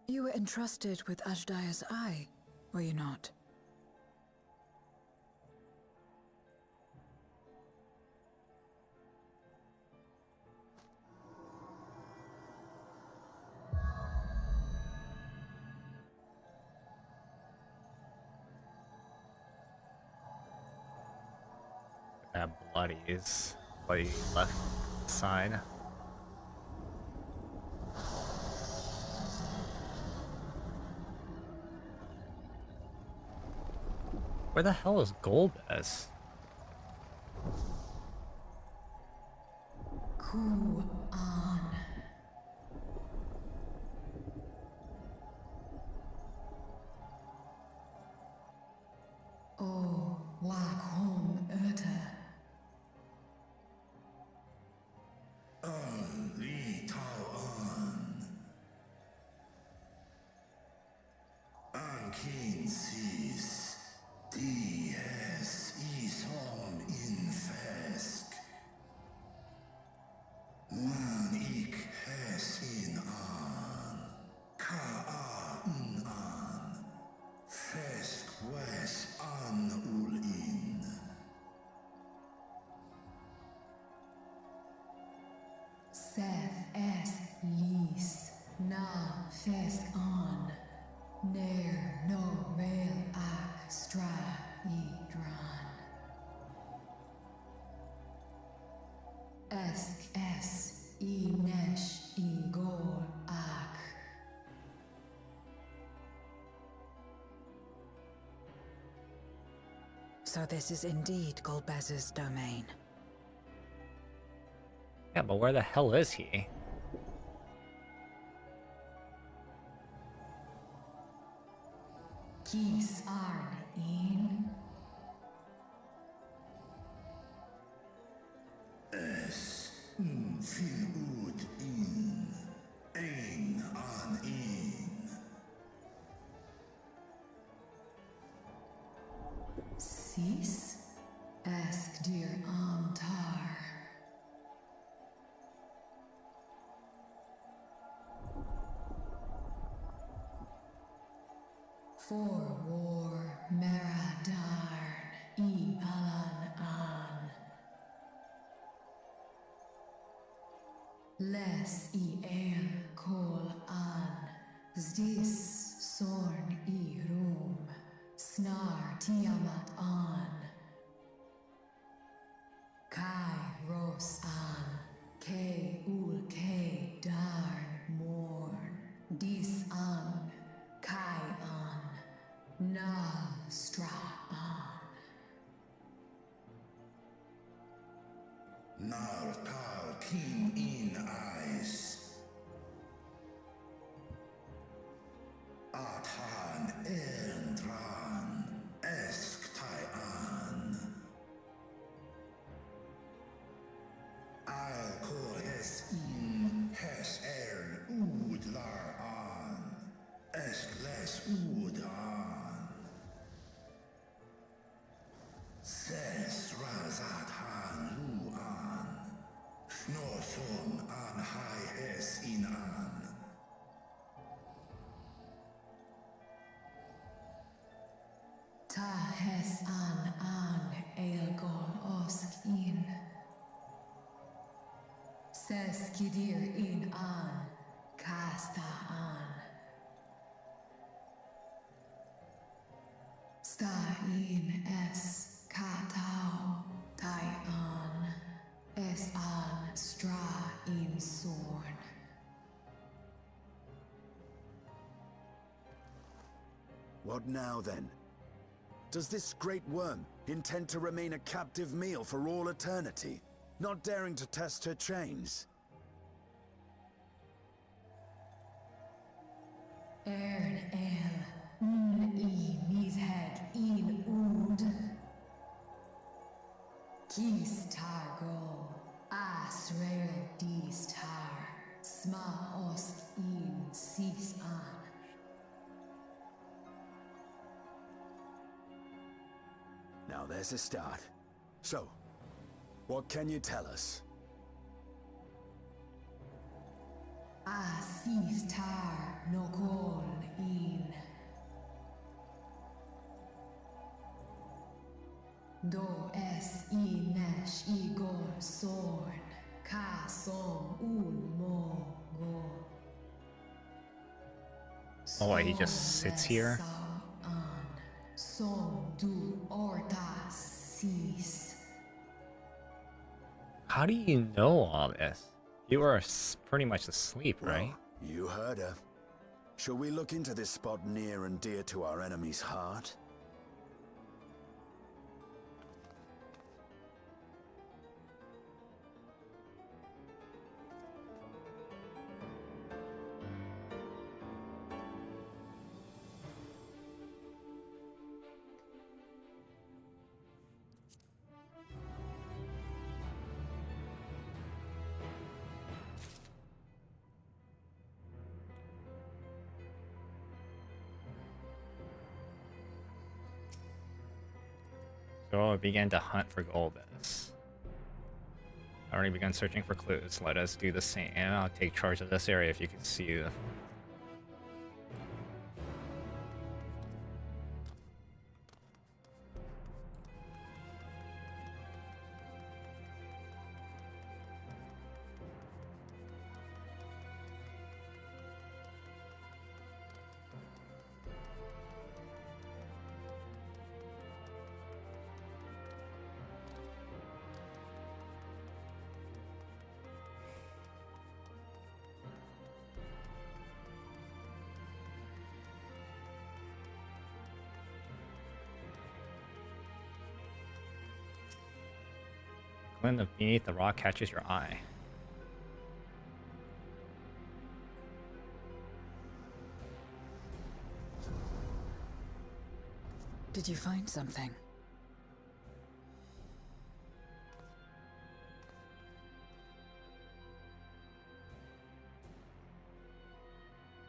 You were entrusted with Ajdaya's eye, were you not? That bloody left side. Where the hell is Golbez? Cool on. Kinsis, dies ishom infesk. Man ik hes in an, ka an, fesk wes an ul in. Seth es lis, na fesk on, ner no rail ac stra I dran. Esk es I nesh I gol ac. So this is indeed Golbez's domain. Yeah, but where the hell is he? Kis arn in. Es fil ud in, ein an in. Sis? Esk dir antar. For war Meradarn I Alan an. Les I el kol an. Zdis sorn I rum. Snar tiamat an. Kai ros an. Ke ul ke darn morn. Dis an. Kai an. Na stra an. Nar tal kin in eyes. Athan endran esk tai an. I'll call hes in hes ud lar an. Esk les ud an. Ses razat han lu an. Snoson an hai hes in an. Ta hes an elgol osk in. Ses kidir in an. Kasta an. Sta in es katao tai an. Es an stra in sorn. What now, then? Does this great worm intend to remain a captive meal for all eternity, not daring to test her chains? Ern el, I mis head in ud. Kis targo, asrael dis tar, sma ost in sis an. Now there's a start. So, what can you tell us? Sis tar no kol in. Do es I nesh I gol sorn, ka som ul mo go. Oh, he just sits here? Som du orta sis. How do you know all this? You were pretty much asleep, right? Well, you heard her. Shall we look into this spot near and dear to our enemy's heart? So I began to hunt for Golbez. I already begun searching for clues. Let us do the same. I'll take charge of this area if you can see the... Glint of beneath the rock catches your eye. Did you find something?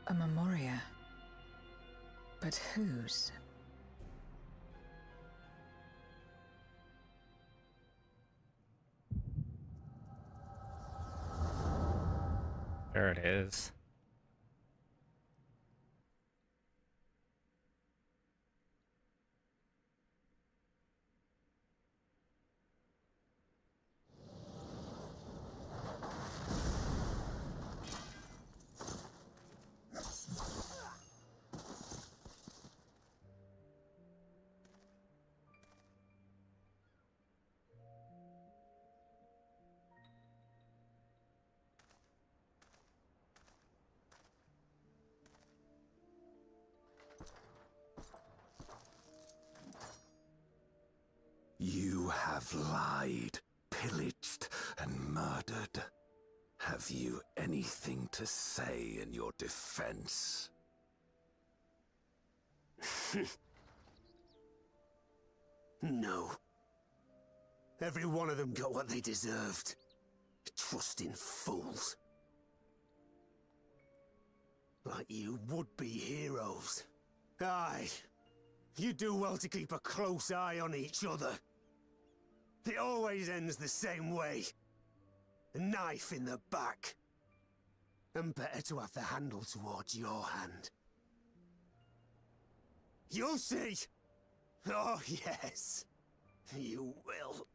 A memoria. But whose? There it is. You have lied, pillaged, and murdered. Have you anything to say in your defense? No. Every one of them got what they deserved. Trusting fools. Like you would-be heroes. Aye. You do well to keep a close eye on each other. It always ends the same way. A knife in the back. And better to have the handle towards your hand. You'll see! Oh, yes. You will.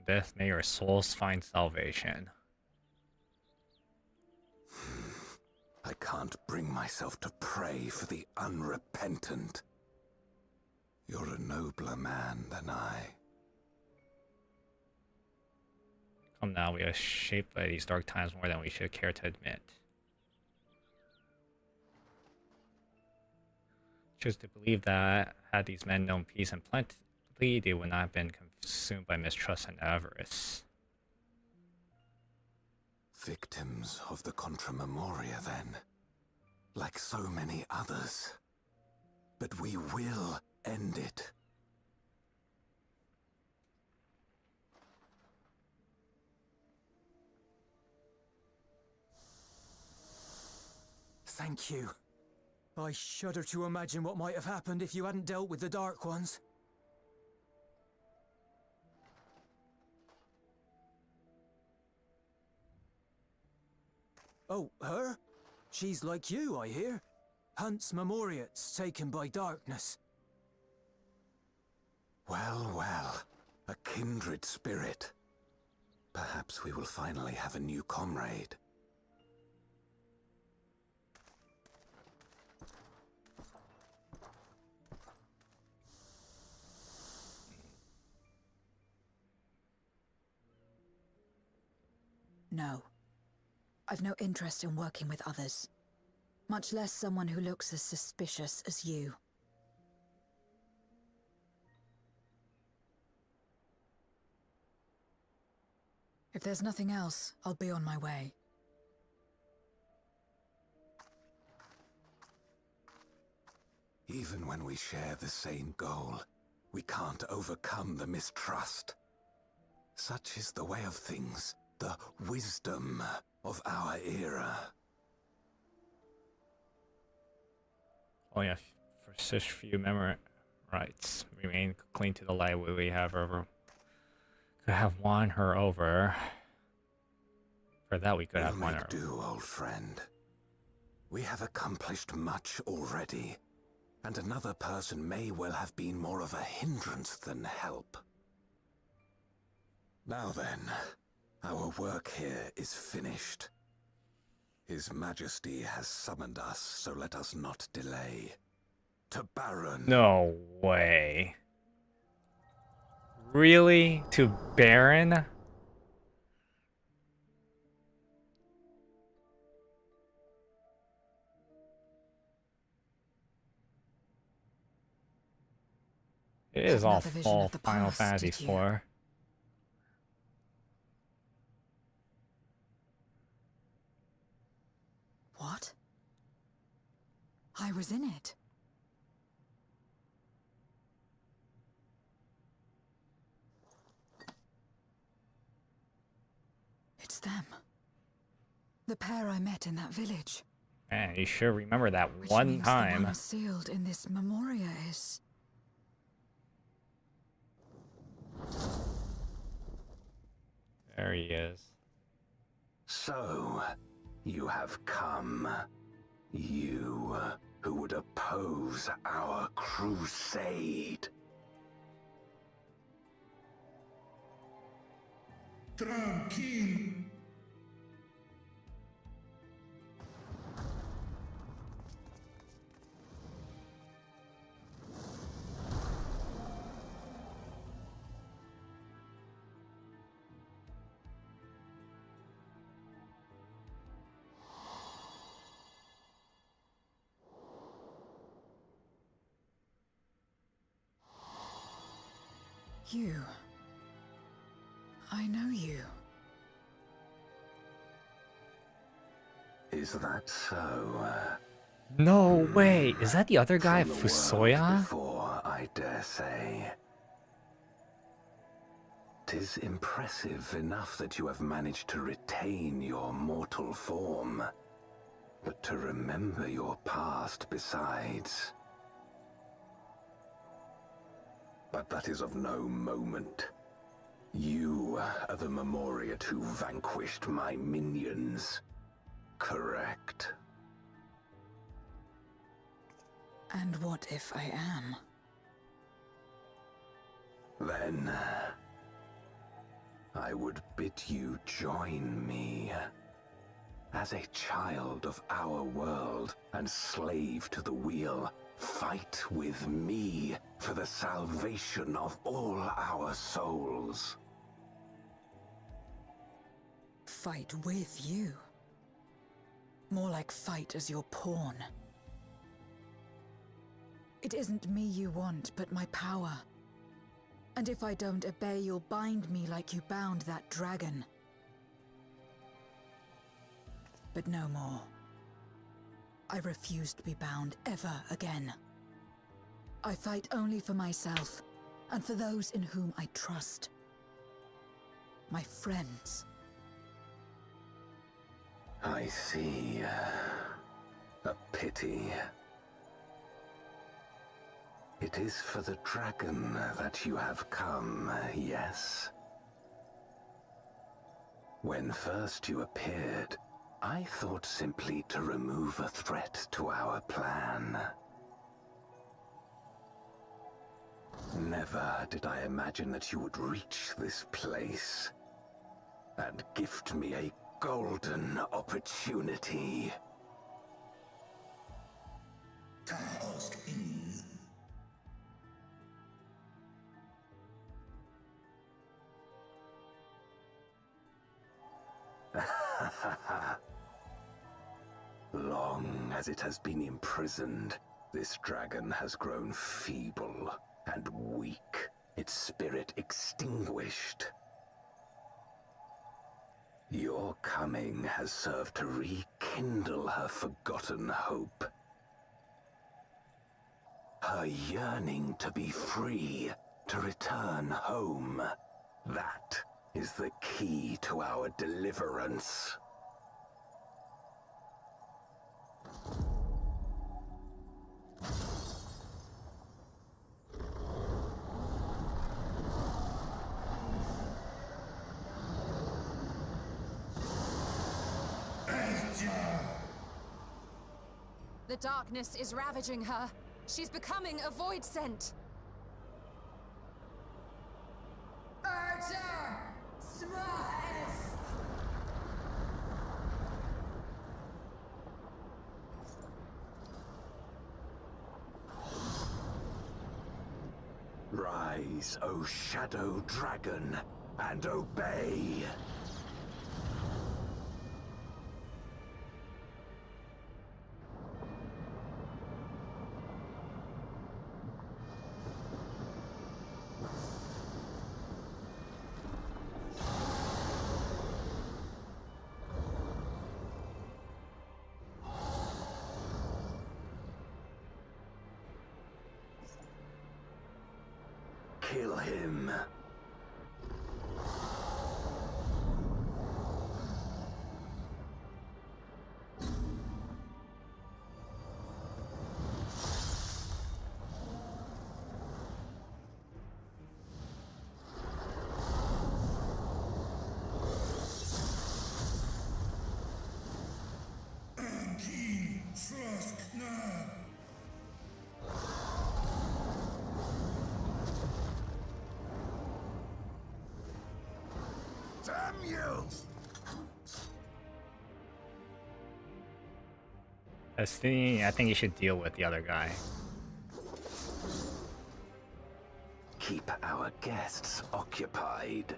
Death, may your souls find salvation. I can't bring myself to pray for the unrepentant. You're a nobler man than I. Come now, we are shaped by these dark times more than we should care to admit. Choose to believe that had these men known peace and plenty, they would not have been consumed by mistrust and avarice. Victims of the Contra Memoria, then. Like so many others. But we will end it. Thank you. I shudder to imagine what might have happened if you hadn't dealt with the Dark Ones. Oh, her? She's like you, I hear. Hunts Memoriats taken by darkness. Well, well. A kindred spirit. Perhaps we will finally have a new comrade. No. I've no interest in working with others. Much less someone who looks as suspicious as you. If there's nothing else, I'll be on my way. Even when we share the same goal, we can't overcome the mistrust. Such is the way of things, the wisdom of our era. Only for such few memory rights remain cling to the light we have over. Could have won her over. For that we could have won her. Do, old friend. We have accomplished much already, and another person may well have been more of a hindrance than help. Now then, our work here is finished. His Majesty has summoned us, so let us not delay. To Baron. No way. Really? To Baron? It is all full Final Fantasy IV. What? I was in it. It's them. The pair I met in that village. Man, you sure remember that Which one means time. The one sealed in this memoria is... There he is. So, you have come. You, who would oppose our crusade. Tranquilo. You. I know you. Is that so? No way! Is that the other guy, From the Fusoya? world before, I dare say. 'Tis impressive enough that you have managed to retain your mortal form, but to remember your past besides. But that is of no moment. You are the Memoriat who vanquished my minions. Correct. And what if I am? Then I would bid you join me. As a child of our world and slave to the wheel, fight with me for the salvation of all our souls. Fight with you? More like fight as your pawn. It isn't me you want, but my power. And if I don't obey, you'll bind me like you bound that dragon. But no more. I refuse to be bound ever again. I fight only for myself, and for those in whom I trust. My friends. I see. A pity. It is for the dragon that you have come, yes? When first you appeared, I thought simply to remove a threat to our plan. Never did I imagine that you would reach this place and gift me a golden opportunity. Long as it has been imprisoned, this dragon has grown feeble and weak, its spirit extinguished. Your coming has served to rekindle her forgotten hope. her yearning to be free, to return home. That is the key to our deliverance. The darkness is ravaging her. She's becoming a void scent. Rise, O Shadow Dragon, and obey! Kill him. Damn you! I think you should deal with the other guy. Keep our guests occupied.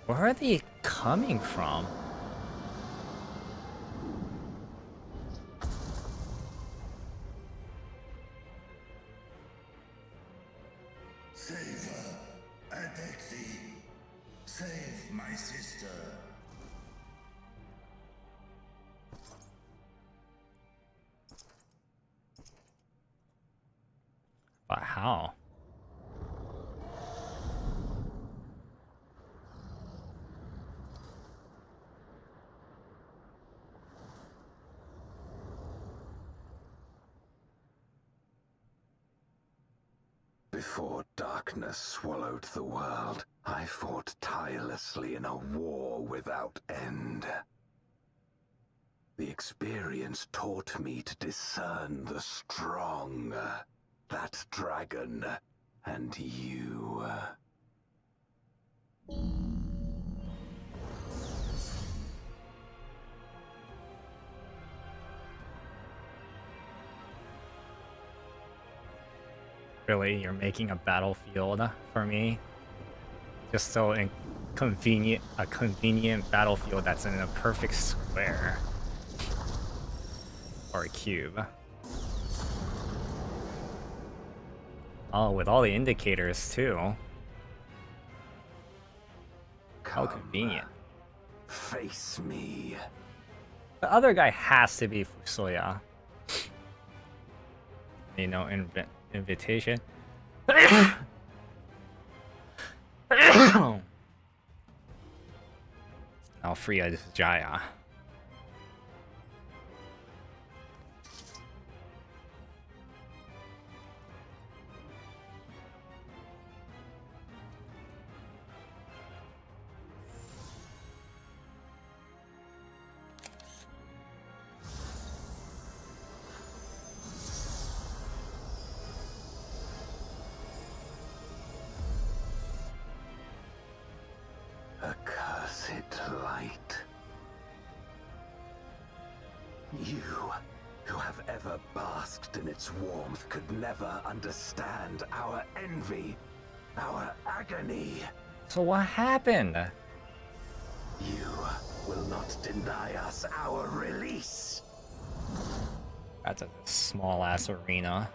Where are they coming from? Save her, Adexi. Save my sister. But how? Before darkness swallowed the world, I fought tirelessly in a war without end. The experience taught me to discern the strong, that dragon, and you. Really, you're making a battlefield for me? Just so a convenient battlefield that's in a perfect square. Or a cube. Oh, with all the indicators too. How convenient. Face me. The other guy has to be Fusoya. You know, invitation. Now free as Jaya. Accursed light. You, who have ever basked in its warmth, could never understand our envy, our agony. So what happened? You will not deny us our release. That's a small-ass arena.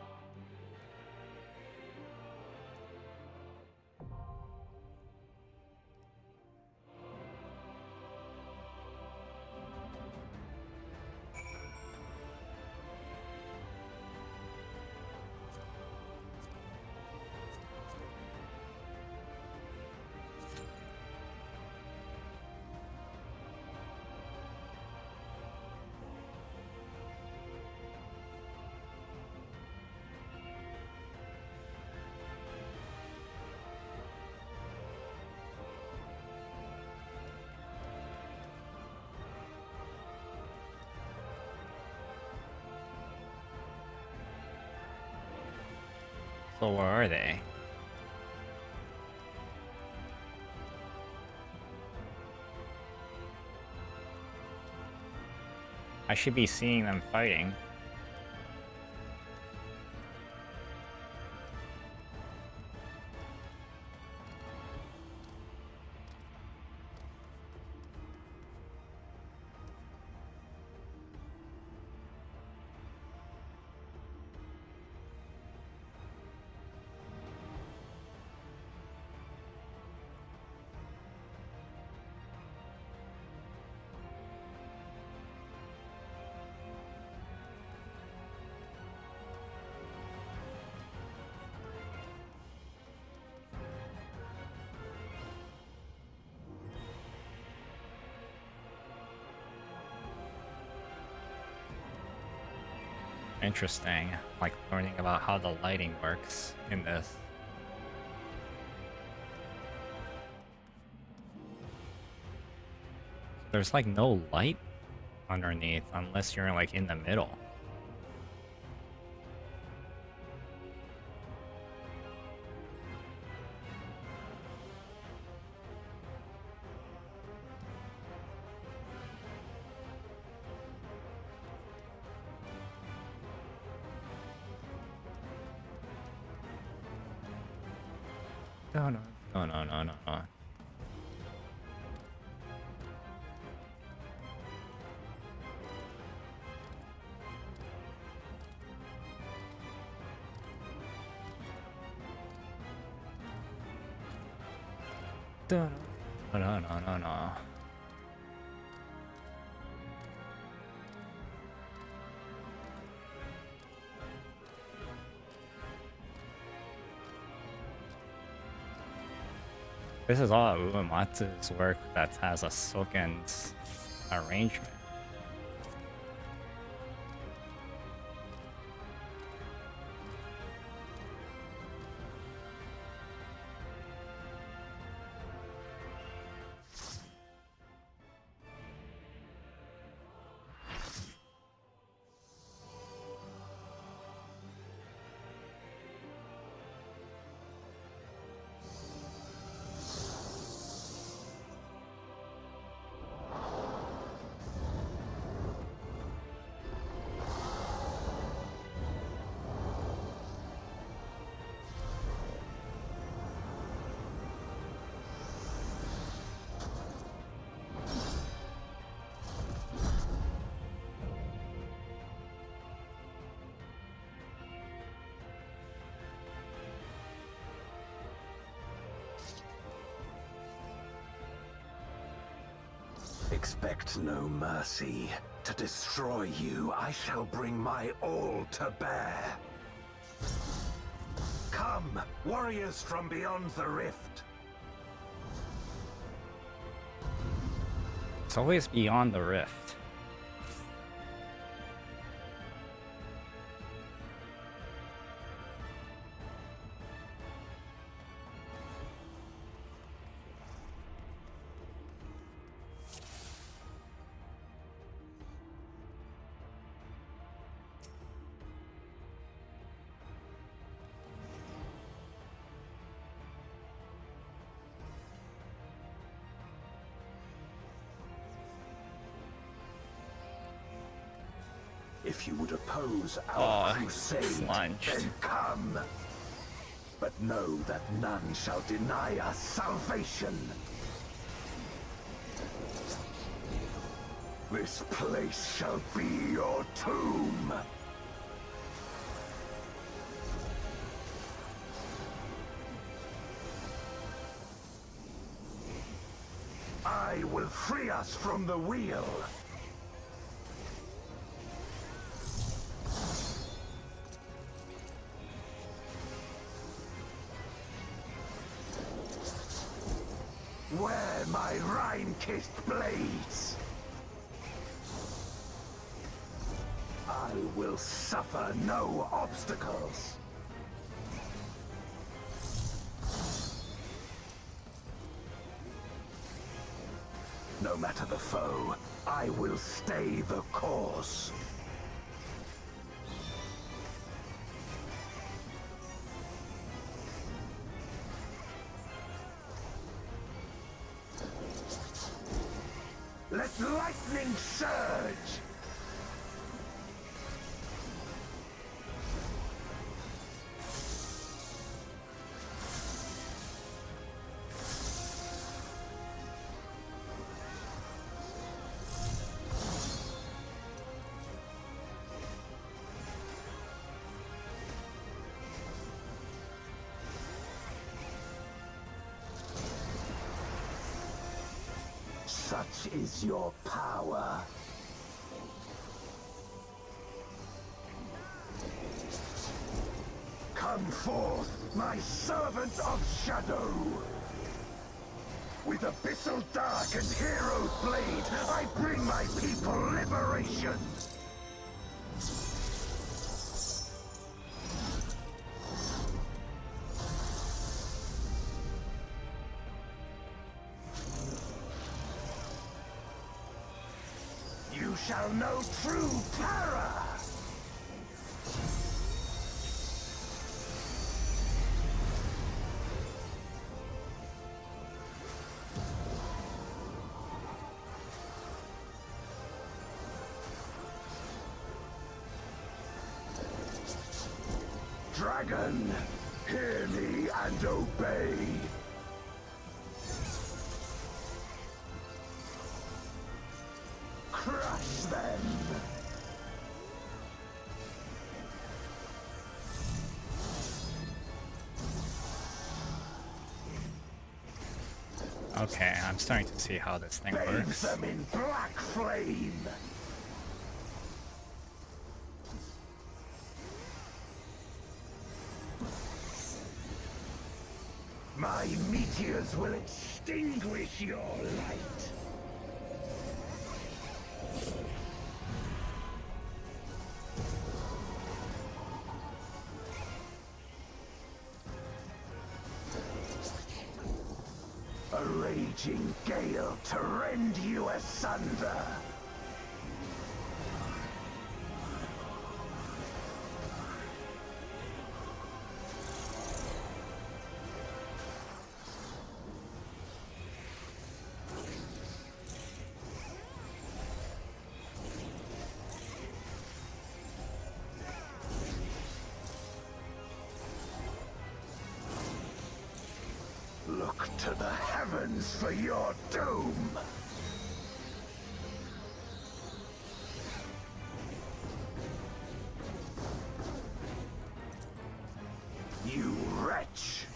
But where are they? I should be seeing them fighting. Interesting, like learning about how the lighting works in this. There's like no light underneath unless you're like in the middle. No. No. This is all Uematsu's work that has a Soken's arrangement. Expect no mercy. To destroy you, I shall bring my all to bear. Come, warriors from beyond the rift. It's always beyond the rift. If you would oppose our crusade, then come. But know that none shall deny us salvation. This place shall be your tomb. I will free us from the wheel. Where my Rhine-kissed blades, I will suffer no obstacles. No matter the foe, I will stay the course. Let lightning surge! Such is your power. Come forth, my servant of shadow! With abyssal dark and hero's blade, I bring my people liberation! You shall know true terror! Dragon, hear me and obey! Crush them! Okay, I'm starting to see how this thing Bathe works. them in black flame! My meteors will extinguish your light! A raging gale to rend you asunder! Look to the heavens for your doom! You wretch!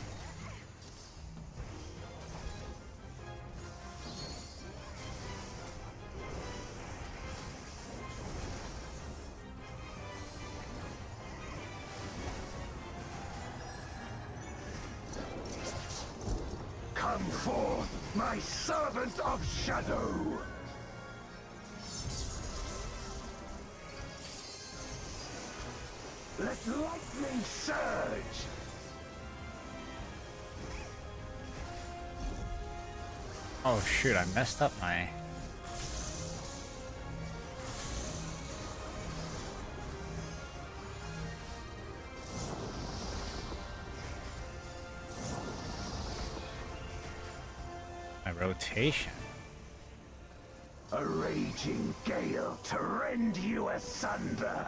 Come forth, my servant of shadow! Let lightning surge! Oh shoot, I messed up my... rotation. A raging gale to rend you asunder!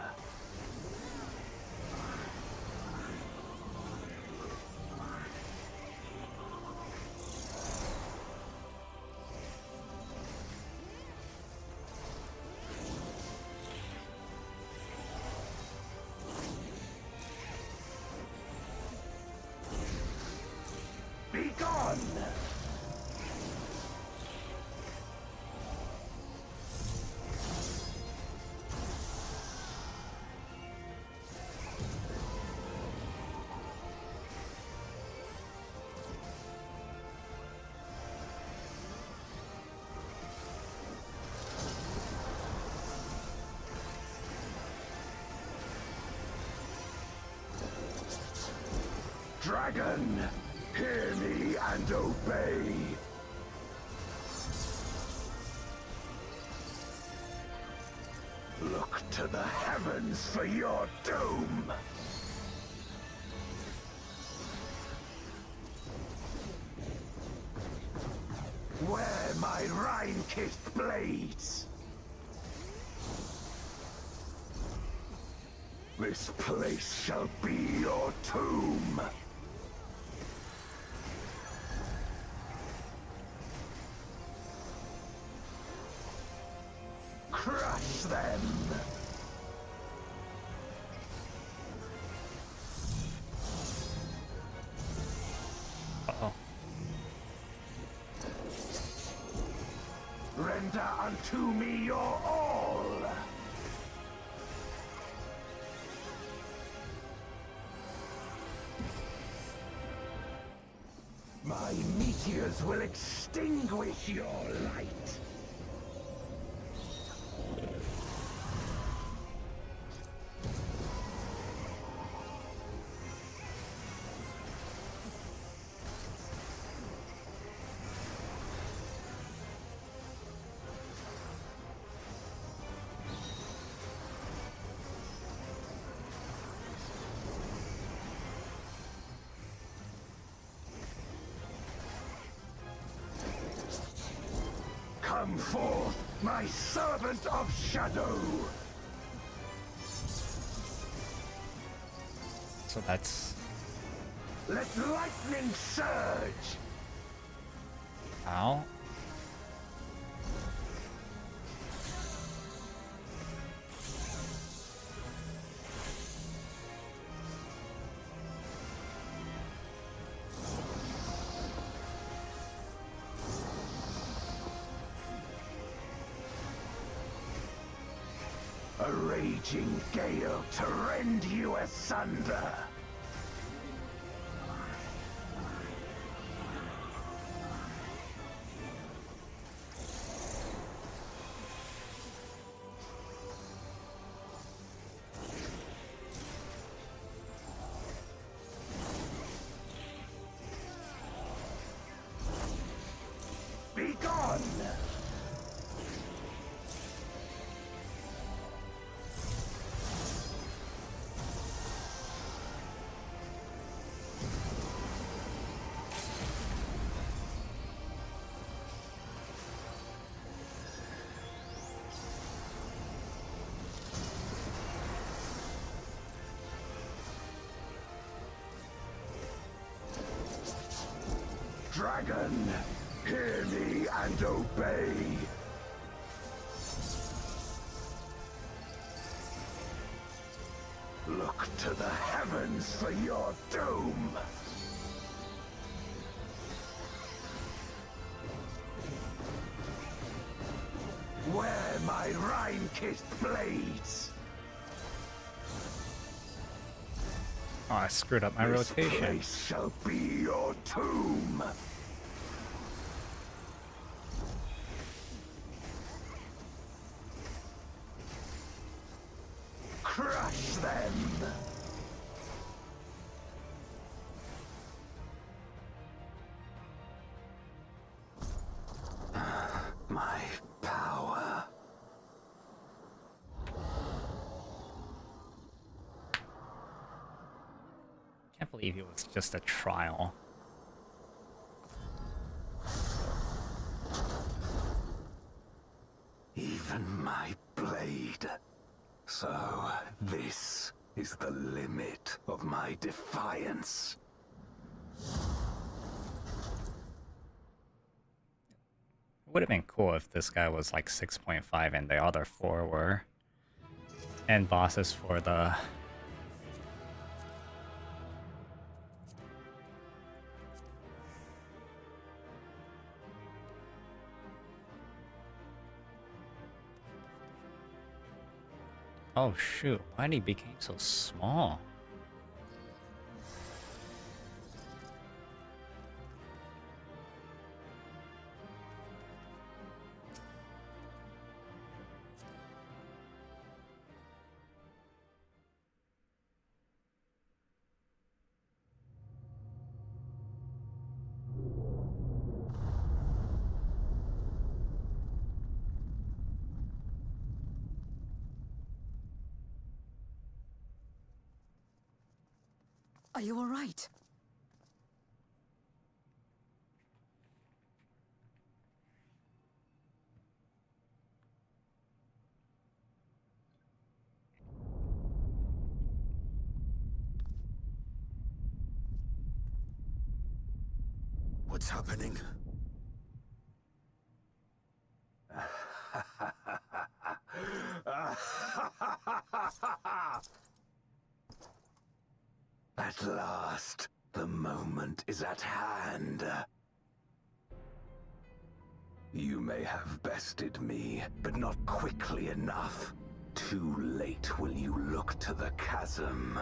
Be gone! Dragon, hear me and obey. Look to the heavens for your doom. Where my Rhine-kissed blades! This place shall be your tomb! Crush them! Uh-oh. Render unto me your all! My meteors will extinguish your light! Come forth, my servant of shadow! So that's... Let lightning surge! Ow. A raging gale to rend you asunder! Be gone! Dragon, hear me and obey! Look to the heavens for your doom! Wear my Rhine-kissed blades! Oh, I screwed up my rotation. This place shall be your tomb! Crush them! My power. Can't believe it was just a trial. Even my blade. So, this is the limit of my defiance. It would have been cool if this guy was like 6.5 and the other 4 were end bosses for the... Oh shoot, why did he become so small? Are you all right? what's happening. At last, the moment is at hand. You may have bested me, but not quickly enough. Too late will you look to the chasm.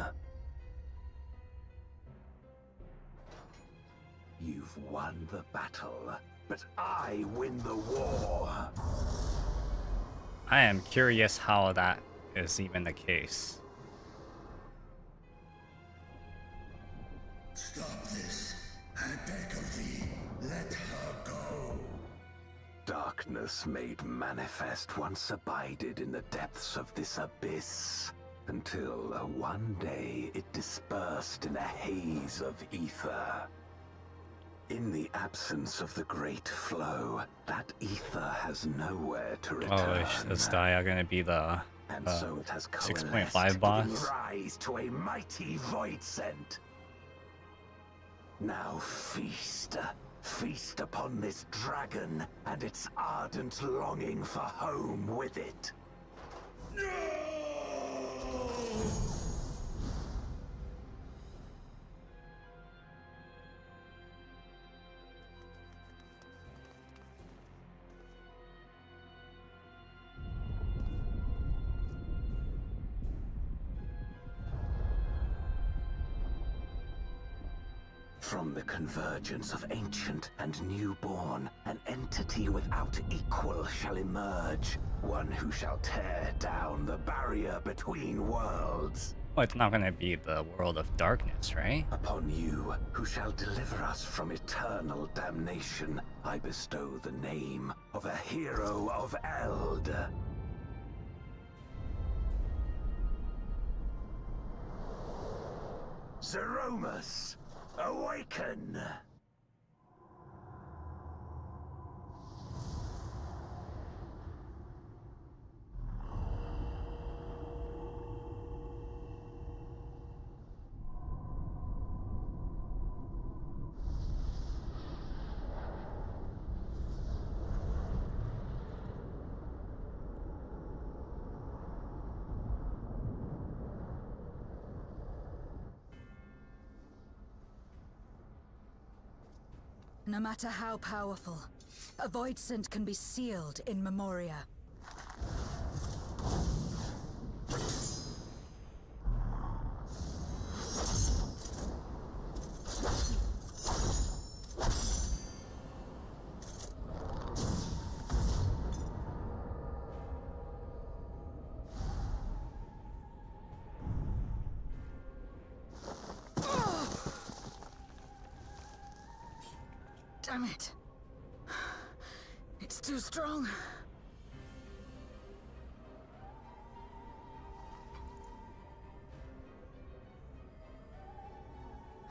You've won the battle, but I win the war. I am curious how that is even the case. Stop this. I beg of thee, let her go. Darkness made manifest once abided in the depths of this abyss, until one day it dispersed in a haze of ether. In the absence of the great flow, that ether has nowhere to return. Oh, this guy gonna be the and so it has 6.5 boss. giving rise to a mighty void scent. Now feast, feast upon this dragon and its ardent longing for home with it. No! From the convergence of ancient and newborn, an entity without equal shall emerge, one who shall tear down the barrier between worlds. Well, it's not gonna be the world of darkness, right? Upon you, who shall deliver us from eternal damnation, I bestow the name of a hero of Eld. Zeromus! Awaken! No matter how powerful, a void scent can be sealed in Memoria. Damn it. It's too strong.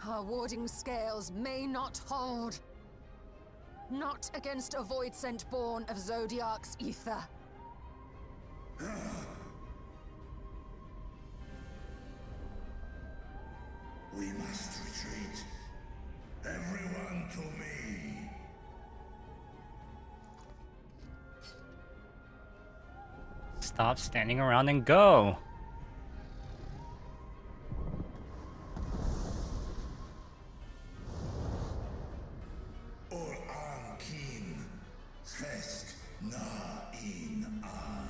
Our warding scales may not hold. Not against a void scent born of Zodiac's ether. We must retreat. Everyone to me. Stop standing around and go. Or Ankin, Fest na in an.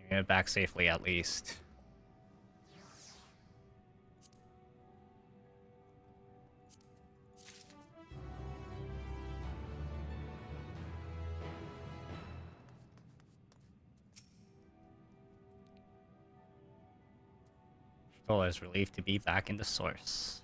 Get back safely at least. Full is relieved to be back in the source.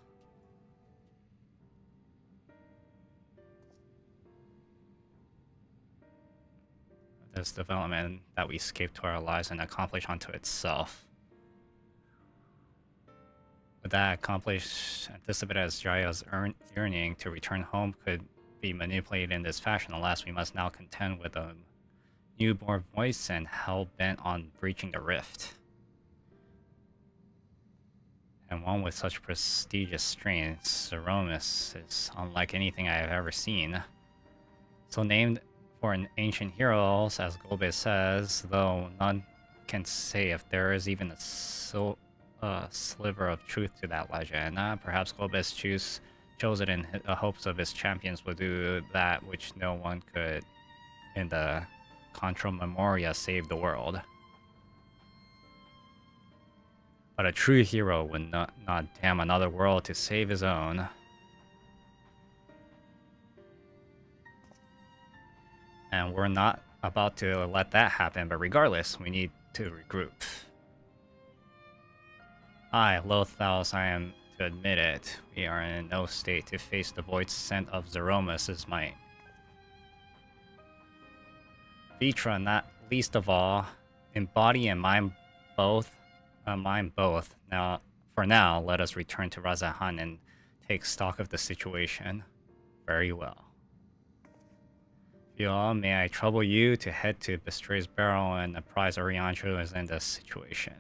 this development that we escape to our lives and accomplish unto itself. With that accomplished, anticipated as Jaya's yearning to return home could be manipulated in this fashion. Alas, we must now contend with a newborn voice and hell-bent on breaching the rift. And one with such prestigious strength, Zeromus is unlike anything I have ever seen. So named for an ancient hero, as Golbe says, though none can say if there is even a sliver of truth to that legend. Perhaps Golbe chose it in the hopes of his champions would do that which no one could in the Contra Memoria save the world. But a true hero would not damn another world to save his own. And we're not about to let that happen, but regardless, we need to regroup. Loath as I am to admit it, we are in no state to face the void scent of Zeromus' might. Vitra, not least of all, in body and mind both. Now, for now, let us return to Razahan and take stock of the situation. Very well. Viola, may I trouble you to head to Bestray's Barrel and apprise Orianjo is in this situation.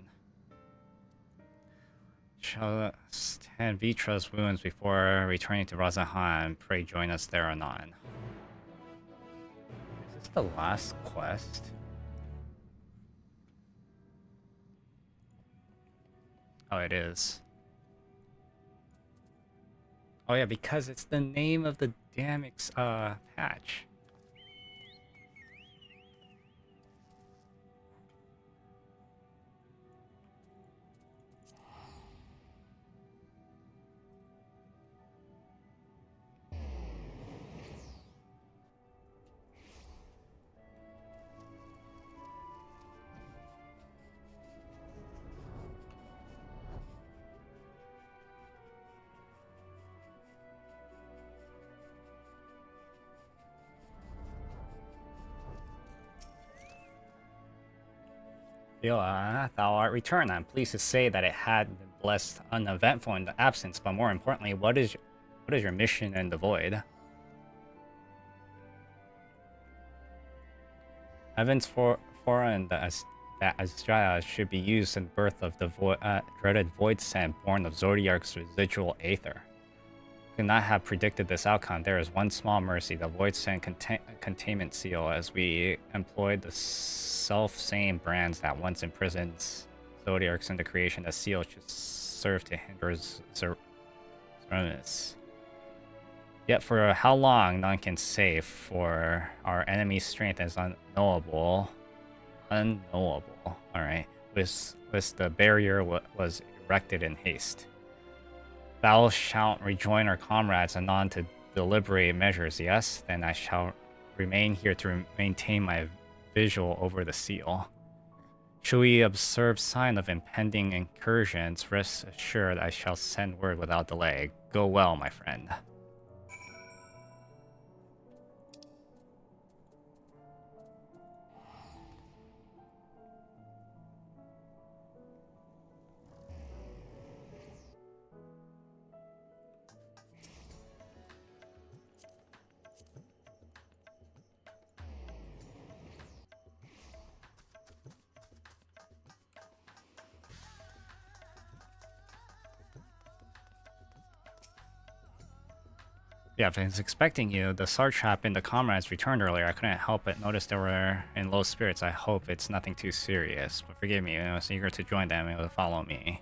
Shall stand Vitra's wounds before returning to Razahan. Pray join us there anon. Is this the last quest? Oh, it is. Oh yeah, because it's the name of the damn patch. Thou art returned. I'm pleased to say that it had been blessed uneventful in the absence, but more importantly, what is your mission in the void? Heavens foreign that Azrael should be used in birth of the dreaded void scent born of Zodiarc's residual aether. Could not have predicted this outcome. There is one small mercy, the void scent containment seal, as we employed the self-same brands that once imprisoned Zodiarcs in the creation. The seal should serve to hinder Zeromus. Yet for how long, none can say, for our enemy's strength is unknowable. Alright. With the barrier was erected in haste. Thou shalt rejoin our comrades anon to deliberate measures, yes? Then I shall remain here to maintain my visual over the seal. Should we observe sign of impending incursions, rest assured I shall send word without delay. Go well, my friend. Yeah, I was expecting you. The Sartrap and the comrades returned earlier. I couldn't help but notice they were in low spirits. I hope it's nothing too serious. But forgive me, I was eager to join them and follow me.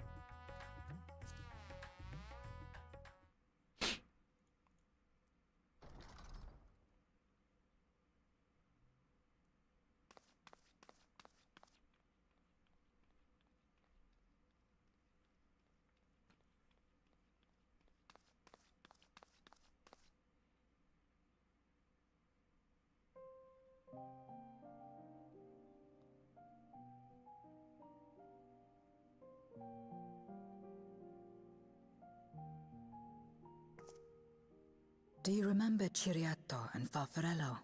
Do you remember Ciriato and Farfarello?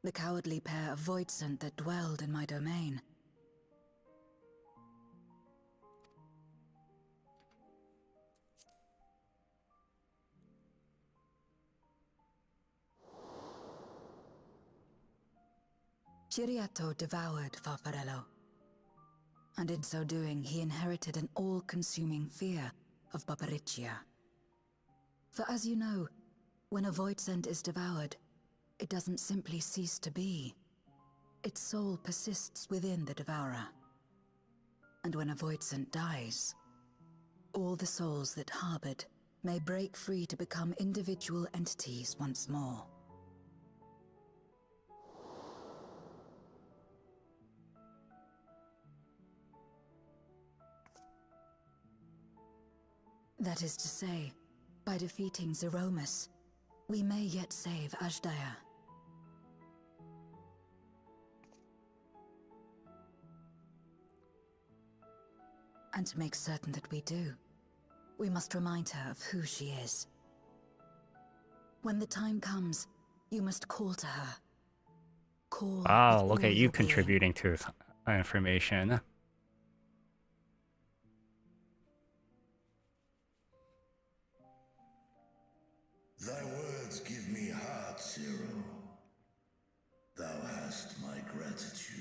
The cowardly pair of Voidsent that dwelled in my domain. Chiriato devoured Farfarello, and in so doing he inherited an all-consuming fear of Barbariccia. For as you know, when a Voidsent is devoured, it doesn't simply cease to be. Its soul persists within the devourer. And when a Voidsent dies, all the souls that harbored may break free to become individual entities once more. That is to say, by defeating Zeromus, we may yet save Ashdaya. And to make certain that we do, we must remind her of who she is. When the time comes, you must call to her. Call. Wow, look at you contributing to information. Thy words give me heart, Zero. Thou hast my gratitude.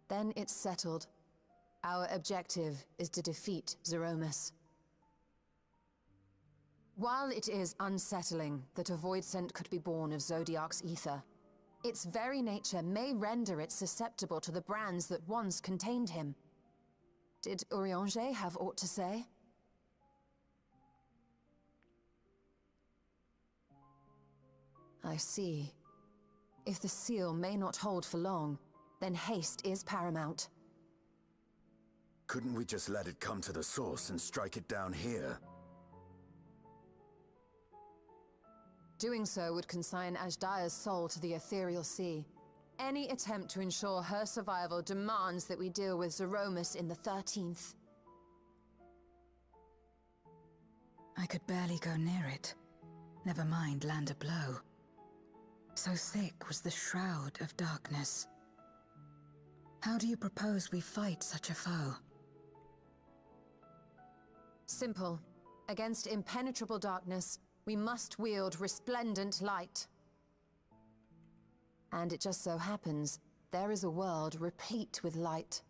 Then it's settled. Our objective is to defeat Zeromus. While it is unsettling that a Voidsent could be born of Zodiac's ether, its very nature may render it susceptible to the brands that once contained him. Did Urianger have aught to say? I see. If the seal may not hold for long, then haste is paramount. Couldn't we just let it come to the source and strike it down here? Doing so would consign Ashdaya's soul to the ethereal sea. Any attempt to ensure her survival demands that we deal with Zeromus in the 13th. I could barely go near it. Never mind land a blow. So thick was the shroud of darkness. How do you propose we fight such a foe? Simple. Against impenetrable darkness, we must wield resplendent light. And it just so happens, there is a world replete with light.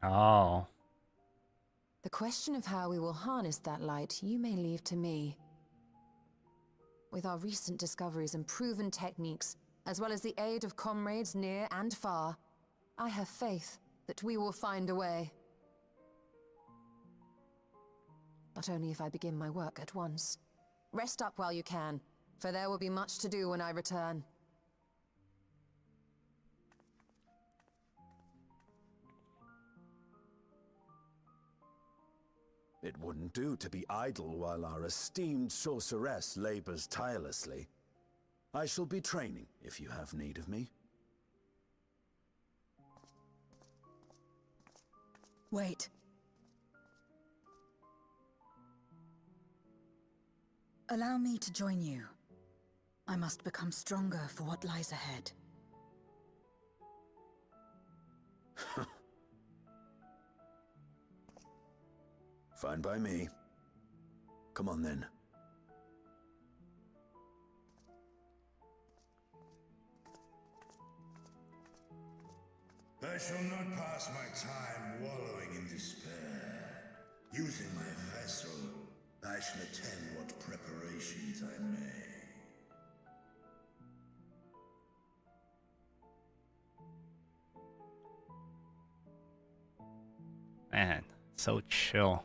Oh. The question of how we will harness that light, you may leave to me. With our recent discoveries and proven techniques, as well as the aid of comrades near and far, I have faith that we will find a way. But only if I begin my work at once. Rest up while you can, for there will be much to do when I return. It wouldn't do to be idle while our esteemed sorceress labors tirelessly. I shall be training if you have need of me. Wait. Allow me to join you. I must become stronger for what lies ahead. Fine by me. Come on then. I shall not pass my time wallowing in despair. Using my vessel, I shall attend what preparations I may. Man, so chill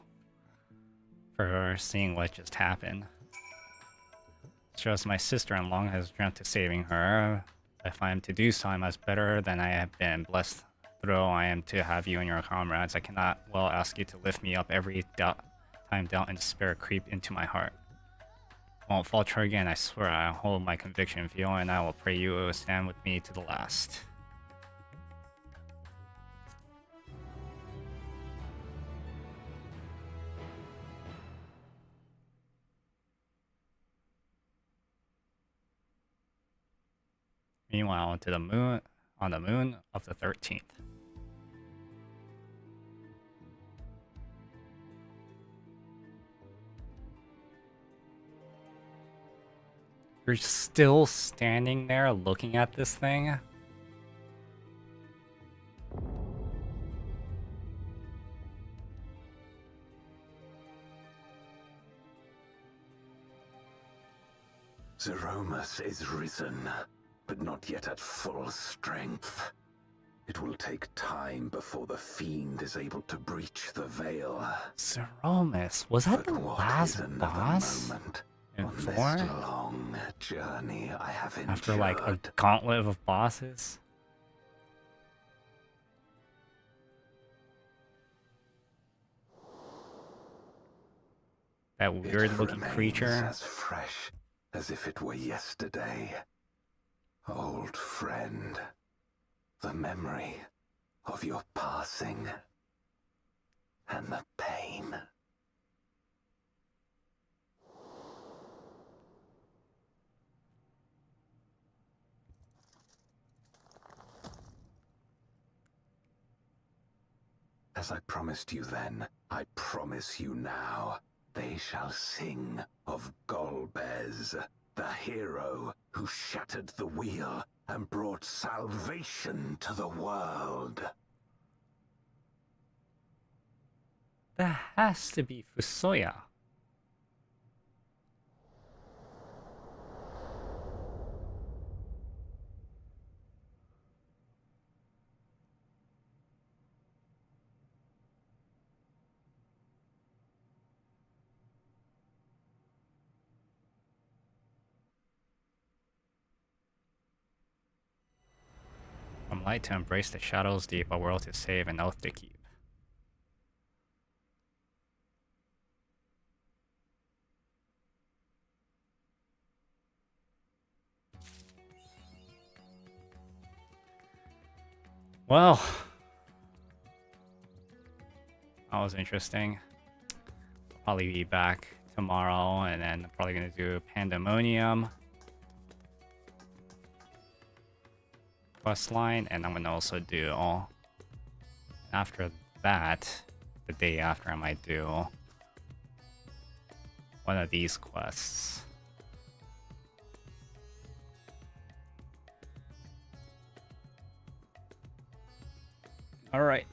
for seeing what just happened. Shows my sister-in-law has dreamt of saving her. If I am to do so, I must better than I have been. Blessed through I am to have you and your comrades. I cannot well ask you to lift me up every time doubt and despair creep into my heart. won't falter again, I swear. I hold my conviction. Theo and I will pray you will stand with me to the last. Meanwhile, to the moon, on the moon of the 13th. You're still standing there looking at this thing? Zeromus is risen, but not yet at full strength. It will take time before the fiend is able to breach the veil. Zeromus? Was that the last boss? In 4? Long journey I have endured. After like a gauntlet of bosses? That weird looking creature. As fresh as if it were yesterday. Old friend, the memory of your passing and the pain. As I promised you then, I promise you now, they shall sing of Golbez, the hero who shattered the wheel and brought salvation to the world. That has to be Fusoya. From light to embrace the shadows deep, a world to save, an oath to keep. Well, that was interesting. I'll probably be back tomorrow, and then probably gonna do Pandemonium quest line, and I'm gonna also do after that, the day after, I might do one of these quests. All right.